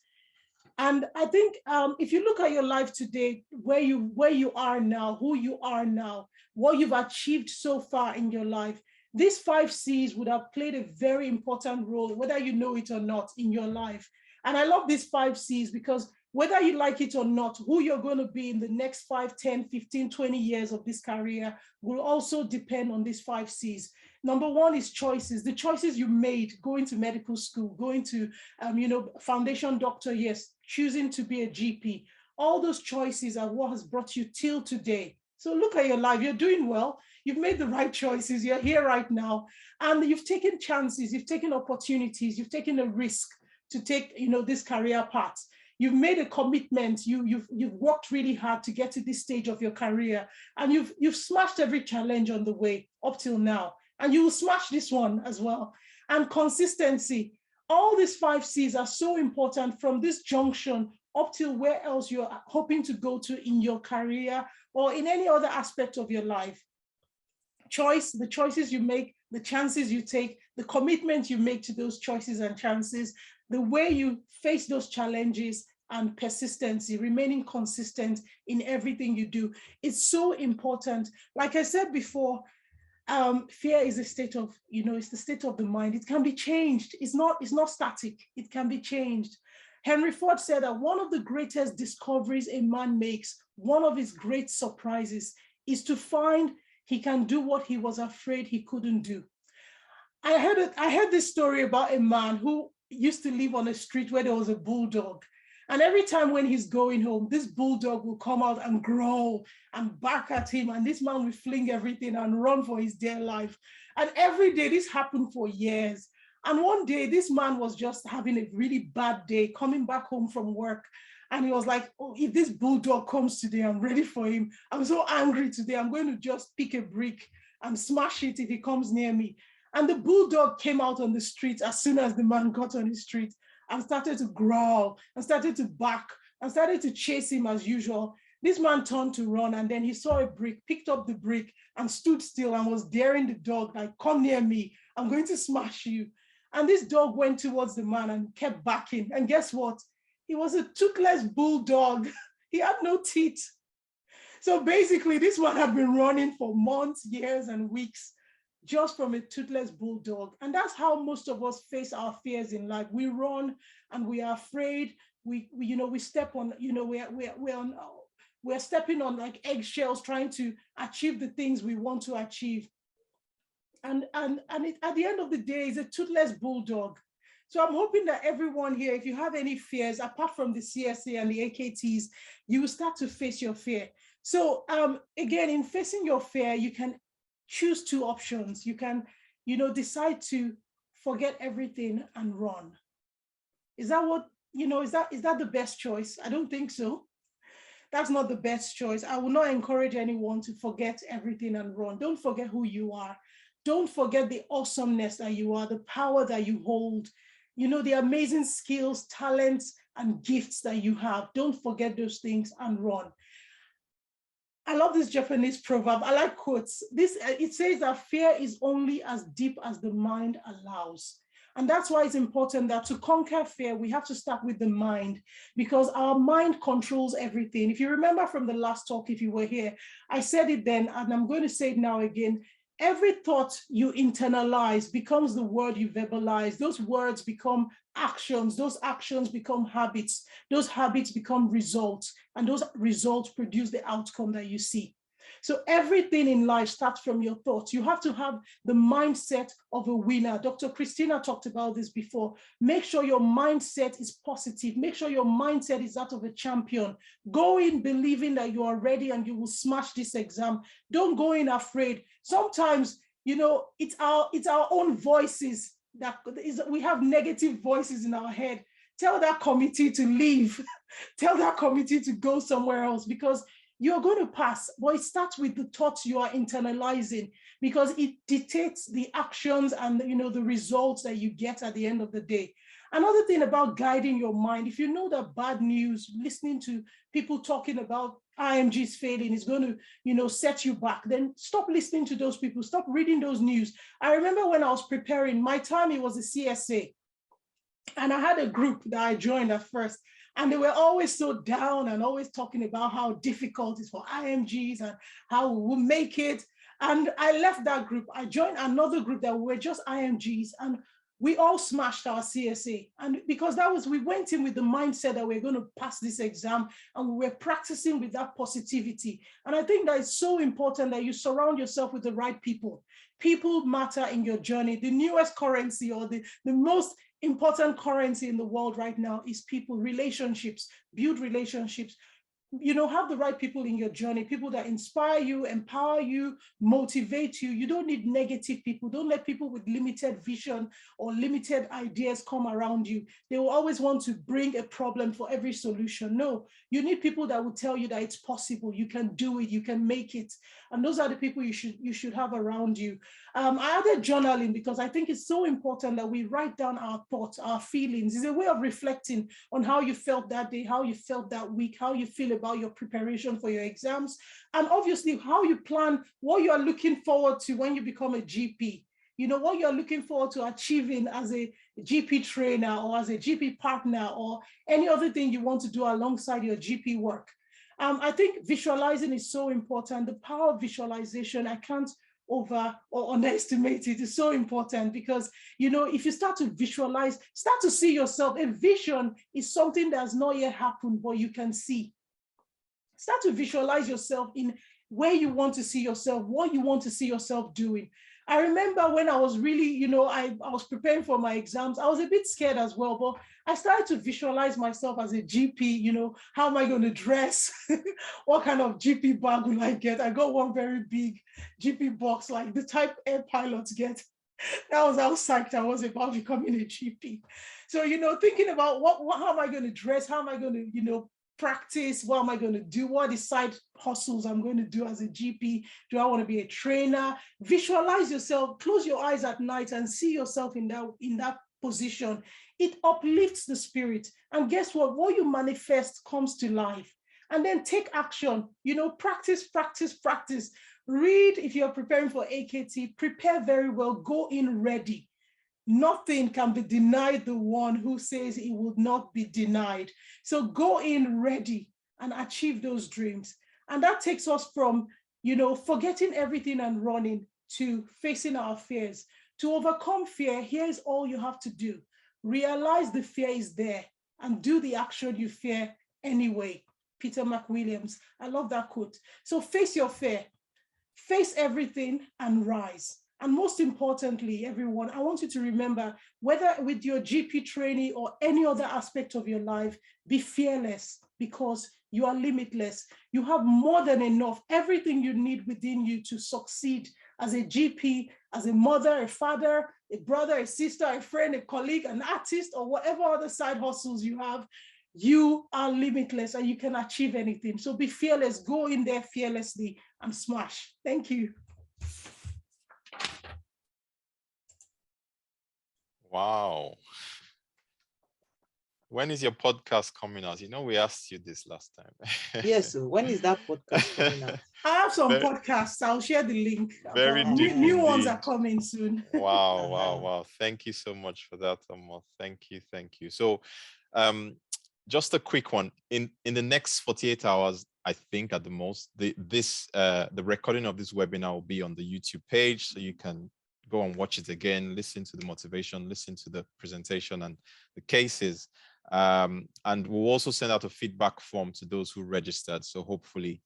And I think if you look at your life today, where you are now, who you are now, what you've achieved so far in your life, these 5 C's would have played a very important role, whether you know it or not, in your life. And I love these 5 C's because whether you like it or not, who you're going to be in the next 5, 10, 15, 20 years of this career will also depend on these 5 C's. Number one is choices. The choices you made going to medical school, going to, foundation doctor, yes, choosing to be a GP. All those choices are what has brought you till today. So look at your life. You're doing well. You've made the right choices. You're here right now. And you've taken chances. You've taken opportunities. You've taken a risk to take, this career path. You've made a commitment. You've worked really hard to get to this stage of your career. And you've smashed every challenge on the way up till now. And you will smash this one as well. And consistency. All these 5 C's are so important from this junction up till where else you're hoping to go to in your career or in any other aspect of your life. Choice, the choices you make, the chances you take, the commitment you make to those choices and chances, the way you face those challenges, and persistency, remaining consistent in everything you do. It's so important. Like I said before, fear is a state of, it's the state of the mind. It can be changed. It's not static. It can be changed. Henry Ford said that one of the greatest discoveries a man makes, one of his great surprises, is to find he can do what he was afraid he couldn't do. I heard this story about a man who used to live on a street where there was a bulldog. And every time when he's going home, this bulldog will come out and growl and bark at him. And this man will fling everything and run for his dear life. And every day this happened for years. And one day this man was just having a really bad day, coming back home from work. And he was like, oh, if this bulldog comes today, I'm ready for him. I'm so angry today. I'm going to just pick a brick and smash it if he comes near me. And the bulldog came out on the street as soon as the man got on the street and started to growl and started to bark and started to chase him as usual. This man turned to run and then he saw a brick, picked up the brick and stood still and was daring the dog, like, come near me, I'm going to smash you. And this dog went towards the man and kept barking. And guess what? He was a toothless bulldog. He had no teeth. So basically this one had been running for months, years, and weeks just from a toothless bulldog. And that's how most of us face our fears in life. We run and we are afraid. We step on, we're stepping on like eggshells trying to achieve the things we want to achieve. And at the end of the day, it's a toothless bulldog. So I'm hoping that everyone here, if you have any fears, apart from the CSA and the AKTs, you will start to face your fear. So again, in facing your fear, you can choose 2 options. You can, decide to forget everything and run. Is that what, is that the best choice? I don't think so. That's not the best choice. I will not encourage anyone to forget everything and run. Don't forget who you are. Don't forget the awesomeness that you are, the power that you hold, the amazing skills, talents, and gifts that you have. Don't forget those things and run. I love this Japanese proverb. I like quotes. It says that fear is only as deep as the mind allows. And that's why it's important that to conquer fear, we have to start with the mind, because our mind controls everything. If you remember from the last talk, if you were here, I said it then, and I'm going to say it now again. Every thought you internalize becomes the word you verbalize. Those words become actions. Those actions become habits. Those habits become results. And those results produce the outcome that you see. So everything in life starts from your thoughts. You have to have the mindset of a winner. Dr. Christina talked about this before. Make sure your mindset is positive. Make sure your mindset is that of a champion. Go in believing that you are ready and you will smash this exam. Don't go in afraid. Sometimes, it's our own voices we have negative voices in our head. Tell that committee to leave. Tell that committee to go somewhere else, because you're going to pass. But it starts with the thoughts you are internalizing, because it dictates the actions and the results that you get at the end of the day. Another thing about guiding your mind, if you know that bad news, listening to people talking about IMGs failing is going to, set you back, then stop listening to those people, stop reading those news. I remember when I was preparing, my time, it was a CSA. And I had a group that I joined at first, and they were always so down and always talking about how difficult it is for IMGs and how we will make it. And I left that group. I joined another group that were just IMGs. And we all smashed our CSA. And because we went in with the mindset that we're going to pass this exam, and we were practicing with that positivity. And I think that it's so important that you surround yourself with the right people. People matter in your journey. The newest currency, or the most important currency in the world right now, is people, relationships. Build relationships. Have the right people in your journey, people that inspire you, empower you, motivate you. You don't need negative people. Don't let people with limited vision or limited ideas come around you. They will always want to bring a problem for every solution. No, you need people that will tell you that it's possible, you can do it, you can make it. And those are the people you should have around you. I added journaling because I think it's so important that we write down our thoughts, our feelings. It's a way of reflecting on how you felt that day, how you felt that week, how you feel about your preparation for your exams, and obviously how you plan what you are looking forward to when you become a GP. What you're looking forward to achieving as a GP trainer or as a GP partner or any other thing you want to do alongside your GP work. I think visualizing is so important. The power of visualization, I can't over or underestimate it. Is so important because, if you start to visualize, start to see yourself, a vision is something that has not yet happened, but you can see. Start to visualize yourself in where you want to see yourself, what you want to see yourself doing. I remember when I was really, I was preparing for my exams, I was a bit scared as well, but I started to visualize myself as a GP, how am I going to dress? What kind of GP bag will I get? I got one very big GP box, like the type air pilots get. That was how psyched I was about becoming a GP. So, thinking about how am I going to dress? How am I going to, practice? What am I going to do? What are the side hustles I'm going to do as a GP? Do I want to be a trainer? Visualize yourself, close your eyes at night and see yourself in that position. It uplifts the spirit. And guess what? What you manifest comes to life. And then take action, practice, practice, practice. Read if you're preparing for AKT, prepare very well, go in ready. Nothing can be denied the one who says it would not be denied. So go in ready and achieve those dreams. And that takes us from, forgetting everything and running to facing our fears. To overcome fear, here's all you have to do. Realize the fear is there and do the action you fear anyway. Peter McWilliams, I love that quote. So face your fear, face everything and rise. And most importantly, everyone, I want you to remember, whether with your GP training or any other aspect of your life, be fearless because you are limitless. You have more than enough, everything you need within you to succeed as a GP, as a mother, a father, a brother, a sister, a friend, a colleague, an artist, or whatever other side hustles you have. You are limitless and you can achieve anything. So be fearless, go in there fearlessly and smash. Thank you. Wow. When is your podcast coming out? We asked you this last time. Yes, so when is that podcast coming out? I have some podcasts. I'll share the link. Very deep. New ones are coming soon. Wow. Thank you so much for that, Omar. Thank you. So just a quick one. In the next 48 hours, I think at the most, the recording of this webinar will be on the YouTube page, so you can go and watch it again, listen to the motivation, listen to the presentation and the cases. And we'll also send out a feedback form to those who registered. So hopefully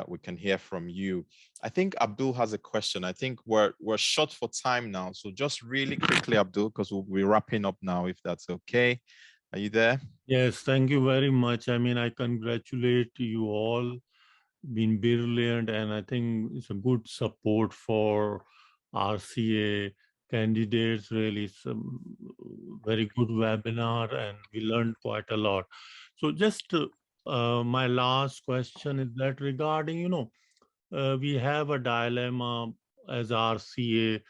we can hear from you. I think Abdul has a question. I think we're short for time now. So just really quickly, Abdul, because we'll be wrapping up now, if that's okay. Are you there? Yes, thank you very much. I congratulate you all, been brilliant, and I think it's a good support for RCA candidates. Really, it's a very good webinar and we learned quite a lot. So just my last question is that regarding, we have a dilemma as RCA,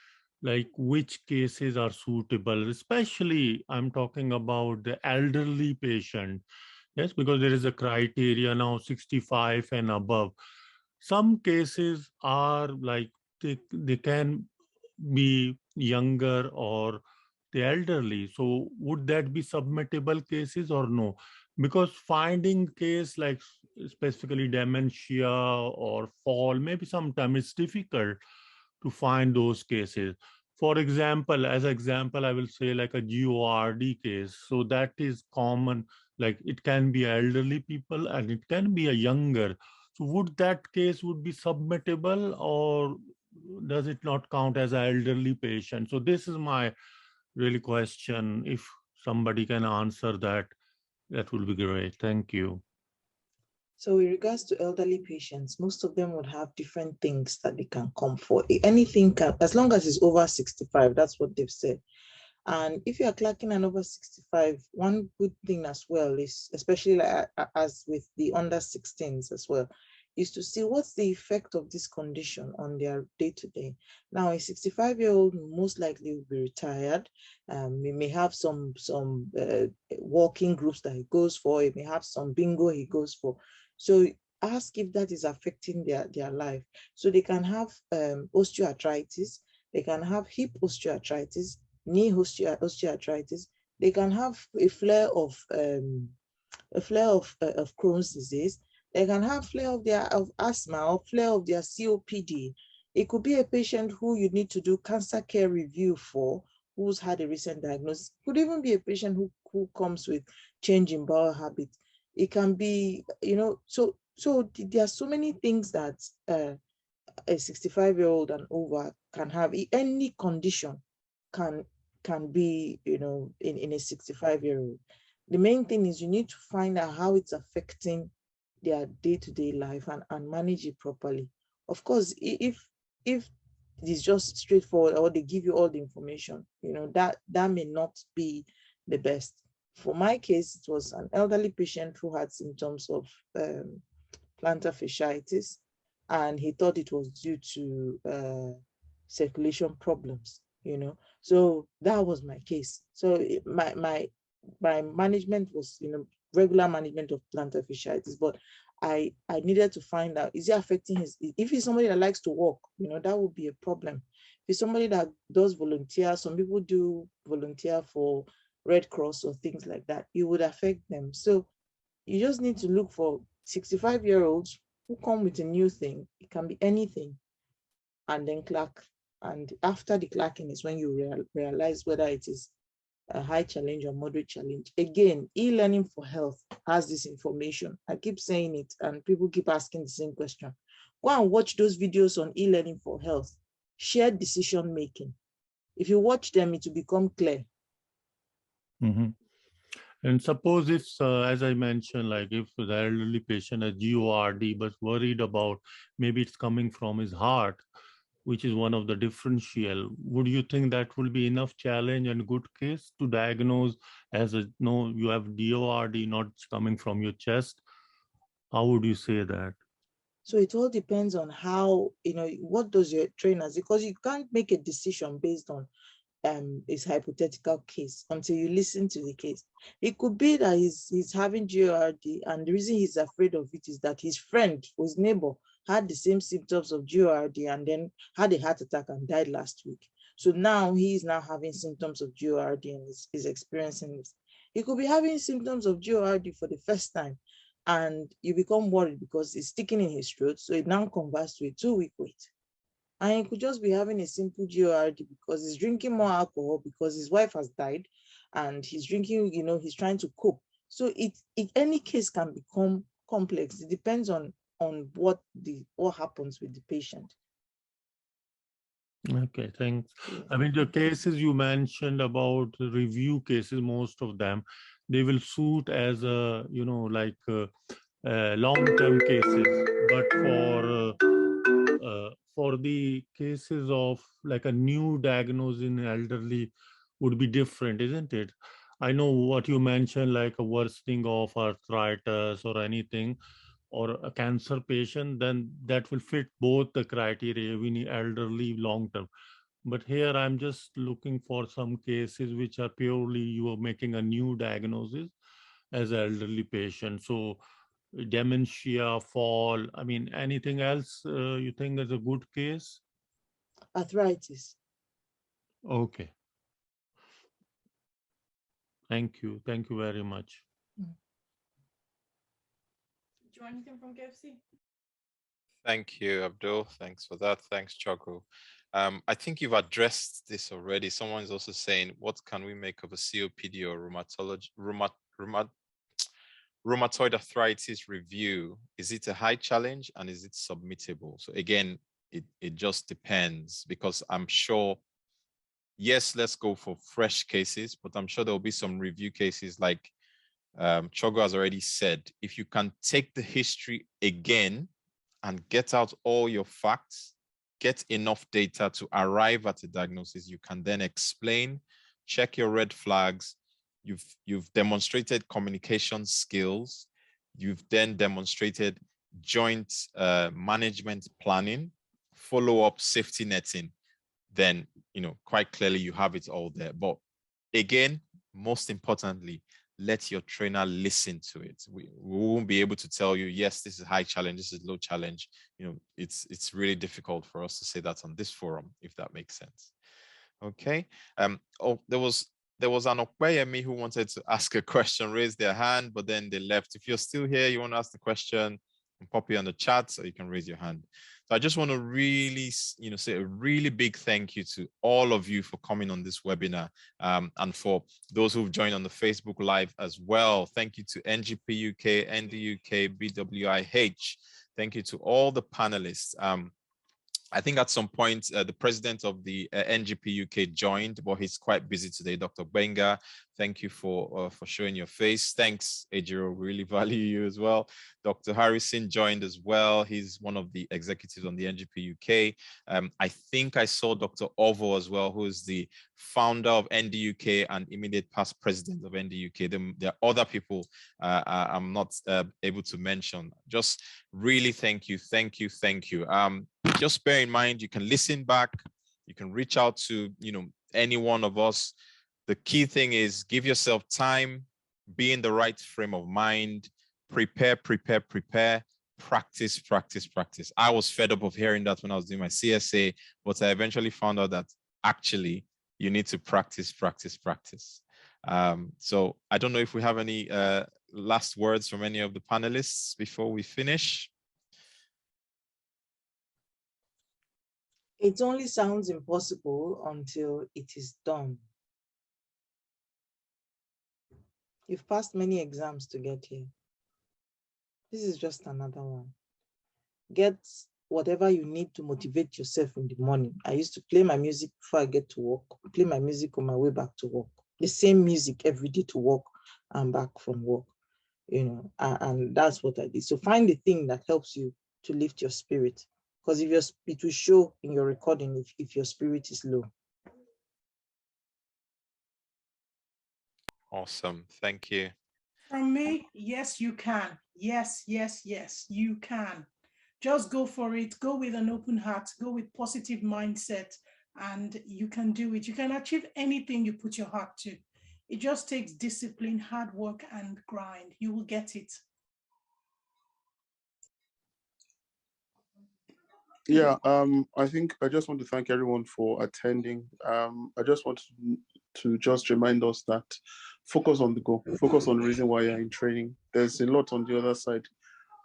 like which cases are suitable, especially I'm talking about the elderly patient. Yes, because there is a criteria now 65 and above. Some cases are like they can be younger or the elderly. So would that be submittable cases or no? Because finding case like specifically dementia or fall, maybe sometimes it's difficult to find those cases. for example, as example, I will say like a GORD case. So that is common, like it can be elderly people and it can be a younger. So would that case would be submittable, or does it not count as an elderly patient? So this is my really question. If somebody can answer that, that would be great. Thank you. So with regards to elderly patients, most of them would have different things that they can come for. Anything can, as long as it's over 65, that's what they've said. And if you are clocking an over 65, one good thing as well is, especially like, as with the under 16s as well, is to see what's the effect of this condition on their day-to-day. Now, a 65-year-old most likely will be retired. He may have some walking groups that he goes for. He may have some bingo he goes for. So ask if that is affecting their life. So they can have osteoarthritis. They can have hip osteoarthritis, knee osteoarthritis. They can have a flare of Crohn's disease. They can have flare of asthma or flare of their COPD. It could be a patient who you need to do cancer care review for, who's had a recent diagnosis. It could even be a patient who comes with change in bowel habit. It can be, so there are so many things that a 65-year-old and over can have. Any condition can be, in a 65-year-old. The main thing is you need to find out how it's affecting their day-to-day life and manage it properly. Of course, if it's just straightforward or they give you all the information, that may not be the best. For my case, it was an elderly patient who had symptoms of plantar fasciitis, and he thought it was due to circulation problems, So that was my case. So my management was, regular management of plantar fasciitis, but I needed to find out, is it affecting if he's somebody that likes to walk, that would be a problem. If it's somebody that does volunteer, some people do volunteer for Red Cross or things like that, it would affect them. So you just need to look for 65-year-olds who come with a new thing. It can be anything, and then clock. And after the clocking is when you realize whether it is a high challenge or moderate challenge. Again, e-learning for health has this information. I keep saying it and people keep asking the same question. Go and watch those videos on e-learning for health. Shared decision making. If you watch them, it will become clear. Mm-hmm. And suppose if, as I mentioned, like if the elderly patient has GORD but worried about maybe it's coming from his heart, which is one of the differential, would you think that will be enough challenge and good case to diagnose as you have GORD not coming from your chest? How would you say that? So it all depends on how, what does your trainers, because you can't make a decision based on his hypothetical case until you listen to the case. It could be that he's having GORD, and the reason he's afraid of it is that his friend, his neighbor, had the same symptoms of GORD and then had a heart attack and died last week. So now he's now having symptoms of GORD and is experiencing this. He could be having symptoms of GORD for the first time, and you become worried because it's sticking in his throat. So it now converts to a 2-week wait. And he could just be having a simple GORD because he's drinking more alcohol because his wife has died and he's drinking, he's trying to cope. So any case can become complex. It depends on what happens with the patient. Okay, thanks. I mean, the cases you mentioned about review cases, most of them, they will suit as a, long-term cases. But for the cases of like a new diagnosis in elderly would be different, isn't it? I know what you mentioned, like a worsening of arthritis or anything, or a cancer patient, then that will fit both the criteria. We need elderly long-term. But here I'm just looking for some cases which are purely you are making a new diagnosis as an elderly patient. So dementia, fall, I mean, anything else you think is a good case? Arthritis. Okay. Thank you. Thank you very much. Do you want anything from KFC? Thank you, Abdul. Thanks for that. Thanks, Choco. I think you've addressed this already. Someone is also saying, what can we make of a COPD or rheumatoid arthritis review? Is it a high challenge and is it submittable? So again, it just depends, because I'm sure, yes, let's go for fresh cases, but I'm sure there'll be some review cases like Chogo has already said. If you can take the history again and get out all your facts, get enough data to arrive at a diagnosis, you can then explain, check your red flags. You've demonstrated communication skills. You've then demonstrated joint management planning, follow-up safety netting. Then, quite clearly you have it all there. But again, most importantly, let your trainer listen to it. We won't be able to tell you, yes, this is high challenge, this is low challenge. It's really difficult for us to say that on this forum, if that makes sense. Okay. There was an Okweyemi who wanted to ask a question, raised their hand, but then they left. If you're still here, you want to ask the question, pop it on the chat, so you can raise your hand. So I just want to really, say a really big thank you to all of you for coming on this webinar, and for those who've joined on the Facebook Live as well. Thank you to NGP UK, NDUK, BWIH. Thank you to all the panelists. I think at some point, the president of the NGP UK joined, but he's quite busy today. Dr. Benga, thank you for showing your face. Thanks, Ejiro, really value you as well. Dr. Harrison joined as well. He's one of the executives on the NGP UK. I think I saw Dr. Ovo as well, who is the founder of NDUK and immediate past president of NDUK. There are other people I'm not able to mention. Just really thank you. Just bear in mind, you can listen back, you can reach out to any one of us. The key thing is give yourself time, be in the right frame of mind, prepare, practice. I was fed up of hearing that when I was doing my CSA, but I eventually found out that actually you need to practice. So I don't know if we have any last words from any of the panelists before we finish. It only sounds impossible until it is done. You've passed many exams to get here. This is just another one. Get whatever you need to motivate yourself in the morning. I used to play my music before I get to work, play my music on my way back to work. The same music every day to work and back from work, and that's what I did. So find the thing that helps you to lift your spirit. Because it will show in your recording if your spirit is low. Awesome, thank you. From me, yes, you can. Yes, you can. Just go for it. Go with an open heart. Go with positive mindset, and you can do it. You can achieve anything you put your heart to. It just takes discipline, hard work, and grind. You will get it. Yeah, I think I just want to thank everyone for attending. I just want to just remind us that focus on the goal, focus on the reason why you're in training. There's a lot on the other side,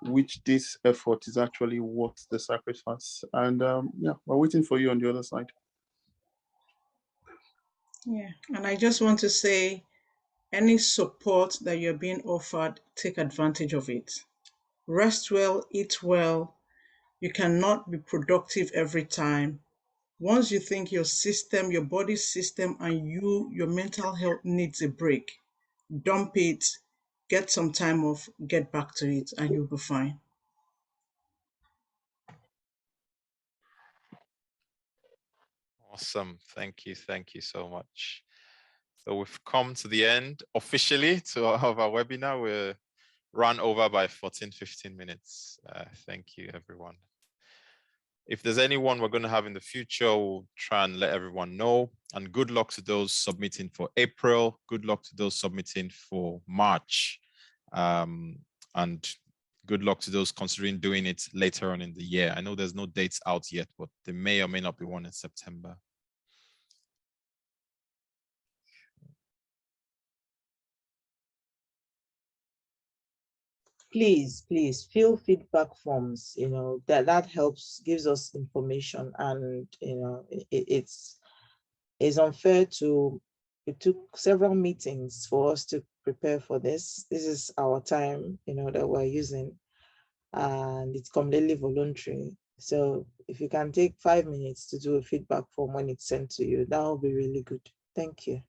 which this effort is actually worth the sacrifice. And yeah, we're waiting for you on the other side. Yeah, and I just want to say, any support that you're being offered, take advantage of it. Rest well, eat well. You cannot be productive every time. Once you think your system, your body system, and your mental health needs a break, dump it, get some time off, get back to it, and you'll be fine. Awesome, thank you so much. So we've come to the end officially of our webinar. We're run over by 15 minutes. Thank you, everyone. If there's anyone we're going to have in the future, we'll try and let everyone know. And good luck to those submitting for April. Good luck to those submitting for March. And good luck to those considering doing it later on in the year. I know there's no dates out yet, but there may or may not be one in September. please fill feedback forms. You know, that helps, gives us information, and you know, it's unfair to. It took several meetings for us to prepare for this. This is our time, you know, that we're using, and it's completely voluntary. So if you can take 5 minutes to do a feedback form when it's sent to you, that will be really good. Thank you.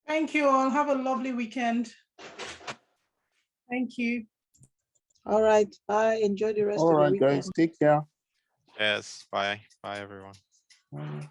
Thank you all. Have a lovely weekend. Thank you. All right. Bye. Enjoy the rest All of your right, weekend. guys. Take care. Yes. Bye. Bye, everyone. Bye.